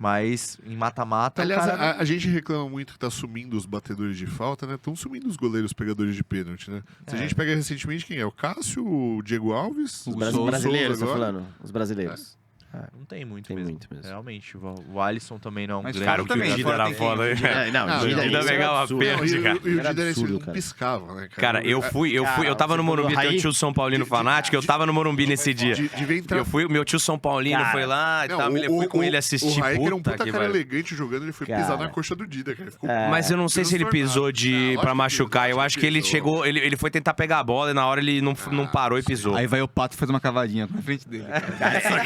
Mas em mata-mata. Aliás, cara... a gente reclama muito que tá sumindo os batedores de falta, né? Estão sumindo os goleiros pegadores de pênalti, né? Se a gente pega recentemente, quem é? O Cássio, o Diego Alves, Os o Souza brasileiros, tá agora. falando? Os brasileiros. Não tem muito Tem mesmo. muito mesmo. Realmente. O Alisson também não é um Mas grande. Cara, o que o também, Dida fora era tem foda. quem? Não, O Dida pegava absurdo. pênalti, Não, cara. e o Era Dida absurdo, não cara. piscava, né, cara? Cara, eu tava no Morumbi, você tem o falou tio São Paulino fanático, eu tava no Morumbi nesse dia. Devia entrar... Meu tio São Paulino Cara, foi lá e Não, tal, eu fui com ele O assistir, Raik era um puta puta que cara pariu. elegante jogando, ele foi Cara. pisar na coxa do Dida, cara. Ficou Mas eu não sei se ele pisou pra machucar. Eu acho que ele chegou, ele foi tentar pegar a bola e na hora ele não parou e pisou. Aí vai o Pato e faz uma cavadinha na frente dele.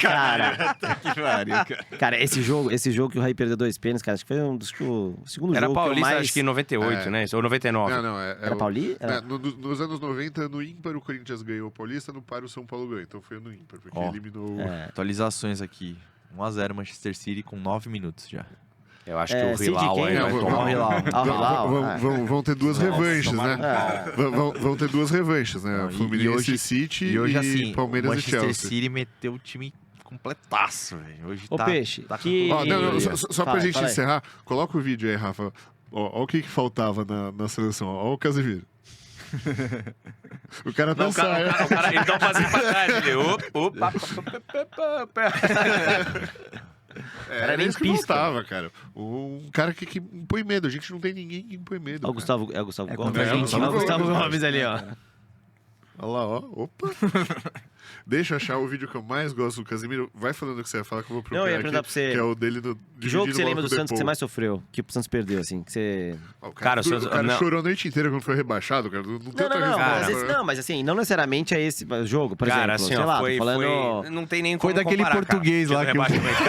Cara, Que pariu, cara. cara, esse jogo que o Raí perdeu 2 pênaltis, cara, acho que foi o segundo Era jogo que eu Paulista, mais... acho que em 98, né? Ou 99. Não, Era Paulista? Era- Nos anos 90, no ímpar, o Corinthians ganhou o Paulista, no par, o São Paulo ganhou. Então foi no ímpar, porque Ó. eliminou... Atualizações aqui. 1-0 Manchester City com 9 minutos já. Eu acho que o City Hilal quem? aí vai Não, tomar Ó, um... Hilal. Ah, o Hilal. Vão ter duas revanches, né? Ah, Vão ter duas revanches, né? Não, Fluminense e City E hoje, assim, o Palmeiras e Manchester Chelsea. City meteu o time completaço, velho. Hoje Ô, tá... Peixe, tá com que- tudo. Ó, não, só pra Fala, gente fala aí. encerrar, coloca o vídeo aí, Rafa. Ó o que faltava na seleção. Ó o Casemiro. O cara tá Não, o cara, então fazendo pra trás. Ele, opa. Era nem isso que pisca. faltava, cara. Um cara que impõe medo. A gente não tem ninguém que impõe medo. Ó, o cara. Gustavo, é o Gustavo Gomes. contra a Argentina. Ó, o Gustavo Gomes ali, ó. Olha lá, ó. Opa. Deixa eu achar o vídeo que eu mais gosto do Casemiro. Vai falando o que você vai falar que eu vou procurar Não, eu ia aqui, perguntar pra você. que é o dele no Que jogo que você dividindo lembra do bola com o Santos que você Depou. mais sofreu? Que o Santos perdeu, assim? Que você... Ó, Cara, o Santos- o cara não. chorou a noite inteira quando foi rebaixado, cara. Não tem Não, outra cara. resposta. mas assim, não necessariamente é esse jogo, por Cara, exemplo. assim, sei ó, lá, foi, tô falando... não tem nem Foi como daquele comparar, português cara. lá que eu- Rebaixamento,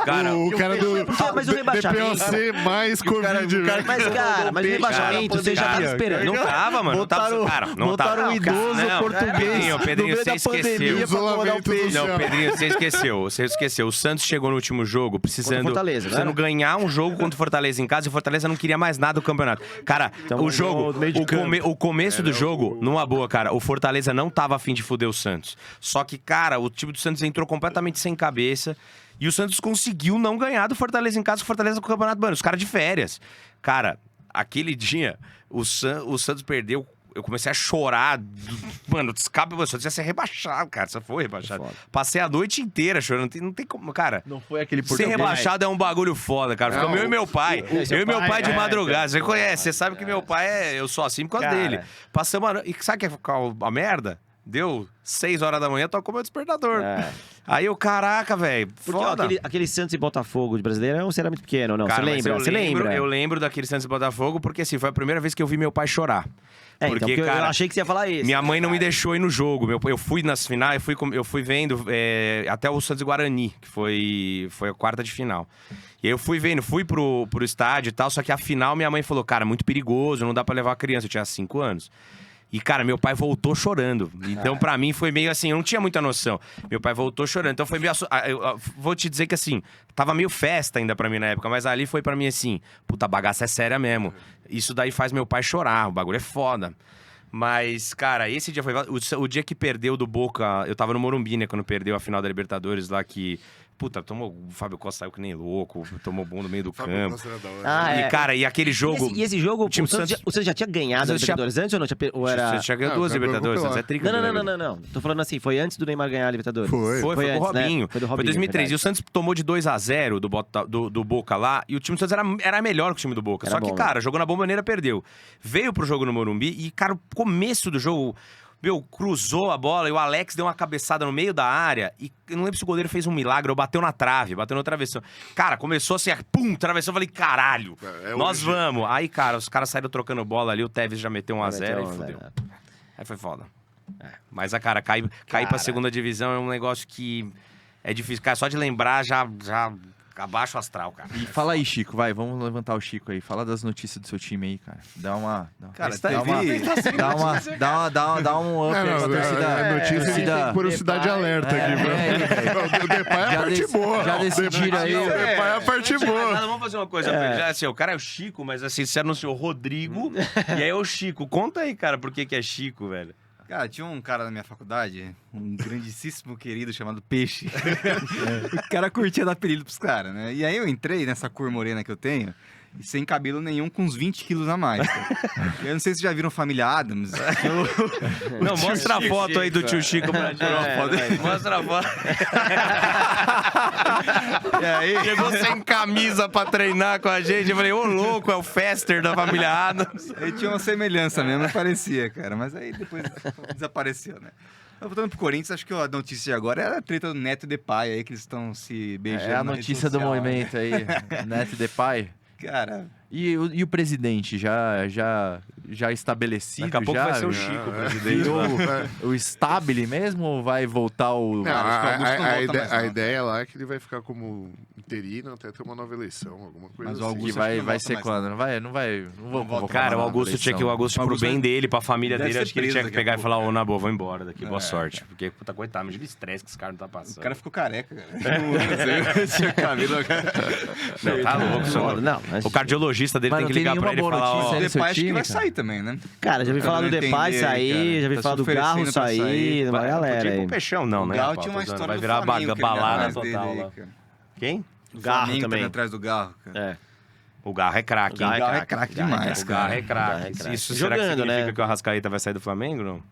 cara, O cara do mas o rebaixamento- DPOC mais Covid. Mas, cara, mas o rebaixamento você já tava esperando. Não tava, mano. Não tava, cara, não tava. botaram um idoso Não, português Pedrinho, no meio você da esqueceu. pandemia pra incomodar o Isolamento Peixe. social. Não, Pedrinho, você esqueceu. O Santos chegou no último jogo precisando, Contra o Fortaleza, precisando né? ganhar um jogo contra o Fortaleza em casa e o Fortaleza não queria mais nada do campeonato. Cara, Então, o jogo, no meio de campo. o começo do jogo, numa boa, cara, o Fortaleza não tava afim de fuder o Santos. Só que, cara, o time do Santos entrou completamente sem cabeça e o Santos conseguiu não ganhar do Fortaleza em casa, o Fortaleza com o campeonato, mano, os caras de férias. Cara, aquele dia, o Santos perdeu. Eu comecei a chorar. Mano, escape, o Santos ia ser rebaixado, cara. Só foi rebaixado. Foda. Passei a noite inteira chorando. Não tem como, cara. Não foi aquele Ser português. rebaixado é um bagulho foda, cara. Ficou eu e meu pai. seu Eu e meu pai, pai de é, madrugada. Você conhece, você sabe que meu pai é. Eu sou assim por causa Cara. dele. Passamos a noite. E sabe que é a merda? Deu 6 horas da manhã, tocou meu despertador. É. Aí eu, caraca, velho. Porque ó, Foda. aquele Santos e Botafogo de brasileiro era muito pequeno, não? Cara, Você mas lembra? Você lembra? Eu lembro daquele Santos e Botafogo, porque assim, foi a primeira vez que eu vi meu pai chorar. É, então, porque eu achei que você ia falar isso. Minha mãe não me deixou ir no jogo. Eu fui nas finais, eu fui vendo até o Santos e Guarani, que foi a quarta de final. E aí eu fui vendo, fui pro estádio e tal, só que a final minha mãe falou, cara, muito perigoso, não dá pra levar a criança. Eu tinha 5 anos. E, cara, meu pai voltou chorando. Então, pra mim, foi meio assim, eu não tinha muita noção. Meu pai voltou chorando. Então, foi meio... Eu vou te dizer que, assim, tava meio festa ainda pra mim na época, mas ali foi pra mim assim, puta, a bagaça é séria mesmo. Isso daí faz meu pai chorar, o bagulho é foda. Mas, cara, esse dia foi... O dia que perdeu do Boca, eu tava no Morumbi, né, quando perdeu a final da Libertadores lá, que... Puta, o Fábio Costa saiu que nem louco, tomou bom no meio do campo. Ah, E, cara, e aquele jogo... E esse jogo, o time o Santos já tinha ganhado a Santos tinha- Libertadores antes ou não? Ou era... Você já ganhou Não, 2 ganhou Libertadores, pela- Santos é trica. Não. Tô falando assim, foi antes do Neymar ganhar a Libertadores. Foi. Foi do antes, né? Robinho. Foi do Foi Robinho, 2003. E o verdade. Santos tomou de 2-0 do Boca lá. E o time do Santos era melhor que o time do Boca. Era Só que, bom, cara, jogou na Bomboneira, perdeu. Veio pro jogo no Morumbi e, cara, o começo do jogo... Meu, cruzou a bola e o Alex deu uma cabeçada no meio da área. E eu não lembro se o goleiro fez um milagre ou bateu na trave, bateu no travessão. Cara, começou assim, pum, travessão. Eu falei, caralho, nós hoje. vamos. Aí, cara, os caras saíram trocando bola ali. O Tevez já meteu 1-0 e Então, fudeu. né? Aí foi foda. Mas, cara, cair pra segunda divisão é um negócio que é difícil. Cara, só de lembrar já abaixo o astral, cara. E fala aí, Chico, vai, vamos levantar o Chico aí. Fala das notícias do seu time aí, cara. Cara, dá um up aí pra torcida. A notícia tem curiosidade alerta aqui. O Depay é a Já parte dec- boa. já decidiram aí. O Depay é a parte boa. Vamos fazer uma coisa. Já, assim, o cara é o Chico, mas assim, você anunciou Rodrigo e aí é o Chico. Conta aí, cara, por que é Chico, velho? Cara, tinha um cara na minha faculdade, um grandíssimo querido chamado Peixe. O cara curtia dar apelido pros caras, né? E aí eu entrei nessa cor morena que eu tenho, e sem cabelo nenhum, com uns 20 quilos a mais. Cara. Eu não sei se vocês já viram Família Adams. Não, mostra a foto aí do tio Chico pra gente. Mostra a foto. E aí... Chegou sem camisa pra treinar com a gente. Eu falei, ô louco, é o Fester da família Adams. Aí tinha uma semelhança mesmo, não parecia, cara. Mas aí depois desapareceu, né? Mas voltando pro Corinthians, acho que a notícia de agora era a treta do Neto e Depay aí, que eles estão se beijando. É a na rede notícia do social, movimento aí, Neto Depay. Cara, E o presidente já estabelecido? Daqui a pouco já, vai ser o Chico, o presidente. Virou o Stabile mesmo ou vai voltar o... Não, acho que o Augusto não volta mais, a não. ideia lá é que ele vai ficar como interino até ter uma nova eleição, alguma coisa Mas o assim. Augusto que acho que não vai volta ser mais, quando? Não vou convocar Cara, o uma Augusto eleição. tinha que... O Augusto, pro bem dele, pra família deve dele, ser acho que ele preso tinha que daqui a pegar e pouco. falar, ô, Nabo, vou embora daqui, boa É, sorte. Porque, puta, coitado, imagina o estresse que esse cara não tá passando. o cara ficou careca, cara. Tinha cabelo, cara. Não, tá louco, senhor. Não, mas... O cardiologista dele Mas tem não que tem ligar pra nenhuma ele e boa falar, notícia ó... aí. O seu Depay acho que time, vai cara? sair também, né? Cara, já vi falar do não Depay entender, sair, cara. já vi Tá falar se do Garro oferecendo pra sair, sair. uma galera Podia ir aí. pro Peixão, não, O né? Galo rapaz? tinha uma Tô zoando. história Vai do virar Flamengo que ele balada atrás dele total aí, lá. cara. Quem? O Garro Flamengo também. tá atrás do Garro, cara. É. O Garro é craque, hein? O Garro é craque demais, O Garro é cara. craque. Isso será que Jogando, significa né? que o Arrascaeta vai sair do Flamengo, não?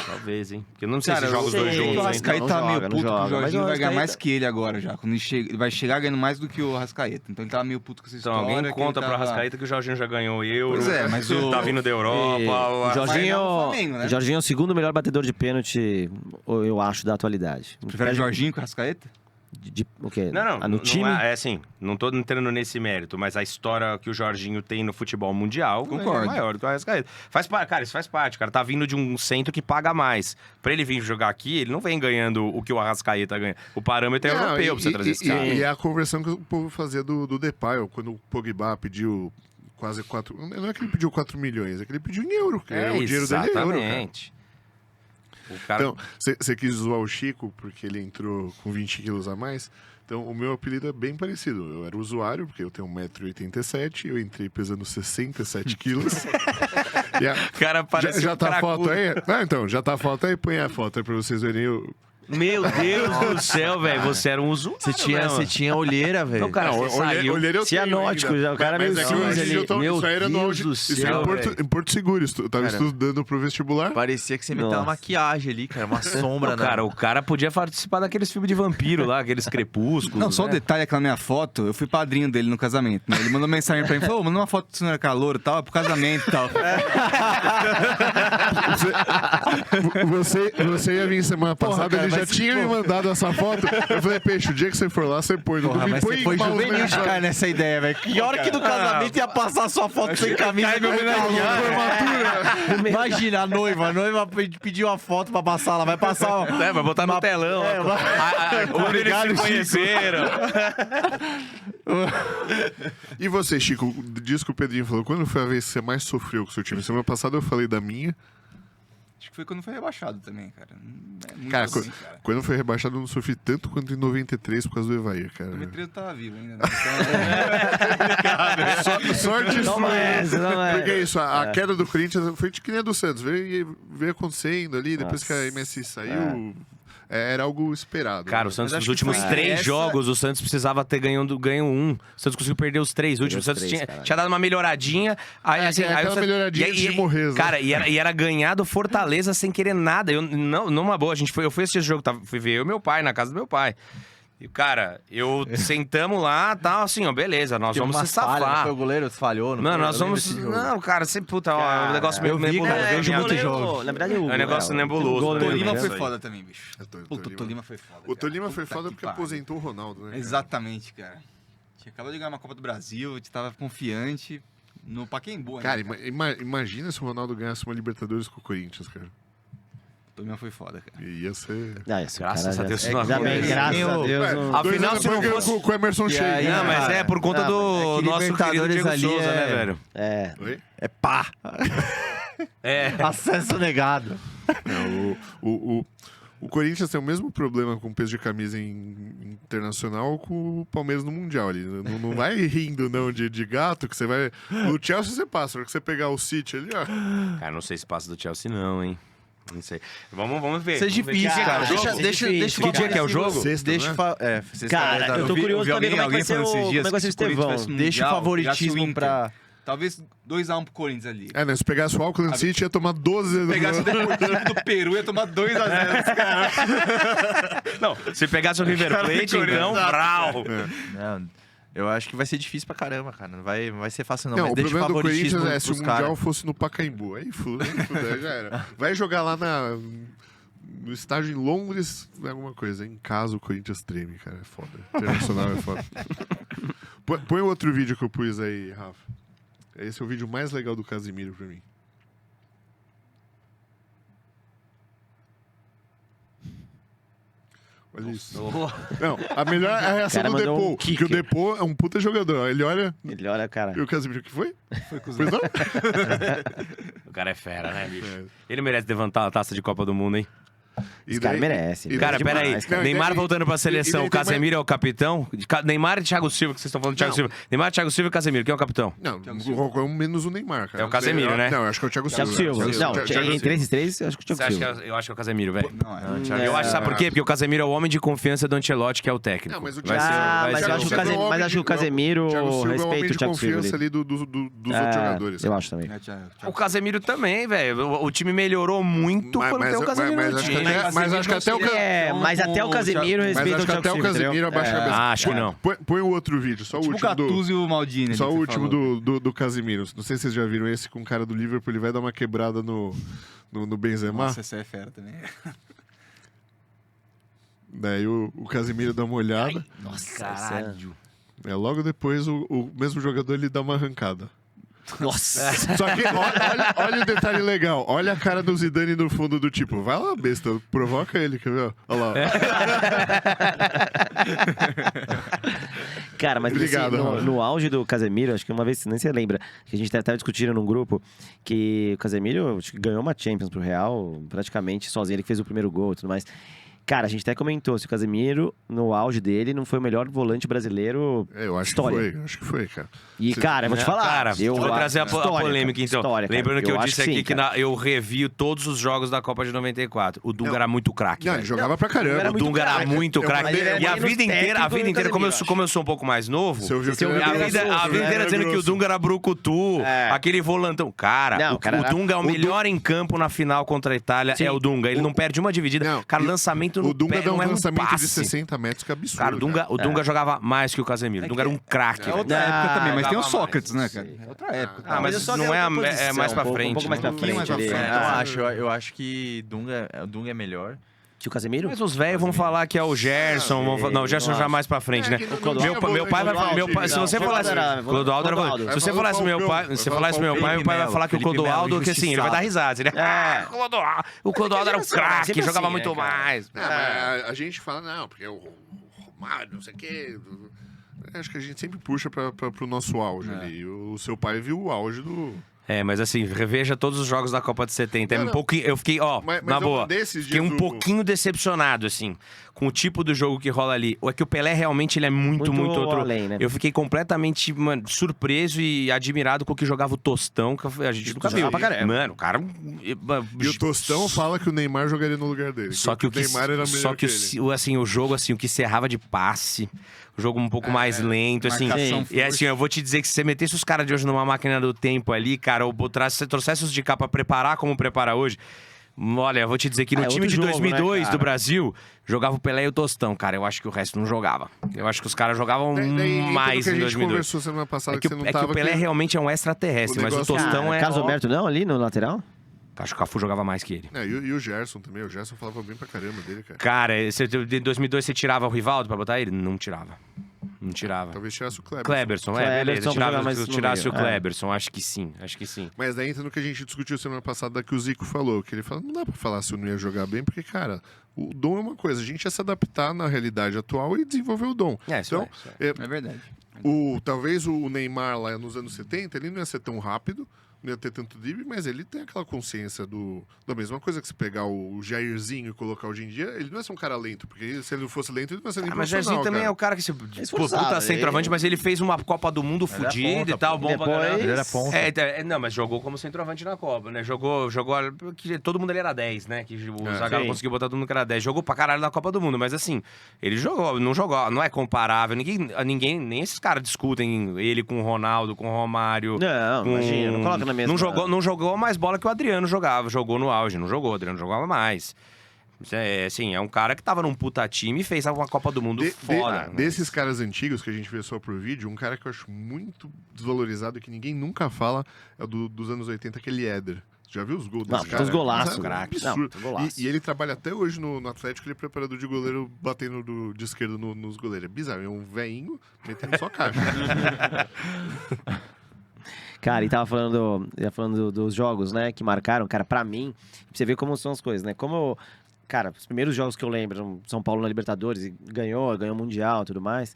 Talvez, hein? Porque eu não sei Cara, se joga os dois sei. juntos, O hein? Arrascaeta Não tá joga, meio não puto que joga. o Mas Jorginho o vai ganhar Arrascaeta- mais que ele agora já. Quando ele vai chegar ganhando mais do que o Arrascaeta. Então ele tava meio puto com essa Então, história. alguém que ele conta pro tava- Arrascaeta que o Jorginho já ganhou Euro. Pois é, mas o... Tá vindo da Europa. E o Jorginho, Mas não no Flamengo, né? Jorginho é o segundo melhor batedor de pênalti, eu acho, da atualidade. Prefere o Jorginho que o Arrascaeta? O quê? Não, Ah, no time? é assim, não tô entrando nesse mérito, mas a história que o Jorginho tem no futebol mundial Concordo. é maior do que o Arrascaeta. Cara, isso faz parte, cara. Tá vindo de um centro que paga mais. Pra ele vir jogar aqui, ele não vem ganhando o que o Arrascaeta ganha. O parâmetro é Não, europeu pra você trazer esse cara. E é a conversão que o povo fazia do Depay, ó, quando o Pogba pediu quase 4... Não é que ele pediu 4 milhões, é que ele pediu em euro. O dinheiro dele é euro, cara. exatamente. O cara... Então, você quis zoar o Chico porque ele entrou com 20 quilos a mais. Então, o meu apelido é bem parecido. Eu era usuário, porque eu tenho 1,87 m, eu entrei pesando 67 quilos. O cara parece já um tá a cracudo. foto aí? Ah, então, já tá a foto aí? Põe a foto aí pra vocês verem. Meu Deus do céu, velho. Você era um usuário. Você tinha olheira, velho. Então, cara, você saiu. Olheiro eu tenho Cianótico ainda. já, o cara Mas meio é que cinza hoje ali. eu tô, Meu isso aí era no Deus auge. do Isso céu, é em Porto Seguro. Eu tava Cara, estudando pro vestibular. Parecia que você meteu uma Nossa. maquiagem ali, cara. Uma sombra, né? Cara, o cara podia participar daqueles filmes de vampiro lá, aqueles crepúsculos. Não, só um né? detalhe, aquela minha foto, eu fui padrinho dele no casamento, né? Ele mandou mensagem pra mim, falou, manda uma foto do senhor calor e tal, é pro casamento e tal. Você ia vir semana passada, cara, ele já mas, tinha me mandado essa foto. Eu falei, Peixe, o dia que você for lá, você põe. Não Porra, me mas põe você foi em maus juvenil de lençóis. cara nessa ideia, velho. E a hora que do casamento ia passar sua foto sem camisa e meu Imagina, a noiva pediu uma foto pra passar, ela vai passar. É, vai botar no telão. É, Quando eles se conheceram. E você, Chico, diz que o Pedrinho falou, quando foi a vez que você mais sofreu com o seu time? Semana passada eu falei da minha. Acho que foi quando foi rebaixado também, cara. É muito Cara, assim, cara. quando foi rebaixado eu não sofri tanto quanto em 93 por causa do Evair, cara. O Metreiro tava vivo ainda, né? Sorte Não sua. é essa, não é. Porque é isso, a queda do Corinthians foi de que nem a do Santos. Veio acontecendo ali, depois que a MSI saiu, era algo esperado. Cara, o né? Santos, Mas nos acho que últimos foi 3 essa- jogos, o Santos precisava ter ganho um. O Santos conseguiu perder os 3 últimos. O Santos três, tinha, caralho. tinha dado uma melhoradinha. Aí, É, assim, aquela aí o Santos- melhoradinha antes de morrer, né? Cara, e era ganhar do Fortaleza sem querer nada. Eu, não, numa boa, eu fui assistir esse jogo, fui ver eu e meu pai, na casa do meu pai. E, cara, sentamos lá, tal, assim, ó, beleza, nós vamos se safar. Foi o goleiro falhou. Não Mano, foi? nós Eu lembro vamos. desse jogo. Não, cara, você, puta, ó, o negócio meio eu vi, nebuloso. cara, eu vejo Minha- muito jogo. Na verdade, É um negócio nebuloso, gol né? do O Tolima Isso foi aí. foda também, bicho. Puta, Puta, o Tolima foi foda. O Tolima cara. foi Puta foda que porque pariu. aposentou o Ronaldo, né? cara? Exatamente, cara. Tinha acabado de ganhar uma Copa do Brasil, a gente tava confiante no Pacaembu, Cara, né? imagina se o Ronaldo ganhasse uma Libertadores com o Corinthians, cara. O Tolima foi foda, cara. Ia ser... Graças a Deus, Já, não já bem, aconteceu. graças a Deus. Ué, não- 2 Afinal, anos se não depois fosse- com o Emerson Sheik. aí, Não, mas é por conta Não, do é que nosso querido Libertadores Diego ali Souza, né, é- velho? É. Oi? É pá. É. Acesso negado. Não, o Corinthians tem o mesmo problema com peso de camisa internacional com o Palmeiras no Mundial ali. Não vai rindo, não, de gato, que você vai... No Chelsea você passa, na hora que você pegar o City ali, ó... Cara, não sei se passa do Chelsea, não, hein? Não sei. Vamos ver. Isso é difícil, cara. Deixa Que dia que é o jogo? Sexta, Deixa né? Cara, eu tô curioso pra ver como é que vai ser o Estevão. Deixa o favoritismo pra... Talvez 2x1 pro Corinthians ali. Né? Se pegasse o Auckland City, ia tomar 12... Se pegasse o Deportivo do Peru, ia tomar 2x0. Cara. Não, se pegasse o River Plate, então, brau. Não, eu acho que vai ser difícil pra caramba, cara. Não vai ser fácil, não. Não, Mas o deixa problema do favoritismo Corinthians é se o pros Mundial caras. fosse no Pacaembu. Aí fuder, já era. Vai jogar lá no estádio em Londres, alguma coisa. Em casa o Corinthians treme, cara. É foda. Internacional é foda. Põe o outro vídeo que eu pus aí, Rafa. Esse é o vídeo mais legal do Casemiro pra mim. Olha isso. Não, a melhor é a reação Cara, do mandou Depô. um Porque o Depô é um puta jogador. Ele olha Ele olha, cara. e o Casemiro, o que foi? Foi com os Pois não? O cara é fera, né, bicho? Ele merece levantar a taça de Copa do Mundo, hein? Esse cara merece. e Cara, daí- peraí. demais, cara. Neymar E- voltando pra seleção. e- e- O Casemiro é o capitão? Neymar e Thiago Silva, que vocês estão falando de Thiago Não. Silva. Neymar, Thiago Silva e Casemiro. Quem é o capitão? Não, menos o Neymar, cara. É o Casemiro, né? Não, eu acho que é o Thiago Thiago Silva. Silva. Não, Thiago entre esses três, eu acho que o Você Thiago acha Silva. eu acho que é o Casemiro, velho. Não, Eu acho, sabe por quê? Porque o Casemiro é o homem de confiança do Ancelotti, que é o técnico. Não, mas o Vai Thiago- ser- vai mas ser eu acho o- que o Casemiro- mas acho que o Casemiro Thiago Silva é o homem respeita de o Thiago Silva confiança ali. ali dos outros jogadores. Eu acho também. O Casemiro também, velho. O time melhorou muito quando tem o Casemiro no acho que time. até o Mas até o Casemiro Mas respeita acho o que Thiago até o Silva, Casemiro entendeu? abaixa a cabeça. Acho que não. Põe o outro vídeo, só o Tipo o último Gattuso e o Maldini. Só ali o que último você falou. do Casemiro. Não sei se vocês já viram esse com o cara do Liverpool. Ele vai dar uma quebrada no Benzema. Nossa, essa é fera também. Daí o Casemiro dá uma olhada. Nossa, Caralho. Logo depois o mesmo jogador ele dá uma arrancada. Nossa. Só que olha o detalhe legal. Olha a cara do Zidane no fundo do tipo, vai lá, besta, provoca ele, quer ver? Olha lá. Cara, mas Obrigado, assim, Rafa. no auge do Casemiro, acho que uma vez, nem você lembra, que a gente até estava discutindo num grupo, que o Casemiro acho que ganhou uma Champions pro Real, praticamente sozinho, ele que fez o primeiro gol e tudo mais. Cara, a gente até comentou, se o Casemiro, no auge dele, não foi o melhor volante brasileiro Eu acho história. que foi, cara. E, cara, eu vou te falar. Cara, eu vou trazer a história, polêmica, cara, então. história, cara. Lembrando que eu acho disse sim, aqui que cara. eu revi todos os jogos da Copa de 94. O Dunga Não. era muito craque, Não, ele velho. jogava pra caramba. era O muito Dunga era craque. muito Eu craque. mandei ele E a menos vida inteira, técnico como Casemiro, eu sou um pouco mais novo, Você ouviu que Você ouviu a ele vida, era a solto, vida né? inteira Era dizendo que o grosso. Dunga era brucutu, É. aquele volantão. Cara, Não, o cara, era- Dunga é o melhor em campo na final contra a Itália, Sim. é o Dunga. Ele não perde uma dividida. Não, Cara, e lançamento no O Dunga pé, dá um não é lançamento de passe. 60 metros, que absurdo. Cara, o Dunga jogava mais que o Casemiro. O Dunga era um craque. É velho. outra época também, mas tem o jogava Sócrates, mais. né, cara? É outra época. Ah, mas eu só não quero é, outra posição, é mais pra um pouco frente. mais né? pra frente mais pra ali. frente. Então, Ah, eu acho que o Dunga é melhor. que o Casemiro? Mas os velhos vão falar que é o Gerson. Não, o Gerson já mais pra frente, né? que não Meu pai vai falar. Meu pai, se você falasse. Clodoaldo era. Se você falasse meu pai, se falasse meu pai vai falar que o Felipe Melo, Clodoaldo, que assim, ele vai dar risada. Ele, o Clodoaldo era um craque, sempre jogava assim, muito né, cara? mais. Não, mas a gente fala, não, porque o Romário, não sei o quê. Acho que a gente sempre puxa pro nosso auge ali. O seu pai viu o auge do... É, mas assim, reveja todos os jogos da Copa de 70. É Não, um não. pouquinho, eu fiquei, Mas na é um boa, desses fiquei dias um do- pouquinho decepcionado, assim, com o tipo do jogo que rola ali. Ou é que o Pelé realmente ele é muito Muito outro. além, né? Eu fiquei completamente, mano, surpreso e admirado com o que jogava o Tostão, que a gente nunca viu. Jogava pra caramba. Mano, o cara... E o Tostão fala que o Neymar jogaria no lugar dele. Só que o Neymar era melhor só que ele. o jogo assim, o que se errava de passe, o jogo um pouco mais lento, assim. marcação E assim, eu vou te dizer que se você metesse os caras de hoje numa máquina do tempo ali, cara, ou se você trouxesse os de cá pra preparar como prepara hoje, olha, eu vou te dizer que no É time outro de jogo, 2002 né, do cara? Brasil, jogava o Pelé e o Tostão, cara. Eu acho que o resto não jogava. Eu acho que os caras jogavam Daí entra mais no que em a gente 2002. conversou semana passada É que, que você não é que tava. o Pelé que- realmente é um extraterrestre, o mas o negócio- Tostão é... Carlos Alberto não, ali no lateral? Acho que o Cafu jogava mais que ele. E o Gerson também. O Gerson falava bem pra caramba dele, cara. Cara, em 2002 você tirava o Rivaldo pra botar ele? Não tirava. Não tirava. Talvez tirasse o Kleber. Kleberson, Kleberson beleza. pra jogar mais no Tirasse o meio, é. Kleberson, acho que sim, acho que sim. Mas daí entra no que a gente discutiu semana passada que o Zico falou. Que ele falou, não dá pra falar se eu não ia jogar bem, porque, cara, o dom é uma coisa. A gente ia se adaptar na realidade atual e desenvolver o dom. Isso Então, é. É verdade. talvez o Neymar lá nos anos 70, ele não ia ser tão rápido. não ia ter tanto drible, mas ele tem aquela consciência da mesma coisa que se pegar o Jairzinho e colocar hoje em dia, ele não é só um cara lento, porque se ele não fosse lento, ele não ia ser nem Mas o profissional, Jairzinho também é o cara que se puta centroavante, mas ele fez uma Copa do Mundo fodida e tal, bom pra caramba. Ele era ponta. Não, mas jogou como centroavante na Copa, né? Jogou que todo mundo ali era 10, né? Que o Zagallo conseguiu botar todo mundo que era 10. Jogou pra caralho na Copa do Mundo, mas assim, ele não jogou, não é comparável. Ninguém, nem esses caras discutem ele com o Ronaldo, com o Romário. Não, imagina, não coloca na mesma. Não jogou mais bola que o Adriano jogou no auge, não jogou, o Adriano jogava mais. Assim, é um cara que tava num puta time e fez uma Copa do Mundo foda. Desses caras antigos que a gente vê só pro vídeo, um cara que eu acho muito desvalorizado e que ninguém nunca fala é o dos anos 80, aquele Éder. Já viu os gols desse cara? Os golaços. Absurdo. E ele trabalha até hoje no Atlético, ele é preparador de goleiro batendo de esquerda nos goleiros. É bizarro, é um veinho metendo só caixa. Cara, e tava falando dos jogos, né, que marcaram, cara, pra mim, pra você ver como são as coisas, né, cara, os primeiros jogos que eu lembro, São Paulo na Libertadores, e ganhou o Mundial e tudo mais,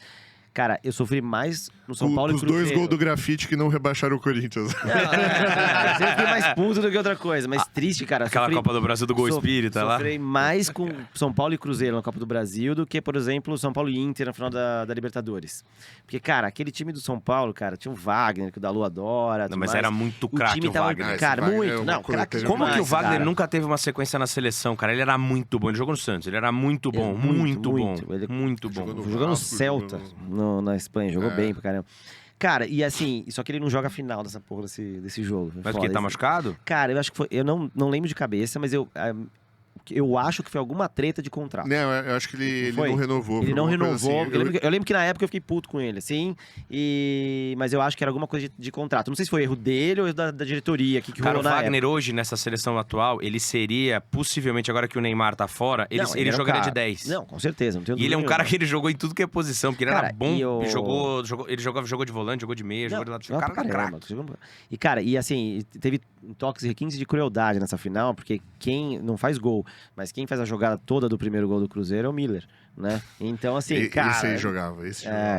cara, eu sofri mais no São Paulo e Cruzeiro. Os 2 gols do Grafite que não rebaixaram o Corinthians. Eu fiquei mais puto do que outra coisa, mas triste, cara. Aquela Copa do Brasil do Gol Espírita lá. Sofri mais com São Paulo e Cruzeiro na Copa do Brasil do que, por exemplo, São Paulo e Inter na final da Libertadores. Porque, cara, aquele time do São Paulo, cara, tinha o Wagner, que o Dalu adora. Não, mas era muito craque o Wagner. Cara, muito. Não, craque. Como que o Wagner nunca teve uma sequência na seleção, cara? Ele era muito bom. Ele jogou no Santos, ele era muito bom. Muito bom. Muito bom. Jogou no Celta, na Espanha. Jogou bem pra caramba. Cara, e assim, só que ele não joga a final dessa porra desse jogo. Mas porque ele tá machucado? Cara, eu acho que foi. Eu não lembro de cabeça, mas eu acho que foi alguma treta de contrato. Não, eu acho que ele não renovou. Ele não renovou. Assim. Eu lembro que na época eu fiquei puto com ele, assim. Mas eu acho que era alguma coisa de contrato. Não sei se foi erro dele ou erro da diretoria que cara, rolou o Wagner hoje, nessa seleção atual, ele seria, possivelmente, agora que o Neymar tá fora, ele jogaria de 10. Não, com certeza. Não tenho e ele é um cara que ele jogou em tudo que é posição, porque ele era bom. Ele jogou de volante, jogou de meia, jogou de lado. O cara era craque. E, cara, e assim, teve toques e requintes de crueldade nessa final, porque quem não faz gol, mas quem faz a jogada toda do primeiro gol do Cruzeiro é o Miller, né? Então, assim, cara... Esse aí jogava,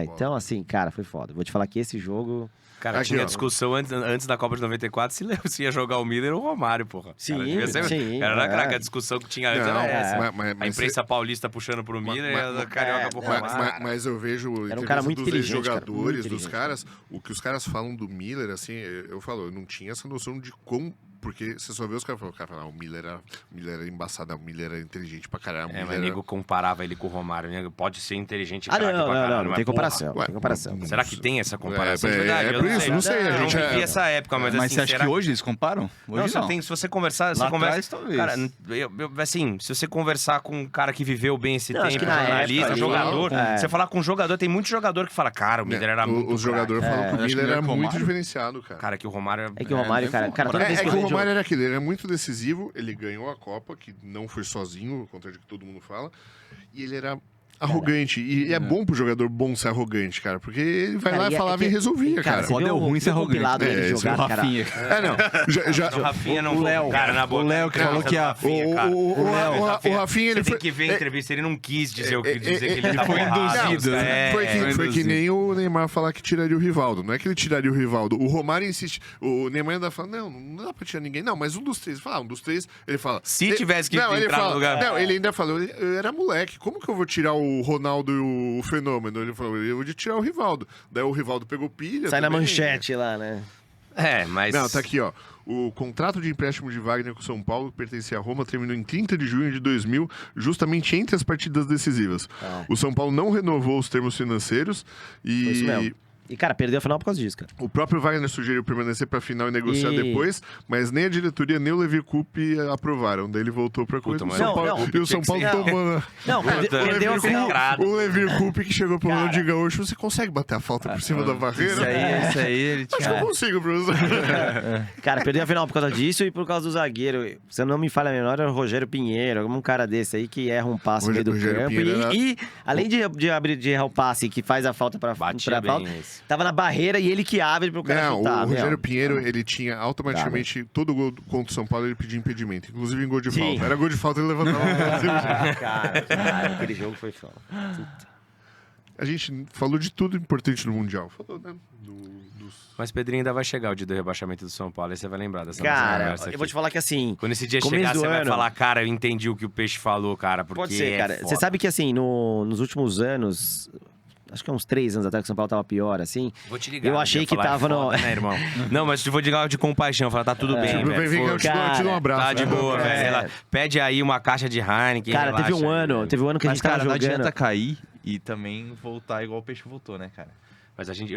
então, assim, cara, foi foda. Vou te falar que esse jogo... Cara, aqui, tinha discussão antes da Copa de 94 se ia jogar o Miller ou o Romário, porra. Sim, Era craque, a discussão que tinha antes era essa. A imprensa mas paulista puxando pro Miller e a carioca pro Romário. Mas eu vejo era um cara muito inteligente, jogadores, dos caras, o que os caras falam do Miller, assim, eu falo, eu não tinha essa noção de como... Porque você só vê os caras falando, o Miller era embaçado, o Miller era inteligente pra caramba. Mas o nego comparava ele com o Romário, né? Pode ser inteligente pra caramba. Não tem comparação. Será que tem essa comparação? É por isso, não sei. A gente não vivi essa época, mas assim, você acha que hoje eles comparam? Hoje não. Se você conversar... Lá atrás, talvez. Cara, assim, se você conversar com um cara que viveu bem esse tempo, jornalista, jogador... Você falar com um jogador, tem muito jogador que fala, cara, o Miller era muito... Os jogadores falam que o Miller era muito diferenciado, cara. Cara, que o Romário... É que o Romário, cara... Toda vez que o Romário era aquele, ele é muito decisivo, ele ganhou a Copa, que não foi sozinho, ao contrário do que todo mundo fala, e ele era arrogante. E é bom pro jogador bom ser arrogante, cara, porque ele vai lá e falava e resolvia, cara. Pode é ruim ser arrogante. O Rafinha. O Rafinha não... O Léo, o Léo que falou que a... O Rafinha, ele foi... Tem que ver a entrevista, ele não quis dizer que ele tava foi induzido. Foi que nem o Neymar falar que tiraria o Rivaldo. Não é que ele tiraria o Rivaldo. O Romário insiste. O Neymar ainda fala, não dá pra tirar ninguém. Não, mas um dos três. Um dos três, ele fala... Se tivesse que entrar no lugar... Não, ele ainda falou, eu era moleque. Como que eu vou tirar o Ronaldo e o Fenômeno? Ele falou, eu vou tirar o Rivaldo. Daí o Rivaldo pegou pilha. Sai também na manchete lá, né? Mas... Não, tá aqui, ó. O contrato de empréstimo de Wagner com o São Paulo, que pertencia a Roma, terminou em 30 de junho de 2000, justamente entre as partidas decisivas. O São Paulo não renovou os termos financeiros e... Foi isso mesmo. E, cara, perdeu a final por causa disso, cara. O próprio Wagner sugeriu permanecer pra final e negociar depois, mas nem a diretoria nem o Levi Coupe aprovaram. Daí ele voltou pra coisa. E o São Paulo tomando... Não, perdeu a final. O Levi Coupe que chegou pro Ronaldinho Gaúcho, você consegue bater a falta por cima da barreira? Isso aí, ele tinha... Acho que eu consigo, professor. Cara, perdeu a final por causa disso e por causa do zagueiro. Se não me falha a memória, era o Rogério Pinheiro, algum cara desse aí que erra um passe no meio do campo. E além de errar o passe que faz a falta pra falta, tava na barreira e ele que abre pro cara chutar. O Rogério Pinheiro, ele tinha automaticamente, todo gol contra o São Paulo, ele pedia impedimento. Inclusive em gol de falta. Era gol de falta, ele levantava. Cara, aquele jogo foi foda. a gente falou de tudo importante no Mundial. Falou, né? Mas Pedrinho ainda vai chegar o dia do rebaixamento do São Paulo, aí você vai lembrar dessa nossa Cara, conversa aqui. eu vou te falar que assim... Quando esse dia começo chegar, do você vai ano- falar, cara, eu entendi o que o Peixe falou, cara, porque Pode ser, cara. foda. Você sabe que assim, nos últimos anos... Acho que há uns 3 anos atrás que o São Paulo tava pior, assim. Vou te ligar. Eu achei ia que falar, tava é foda, no... né, irmão? Não, mas eu vou ligar de compaixão, falar, tá tudo bem, Tipo, velho. vem cá, eu te dou- eu te dou um abraço. Tá de né? boa, É. velho. Ela pede aí uma caixa de Heineken. Cara, teve um relaxa, velho. ano que a Mas, gente tava cara, não jogando... adianta cair e também voltar igual o Peixe voltou, né, cara? Mas a gente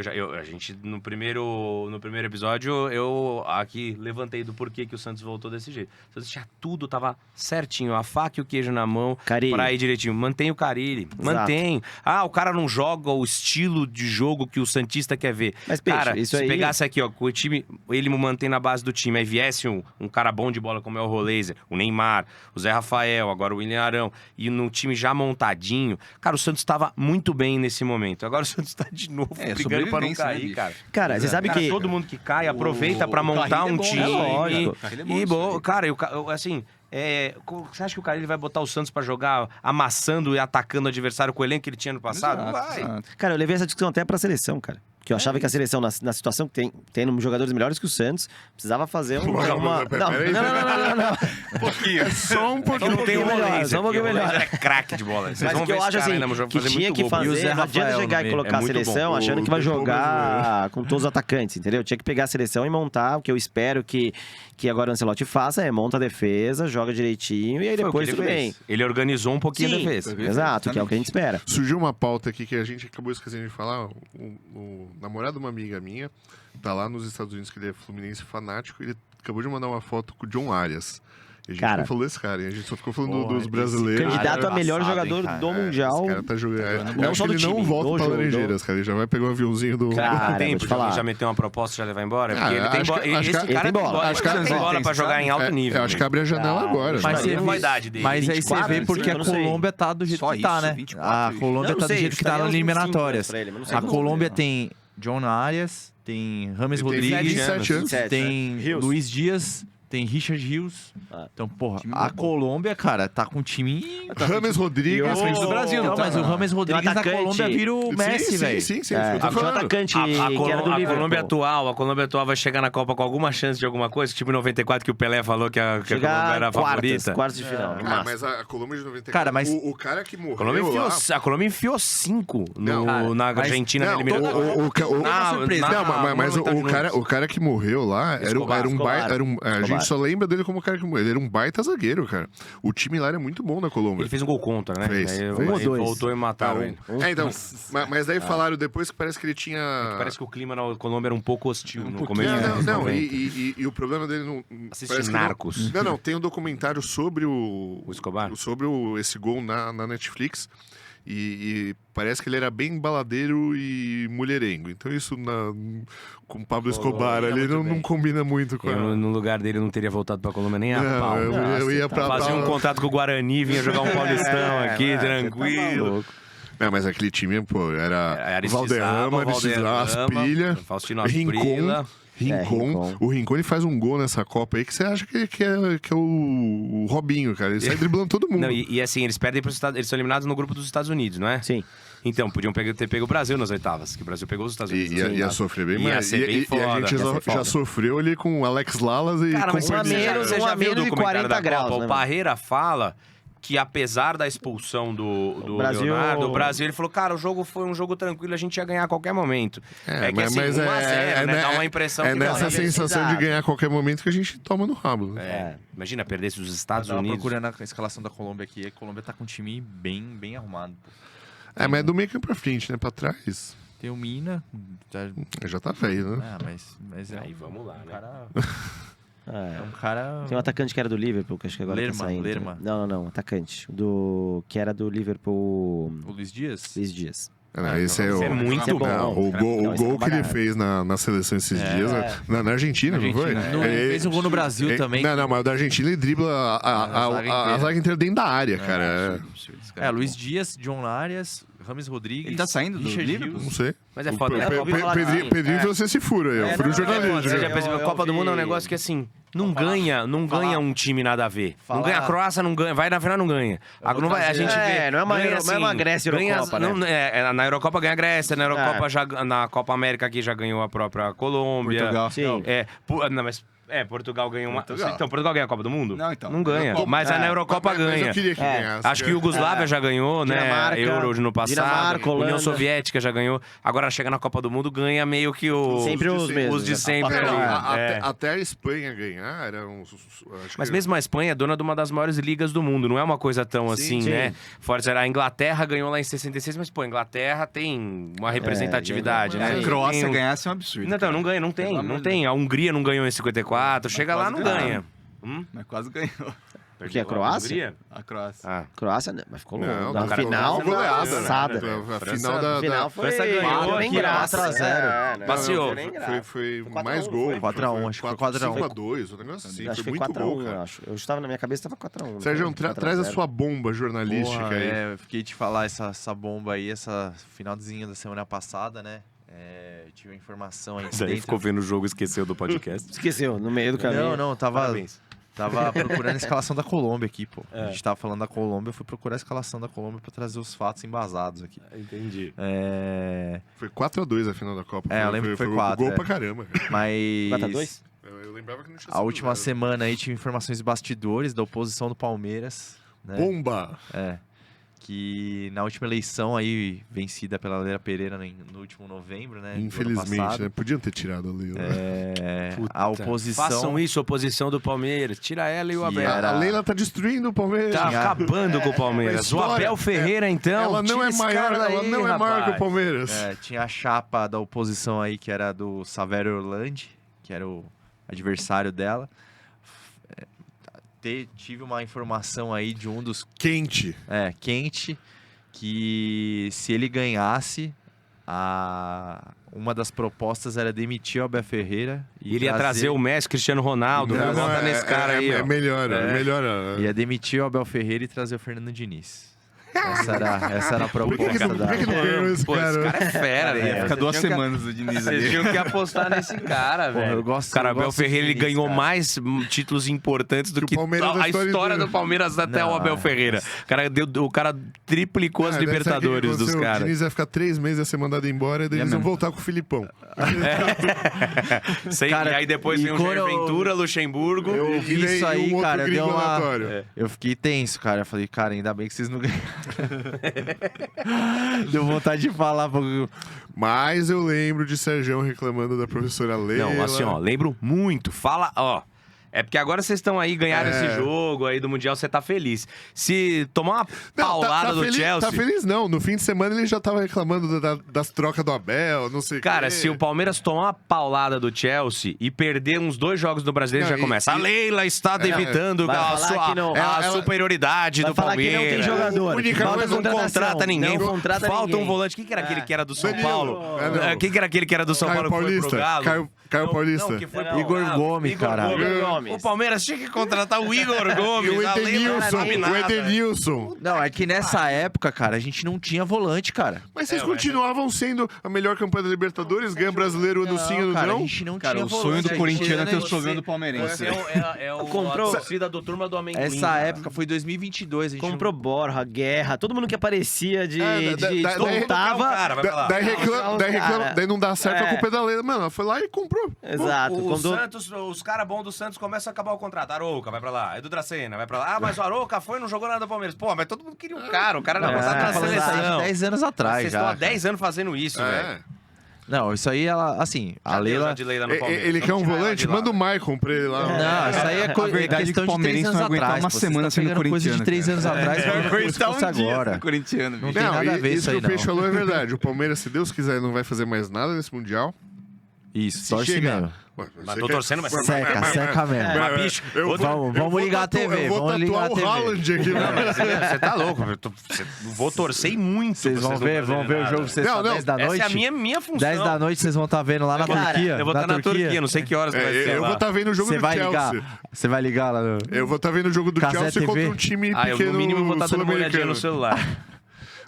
no primeiro episódio, eu aqui levantei do porquê que o Santos voltou desse jeito. O Santos tinha tudo, tava certinho, a faca e o queijo na mão, Carille. pra ir direitinho. Mantém o Carille, mantém. Ah, o cara não joga o estilo de jogo que o Santista quer ver. Mas, Peixe, cara, isso se aí- pegasse aqui, ó, o time, ele mantém na base do time, aí viesse um cara bom de bola como é o Roleiser, o Neymar, o Zé Rafael, agora o William Arão, e no time já montadinho, cara, o Santos tava muito bem nesse momento. Agora o Santos tá de novo brigando pra não sobrevivência, né, cair, bicho? cara. Cara, você sabe Cara, que... todo mundo que cai aproveita pra o montar Carille é um bom, time. né? Lógico. O Carille é bom E, nisso aí. cara, assim, você acha que o Carille vai botar o Santos pra jogar amassando e atacando o adversário com o elenco que ele tinha no passado? Não vai. Exato. Cara, eu levei essa discussão até pra seleção, cara. Porque eu achava que a seleção, na situação que tem jogadores melhores que o Santos, precisava fazer uma... Não, Peraí. não. Um pouquinho. É só um pouquinho. Não tem o melhor, Roleiser só um pouquinho aqui, o melhor. Roleiser é craque de bola. Vocês Mas vão o que ver eu esse acho cara assim, ainda fazer que tinha muito que gol. E o fazer, Zé não adianta Rafael chegar no e meio. colocar É a muito seleção bom. achando que vai O Depô jogar com todos os atacantes, entendeu? Tinha que pegar a seleção e montar, o que eu espero que agora o Ancelotti faça é monta a defesa, joga direitinho e aí Foi o que depois ele tudo bem. fez. Ele organizou um pouquinho a Sim, defesa. exato, que é o que a gente espera. Surgiu uma pauta aqui que a gente acabou esquecendo de falar. O namorado de uma amiga minha tá lá nos Estados Unidos, que ele é fluminense fanático. Ele acabou de mandar uma foto com o John Arias. E a gente Cara. não falou desse cara, hein? A gente só ficou falando Porra, dos esse brasileiros. Candidato Cara, a melhor embaçado, jogador hein, cara? do É, Mundial. Esse cara tá jogando. Não Eu acho só que do ele não time, volta do pra jogo, Laranjeiras, cara. Ele já vai pegar um aviãozinho do. Cara, Quanto vou tempo? te falar. Já meteu uma proposta e já levar embora? Ah, Porque ele tem acho bola. que- acho Esse que- cara ele tem bola. Acho que ele tem bola pra jogar em alto nível. Eu acho que abre a janela agora. Mas Mas você qual a idade dele? Mas aí você 24, vê porque 25, a eu não sei. Colômbia tá do jeito Só que tá, isso, né? 24, A isso. Colômbia Eu não tá do sei, jeito que tá chutaria nas uns 25 eliminatórias. pra ele, mas não sei A quanto. Colômbia tem John Arias, tem Rames Ele tem Rodrigues, 27 anos. 27, tem Rios. Luiz Dias, tem Richard Rios. Ah. Então, porra, Time a bom. Colômbia, cara, tá com um time... Rames Rodrigues. Na frente do Brasil, Não, não tá? mas o Rames Rodrigues na atacante. Colômbia vira o Messi, velho. Sim, sim, É, isso que eu tô tinha um falando. atacante A que era do Liverpool. Colômbia atual vai chegar na Copa com alguma chance de alguma coisa? Tipo em 94 que o Pelé falou que a Colômbia era a favorita. quartas de final. no Ah, máximo. mas a Colômbia de 94. Cara, mas- O cara que morreu. A Colômbia enfiou 5 Não, cara, na mas- Argentina na Não, eliminatória. mas o cara que morreu lá era um baita. A gente só lembra dele como o cara que morreu. Ele era um baita zagueiro, cara. O time lá era muito bom na Colômbia. Ele fez um gol contra, né? Fez. Aí, Um ou aí dois? voltou e mataram ele. Então, mas daí falaram depois que parece que ele tinha. Parece que o clima na Colômbia era um pouco hostil no pouquinho. começo dos anos Não, 90. e o problema dele não. Assiste parece que Narcos. Não, tem um documentário sobre o Escobar? Sobre esse gol na Netflix. E parece que ele era bem baladeiro e mulherengo. Então isso com o Pablo Escobar ia ali muito não bem. combina muito com Eu, no lugar dele, não teria voltado pra Colômbia nem a pau. eu ia pra Fazia um contrato com o Guarani, vinha jogar um Paulistão aqui, tranquilo. Não, mas aquele time, pô, era Aristizaba, Valderrama, Asprilha, Faustino Asprilla. Rincon. O Rincon ele faz um gol nessa Copa aí que você acha que é o Robinho, cara. Ele sai driblando todo mundo. Não, e assim, eles perdem para os Estados Eles são eliminados no grupo dos Estados Unidos, não é? Sim. Então, podiam ter pego o Brasil nas oitavas, que o Brasil pegou os Estados Unidos. Ia sofrer bem Ia mais. ser bem E a foda. gente Ia ser já foda. sofreu ali com o Alex Lalas e Cara, mas companhia. você já viu o menos de documentário 40 da graus, Copa? né, O Parreira fala que apesar da expulsão do Brasil- Leonardo, o Brasil, ele falou, cara, o jogo foi um jogo tranquilo, a gente ia ganhar a qualquer momento. Que assim, 1x0, né? Dá uma impressão é que nessa não, sensação de ganhar a qualquer momento que a gente toma no rabo. Né? Imagina perder se os Estados Tava Unidos. procurando a escalação da Colômbia aqui. A Colômbia tá com um time bem arrumado. Mas é do meio campo pra frente, né? Pra trás. Tem o Mina. Já tá velho, né? Ah, mas é Aí vamos lá, um né? cara... É. É um cara... Tem um atacante que era do Liverpool, que acho que agora Lerma, tá saindo. Lerma. Não, atacante. Que era do Liverpool, O Luiz Dias? Luiz Dias. Esse é Esse é muito Esse é bom. bom. O Não, gol esse é que ele bacana. fez na seleção esses dias, na Argentina, não foi? Ele fez um gol no Brasil também. Não, mas o da Argentina ele dribla a zaga inteira dentro da área, cara. Luiz Dias, John Arias, Rames Rodrigues. Ele tá saindo do Richard Liverpool? Não sei. Mas é foda, né? Pedrinho você se fura aí. Eu furo jornalismo. Você já já. percebeu? A Copa do Mundo é um negócio que, assim, não ganha um time nada a ver. Não ganha a Croácia, não ganha. Vai na final, não ganha. Não vai, a gente vê. Não é uma Grécia e Eurocopa, né? Na Eurocopa ganha a Grécia, na Eurocopa na Copa América aqui já ganhou a própria Colômbia. Portugal. Sim. Não, mas Portugal ganhou uma. Portugal. Então, Portugal ganha a Copa do Mundo? Não, então. Não ganha. Eurocopa. Mas na Eurocopa Mas ganha. eu queria que ganhasse. Acho que Iugoslávia já ganhou, né? Dinamarca, Euro no passado. Dinamarca, União Holanda. Soviética já ganhou. Agora chega na Copa do Mundo, ganha meio que Sempre os mesmos. os de né? sempre Não, ali. até a Espanha ganhar era um... acho Mas que- mesmo a Espanha é dona de uma das maiores ligas do mundo. Não é uma coisa tão assim, sim. né? Forte, a Inglaterra ganhou lá em 66, mas, pô, a Inglaterra tem uma representatividade, Se né? a Croácia Tem um- ganhasse é um absurdo. Não, não ganha, não tem. Pelo amor Não de tem. A Hungria não ganhou em 54. Chega lá, quase não ganhou. ganha. Mas quase ganhou. Porque a Croácia? Hungria? A Croácia. Ah. Croácia, mas ficou longe. Não, Na não, final, foi goleada, né? passada. A final da... A final foi... França ganhou nem aqui, graça. 4 a 0. Passeou. Não, nem graça. Foi 4 a 1, mais não gol. foi? 4 a 1, acho que foi 4 a 1. 5-2, o negócio assim. Acho que Foi foi muito 4x1, gol, eu cara. acho. Eu estava na minha cabeça, estava 4x1. Sérgio, traz a sua bomba jornalística Porra, aí. eu fiquei de falar essa bomba aí, essa finalzinha da semana passada, né? Tive a informação aí Mas aí ficou vendo o jogo e esqueceu do podcast. Esqueceu, no meio do caminho. Não, Parabéns. tava procurando a escalação da Colômbia aqui, pô. A gente tava falando da Colômbia, eu fui procurar a escalação da Colômbia pra trazer os fatos embasados aqui. Entendi. Foi 4-2 a final da Copa. Eu lembro que foi 4. Gol pra caramba. Mas 4x2? Eu lembrava que não tinha a sido última zero. semana aí tive informações de bastidores da oposição do Palmeiras, né? Bomba! Que na última eleição aí, vencida pela Leila Pereira no último novembro, né? do ano Infelizmente, passado, né? Podiam ter tirado ali. a oposição... Façam isso, oposição do Palmeiras. Tira ela e o Que Abel. era- A Leila tá destruindo o Palmeiras. Tá Tinha- acabando com o Palmeiras. O história- Abel Ferreira, então. Ela não tira é esse maior, cara ela daí, não é maior que o rapaz. Palmeiras. Tinha a chapa da oposição aí, que era do Savério Orlandi, que era o adversário dela. Tive uma informação aí de um dos... Quente. Quente, que se ele ganhasse, uma das propostas era demitir o Abel Ferreira. E ele ia trazer o Messi, Cristiano Ronaldo. Não, Bota nesse cara aí, ó. melhor. Ia demitir o Abel Ferreira e trazer o Fernando Diniz. Essa era a Por proposta que não da... ganhou esse Pô, esse cara? cara é fera, velho. Fica 2 Vocês tinham que- semanas o Diniz Vocês ali. tinham que apostar nesse cara, Porra, velho. eu gosto- Cara, eu Abel gosto Ferreira, do ele Diniz, ganhou cara. mais títulos importantes do Que o que Palmeiras da a história história inteira. do Palmeiras até Não, o Abel Ferreira. O cara triplicou as Ah, deve ser Libertadores aquele que dos O caras. Diniz ia ficar 3 meses, ia ser mandado embora e daí eles iam mesmo. voltar com o Filipão. Cara, E aí depois e vem o quando Jair eu- Ventura, Luxemburgo. Eu vi E daí isso aí, um outro cara, gringo deu uma... aleatório. Eu fiquei tenso, cara. Eu falei, cara, ainda bem que vocês não ganharam. Deu vontade de falar. Porque... Mas eu lembro de Sérgio reclamando da professora Leila. Não, assim, ó, lembro muito. Fala, ó. É porque agora vocês estão aí, ganharam esse jogo aí do Mundial, você tá feliz. Se tomar uma Não, paulada do feliz, Chelsea... Tá feliz não. No fim de semana ele já tava reclamando das trocas do Abel, não sei o Cara, quê. se o Palmeiras tomar uma paulada do Chelsea e perder uns 2 jogos do Brasileiro, Não, já começa. A Leila está evitando Vai a, falar que não. a Ela- superioridade Vai do falar que não tem Palmeiras. jogador. Única Falta coisa, Não contratação. contrata ninguém. Não contrata Falta ninguém. um volante. Quem que era aquele que era do São Danilo. Paulo? Não. Quem que era aquele que era do São Caio Paulo que foi pro Paulista. Galo? Caio Paulista. Não, que foi Não, pro Igor Galo. Gomes, Igor caralho. Gomes. Igor Gomes. O Palmeiras tinha que contratar o Igor E Gomes. o A Leila não Edenilson. sabe O nada. Edenilson. Não, é que nessa época, cara, a gente não tinha volante, cara. Mas vocês continuavam sendo a melhor campanha da Libertadores, ganha brasileiro ano sim, ano cara, a não? gente não Cara, tinha o sonho volante. do A gente corintiano é ter o tinha- slogan do palmeirense. Você é o Comprou- a torcida do Turma do Amendoim. Essa cara. época foi 2022. A gente Comprou Borja, Guerra, todo mundo que aparecia de daí- descontava. Cara, vai pra lá. Daí reclama, Cara, daí não dá certo, a é. culpa é da Leila. Mano, ela foi lá e comprou. Exato. O Quando... Santos, os caras bons do Santos começam a acabar o contrato. Arouca, vai pra lá. Edu Dracena, vai pra lá. Ah, mas o Arouca foi e não jogou nada do Palmeiras. Pô, mas todo mundo queria um cara. O cara não Não, passava é, na falando isso aí de seleção. 10 anos atrás Vocês já. estão há 10 anos fazendo isso, velho. É. Não, isso aí, ela, assim, a Já deu Leila... já de Leila no Palmeiras. Ele quer um Vamos tirar ela volante? de lá, Manda o velho. Maicon pra ele lá. Não, isso aí é, A verdade é que questão o de 3 palmeirense anos não aguentar atrás. uma pô. semana Vocês sendo estão pegando coisa de corintiano, 3 anos atrás, Vai como se aguentar fosse um dia agora. sendo corintiano, Não bicho. tem nada a ver isso isso que aí, o Peixe não. falou é verdade. O Palmeiras, se Deus quiser, não vai fazer mais nada nesse Mundial. Isso, Se torce chegar- mesmo. Ué, Mas você tô quer- torcendo, mas... Seca mesmo. Mas, bicho, Vamos ligar a TV, Eu vou vamos ligar a tatuar o TV. Haaland aqui. Não, né? mas você tá louco. Vou torcer e muito. Vocês pra vão ver não fazerem o nada. jogo sexta Não, 10 da noite? Essa é a minha função. 10 da noite vocês vão estar vendo lá na Cara, Turquia. Eu vou estar na Turquia, não sei que horas que vai ser Eu lá. vou estar vendo o jogo Você do vai Chelsea. ligar? Você vai ligar lá no... Eu vou estar vendo o jogo do Casé Chelsea TV? contra um time Ah, eu pequeno no mínimo vou estar dando uma olhadinha sul-americano. no celular.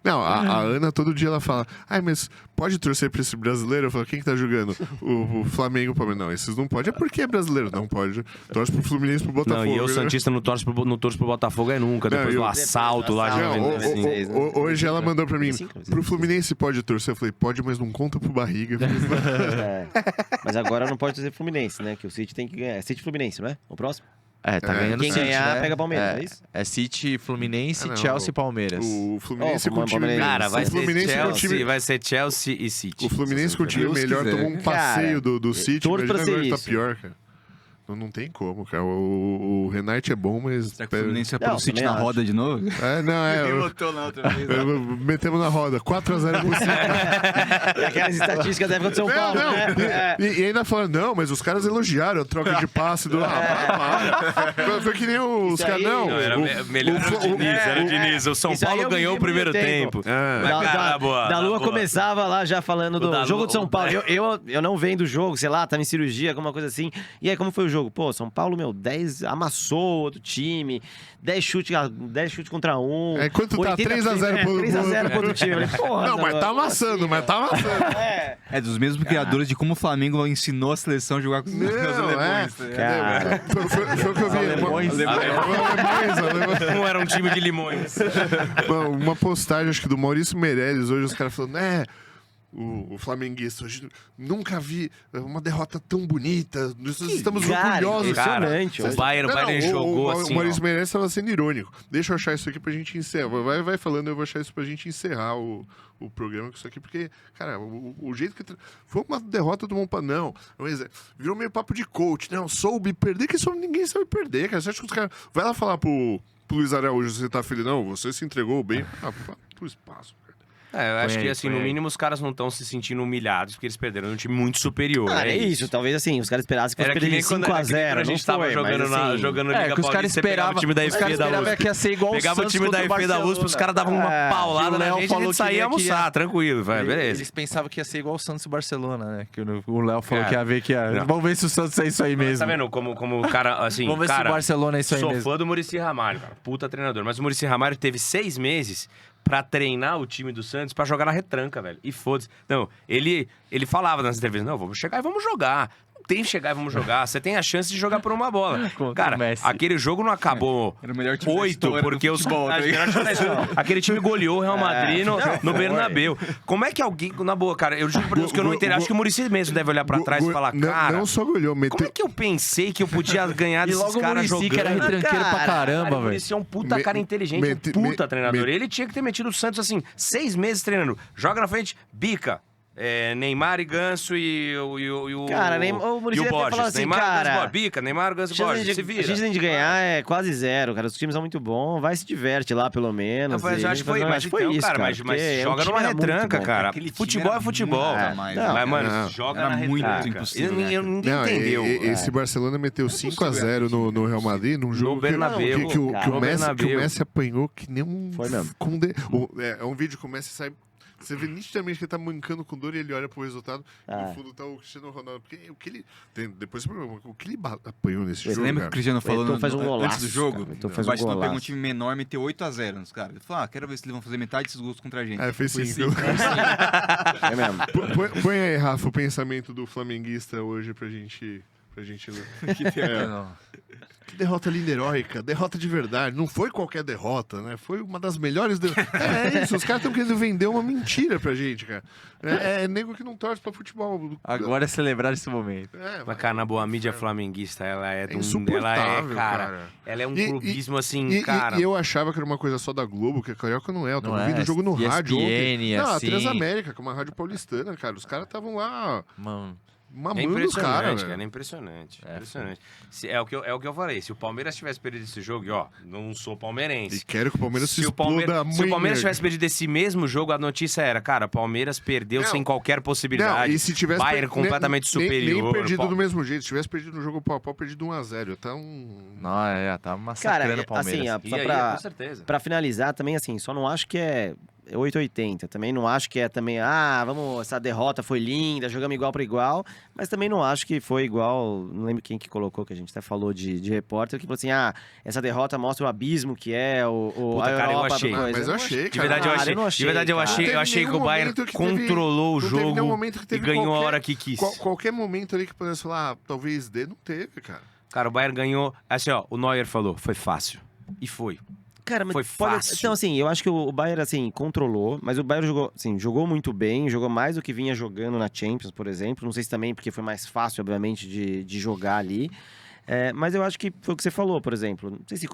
Não, a Ana todo dia ela fala, mas pode torcer pra esse brasileiro? Eu falo, quem que tá jogando? O Flamengo, o Palmeiras. Não, esses não pode. É porque é brasileiro, não pode. Torce pro Fluminense, pro Botafogo. Não, e eu, Santista, não torço pro Botafogo não, depois do assalto lá. Hoje ela mandou pra mim, pro Fluminense pode torcer? Eu falei, pode, mas não conta pro barriga. Mas agora não pode torcer pro Fluminense, né? Que o City tem que ganhar. É City e Fluminense, não é? O próximo? Tá ganhando Quem City, ganhar, né? pega Palmeiras, é isso? É City, Fluminense, Chelsea e Palmeiras. O Fluminense com o time... Palmeiras. Cara, vai Fluminense ser Chelsea e City. O Fluminense com o time melhor tomou um passeio do City, mas agora tá pior, cara. Não tem como, cara. O Renate é bom, mas... Será que o Fluminense vai pôr o City na roda de novo? Ele botou na outra vez. Metemos na roda. 4-0 pro City. Aquelas estatísticas da época de São Paulo, né? E ainda falando, não, mas os caras elogiaram a troca de passe do... Foi que nem os caras, não. Era melhor era o Diniz. O São Paulo ganhou o primeiro tempo. Da Lua começava lá já falando do jogo de São Paulo. Eu não venho do jogo, sei lá, tava em cirurgia, alguma coisa assim. E aí, como foi o jogo? Pô, São Paulo, 10 amassou outro time, 10 chutes contra 1. Quanto tá? 3-0 pro 3-0 pro outro time. Eu falei, porra, não, mas tá amassando, É dos mesmos criadores de como o Flamengo ensinou a seleção a jogar com os alemães. Cara. Foi o que eu vi. Alemães. Não era um time de limões. Uma postagem, acho que do Maurício Meirelles, hoje os caras falando, o flamenguista, hoje nunca vi uma derrota tão bonita. Estamos orgulhosos. Impressionante. O Bayern jogou assim. O Maurício Meirelles estava sendo irônico. Deixa eu achar isso aqui pra gente encerrar. Vai falando, eu vou achar isso pra gente encerrar o programa com isso aqui, porque, cara, o jeito que... Foi uma derrota do Montpellier, virou meio papo de coach. Não, soube perder, que ninguém sabe perder, cara. Você acha que os caras... Vai lá falar pro Luiz Araújo, você tá feliz? Não, você se entregou bem. Pro espaço. Eu acho que, assim, no mínimo, os caras não estão se sentindo humilhados porque eles perderam um time muito superior. É isso. Talvez, assim, os caras esperassem que fosse perder 5-0. A gente tava jogando Liga que os caras esperavam o time da FP da USP. Que ia ser igual pegava o time da FP da USP, os caras davam uma paulada na gente e a gente saía almoçar, tranquilo. Beleza. Eles pensavam que ia ser igual o Santos e o Barcelona, né? Que o Léo falou que ia ver que ia... Vamos ver se o Santos é isso aí mesmo. Tá vendo como o cara, assim... Vamos ver se o Barcelona é isso aí mesmo. Sou fã do Muricy Ramalho, cara. Puta treinador. Mas o Muricy Ramalho teve 6 meses pra treinar o time do Santos pra jogar na retranca, velho. E foda-se. Não, ele falava nas entrevistas, não, vamos chegar e vamos jogar. Tem que chegar e vamos jogar. Você tem a chance de jogar por uma bola. Cara, aquele jogo não acabou 8 porque os... Aquele time goleou o Real Madrid no Bernabéu. Como é que alguém... Na boa, cara, eu juro pra Deus que eu não entendo. Acho que o Muricy mesmo deve olhar pra trás e falar, cara... Não só goleou, como é que eu pensei que eu podia ganhar desses caras jogando? E logo o Muricy, que era retranqueiro pra caramba, velho. O Muricy é um puta cara inteligente, um puta treinador. Ele tinha que ter metido o Santos, assim, 6 meses treinando. Joga na frente, bica. Neymar e Ganso e o cara, o Borges. Assim, Neymar, cara, Ganso, bica, Neymar, Ganso e Borges, se vira. A chance de ganhar é quase 0, cara. Os times são muito bons, vai se diverte lá, pelo menos. Mas eu acho que foi isso, cara. Mas joga numa retranca, cara. Futebol é futebol. Mas, mano, joga na retranca. Impossível, ninguém entendeu. Esse Barcelona meteu 5-0 no Real Madrid, num jogo que o Messi apanhou que nem um... Foi mesmo. É um vídeo que o Messi sai... Você vê nitidamente que ele tá mancando com dor e ele olha pro resultado. No fundo tá o Cristiano Ronaldo. Porque o que ele... Depois o que ele apanhou nesse jogo, lembra que o Cristiano falou antes do jogo? O Barcelona pegou um time menor e meteu 8-0 nos caras. Ele falou, quero ver se eles vão fazer metade desses gols contra a gente. Fez sim. É mesmo. Põe aí, Rafa, o pensamento do flamenguista hoje pra gente ler. Que derrota linda, heróica, derrota de verdade. Não foi qualquer derrota, né? Foi uma das melhores... É isso, os caras estão querendo vender uma mentira pra gente, cara. É nego que não torce pra futebol. Agora é celebrar esse momento. Mas, cara, na boa, a mídia flamenguista, ela é insuportável, cara. Ela é um clubismo, assim, cara... E eu achava que era uma coisa só da Globo, que a Carioca não é. Eu tava ouvindo o jogo no rádio ontem. Não, a Transamérica, que é uma rádio paulistana, cara. Os caras estavam lá... Mano... Mamando os caras, cara, é impressionante. É o que eu falei. Se o Palmeiras tivesse perdido esse jogo, não sou palmeirense. E quero que o Palmeiras se exploda amanhã. Se o Palmeiras tivesse perdido esse mesmo jogo, a notícia era, cara, Palmeiras perdeu sem qualquer possibilidade. E se tivesse Bayern completamente superior. Nem perdido do mesmo jeito. Se tivesse perdido no jogo pau, perdido 1-0. Tá Não, tá massacrando o Palmeiras. Assim, pra finalizar também, assim, só não acho que é 880. Também não acho que essa derrota foi linda, jogamos igual para igual, mas também não acho que foi igual, não lembro quem que colocou, que a gente até falou de repórter, que falou assim, essa derrota mostra o abismo que é Puta, a cara, Europa. eu achei. Mas eu achei, De verdade, eu achei que o Bayern controlou o jogo e ganhou a hora que quis. Qualquer momento ali que pudesse falar, talvez dê, não teve, cara. Cara, o Bayern ganhou, assim, ó, o Neuer falou, foi fácil. E foi. Cara, mas foi fácil. Então, assim, eu acho que o Bayern, assim, controlou, mas o Bayern jogou muito bem, jogou mais do que vinha jogando na Champions, por exemplo. Não sei se também porque foi mais fácil, obviamente, de jogar ali. Mas eu acho que foi o que você falou, por exemplo. Não sei se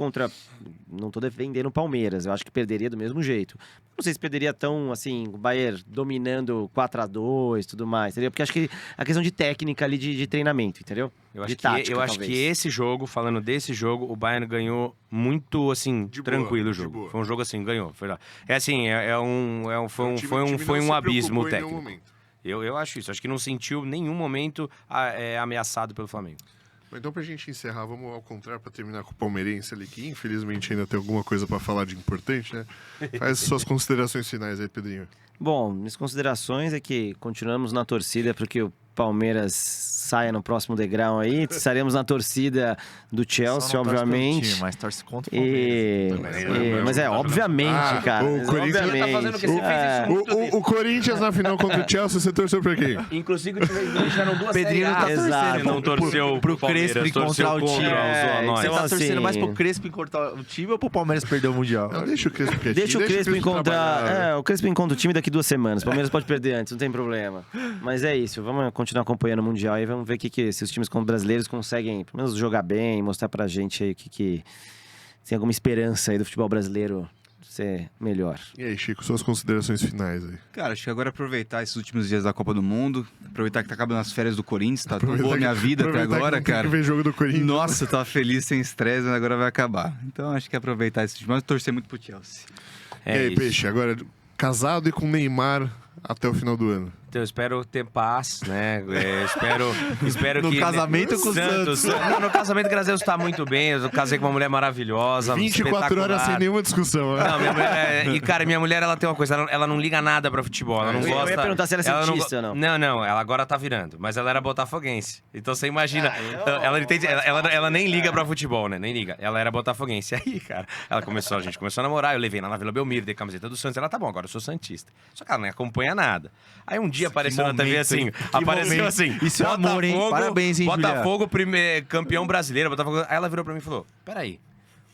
não tô defendendo o Palmeiras, eu acho que perderia do mesmo jeito. Não sei se perderia tão, assim, o Bayern dominando 4-2 e tudo mais, entendeu? Porque acho que a questão de técnica ali, de treinamento, entendeu? Eu acho que esse jogo, falando desse jogo, o Bayern ganhou muito, assim, tranquilo o jogo. Foi um jogo assim, ganhou. Foi assim, foi um abismo técnico. Eu acho isso. Acho que não sentiu nenhum momento ameaçado pelo Flamengo. Então, pra gente encerrar, vamos ao contrário, pra terminar com o palmeirense ali, que infelizmente ainda tem alguma coisa pra falar de importante, né? Faz suas considerações finais aí, Pedrinho. Bom, minhas considerações é que continuamos na torcida porque o Palmeiras saia no próximo degrau aí. Estaremos na torcida do Chelsea, obviamente. Time, mas torce contra o Palmeiras. Mas obviamente, cara. O Corinthians tá fazendo o que você fez o Corinthians na final contra o Chelsea, você torceu pra quem? Inclusive, tiveram duas Pedrinho tá torcendo. Ele não torceu pro Crespo encontrar o time. Você tá torcendo mais pro Crespo encontrar o time ou pro Palmeiras perder o Mundial? Não, deixa o Crespo quietinho. Deixa o Crespo encontrar. O Crespo encontra o time daqui 2 semanas. O Palmeiras pode perder antes, não tem problema. Mas é isso, vamos continuar acompanhando o Mundial e vamos ver se os times brasileiros conseguem, pelo menos, jogar bem, mostrar pra gente aí que tem alguma esperança aí do futebol brasileiro ser melhor. E aí, Chico, suas considerações finais aí. Cara, acho que agora é aproveitar esses últimos dias da Copa do Mundo, aproveitar que tá acabando as férias do Corinthians, tá tão boa a minha vida até agora, cara. Ver jogo do Corinthians. Nossa, eu tava feliz, sem estresse, mas agora vai acabar. Então acho que é aproveitar esse último, mas torcer muito pro Chelsea. E aí, Peixe, agora casado e com Neymar até o final do ano. Então, eu espero ter paz, né? Espero no que... No casamento com o Santos. Não, no casamento, graças a Deus, tá muito bem. Eu casei com uma mulher maravilhosa, 24 horas sem nenhuma discussão, né? Não, minha mulher... E, cara, minha mulher, ela tem uma coisa. Ela não liga nada pra futebol. Ela não gosta... Eu ia perguntar se ela é cientista ou não. Não. Ela agora tá virando. Mas ela era botafoguense. Então, você imagina... Ela entende... Ela nem liga pra futebol, né? Nem liga. Ela era botafoguense. Aí, cara, a gente começou a namorar. Eu levei ela na Vila Belmiro, dei camiseta do Santos. Ela, tá bom, agora eu sou santista. Só que ela não acompanha nada. Aí um dia apareceu na TV assim, isso é amor, hein? Parabéns, hein, Botafogo, campeão brasileiro. Botafogo... Aí ela virou pra mim e falou, peraí,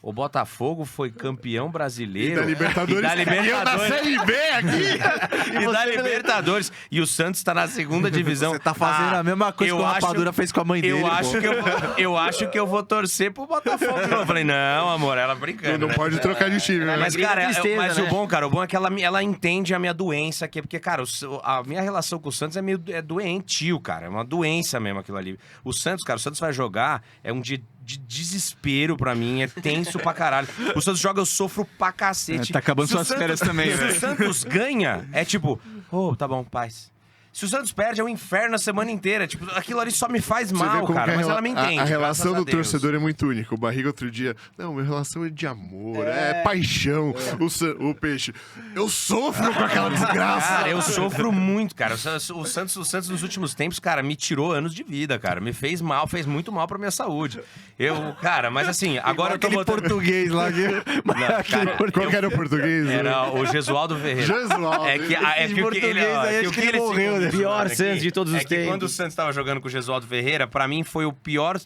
o Botafogo foi campeão brasileiro. E da Libertadores. E da Série B aqui. E da Libertadores. E o Santos tá na 2ª divisão. Você tá fazendo a mesma coisa que o Rapadura fez com a mãe dele. Eu acho que eu vou torcer pro Botafogo. Eu falei, não, amor, ela brincando. Não pode trocar de time, né? Mas, cara, tristeza, né? o bom é que ela entende a minha doença aqui. Porque, cara, a minha relação com o Santos é doentio, cara. É uma doença mesmo aquilo ali. O Santos vai jogar, é um dia de desespero pra mim, é tenso pra caralho. O Santos joga, eu sofro pra cacete. Tá acabando suas férias também, Se o Santos ganha, é tipo, tá bom, paz. Se o Santos perde, é um inferno a semana inteira. Tipo, aquilo ali só me faz mal, cara. Mas ela me entende. A relação do torcedor é muito única. O Barriga outro dia... Não, minha relação é de amor, é paixão. O Peixe... Eu sofro com aquela desgraça. Cara, eu sofro muito, cara. O Santos nos últimos tempos, cara, me tirou anos de vida, cara. Me fez mal, fez muito mal pra minha saúde. Cara, mas assim, agora eu tô botando... português lá. Qual que era o português? Era o Gesualdo Ferreira. Gesualdo. É que ele morreu, né? Pior Santos de todos os tempos. Quando o Santos tava jogando com o Gesualdo Ferreira, pra mim foi o pior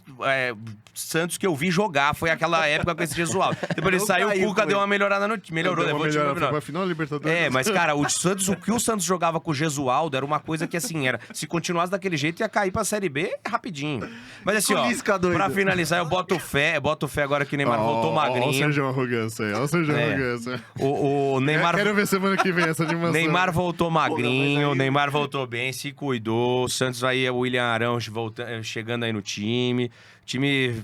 Santos que eu vi jogar. Foi aquela época com esse Gesualdo. Depois ele saiu, o Cuca deu uma melhorada no time. Melhorou, levou o time pra melhor. Final Libertadores. Mas, cara, o que o Santos jogava com o Gesualdo era uma coisa que, assim, se continuasse daquele jeito, ia cair pra Série B rapidinho. Mas, assim, pra finalizar, eu boto fé agora que o Neymar voltou magrinho. Olha o Sérgio Arrogância aí, Arrogância. O Neymar... Quero ver semana que vem essa animação. Neymar voltou magrinho, Neymar voltou bem, se cuidou. O Santos aí, o William Arão chegando aí no time. O time,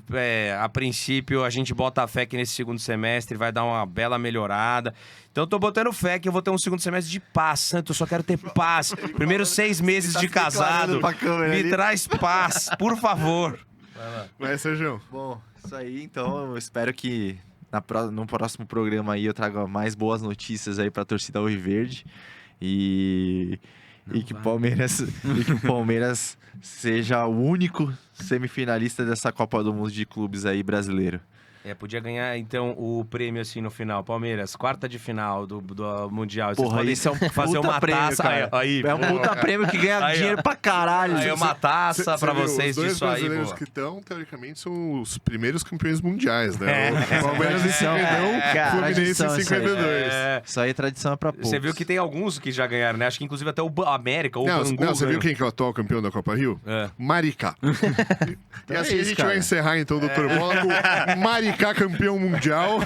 a princípio, a gente bota a fé que nesse segundo semestre vai dar uma bela melhorada. Então, eu tô botando fé que eu vou ter um segundo semestre de paz, Santos. Eu só quero ter paz. Primeiros 6 meses de casado, me traz paz, por favor. Vai, Sérgio. Bom, isso aí, então, eu espero que no próximo programa aí eu trago mais boas notícias aí pra torcida Alviverde. E que o Palmeiras seja o único semifinalista dessa Copa do Mundo de clubes aí brasileiro. Podia ganhar, então, o prêmio assim no final. Palmeiras, quarta de final do Mundial. Porra, isso é um fazer uma prêmio, taça. cara. É um puta prêmio que ganha dinheiro pra caralho. Aí uma taça pra vocês disso aí. Os dois brasileiros pô. que estão, teoricamente, são os primeiros campeões mundiais, né? O Palmeiras em 51, Fluminense em 52. Isso aí tradição é pra poucos. Você viu que tem alguns que já ganharam, né? Acho que inclusive até o América ou o Bangu. Não, você viu quem que é o atual campeão da Copa Rio? Maricá. E assim a gente vai encerrar, então, o Dr. Bola com Maricá campeão mundial.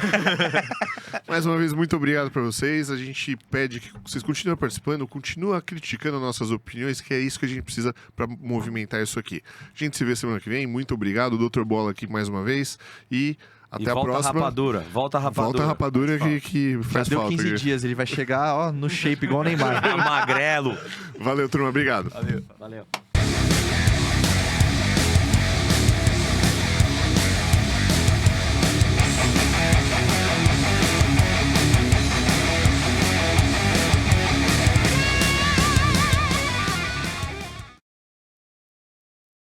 Mais uma vez, muito obrigado pra vocês. A gente pede que vocês continuem participando, continuem criticando nossas opiniões, que é isso que a gente precisa pra movimentar isso aqui. A gente se vê semana que vem. Muito obrigado, Dr. Bola aqui mais uma vez. E até a próxima. Volta a rapadura. Volta a rapadura que faz deu falta. 15 dias, ele vai chegar no shape igual o Neymar. Magrelo. Valeu, turma. Obrigado. Valeu.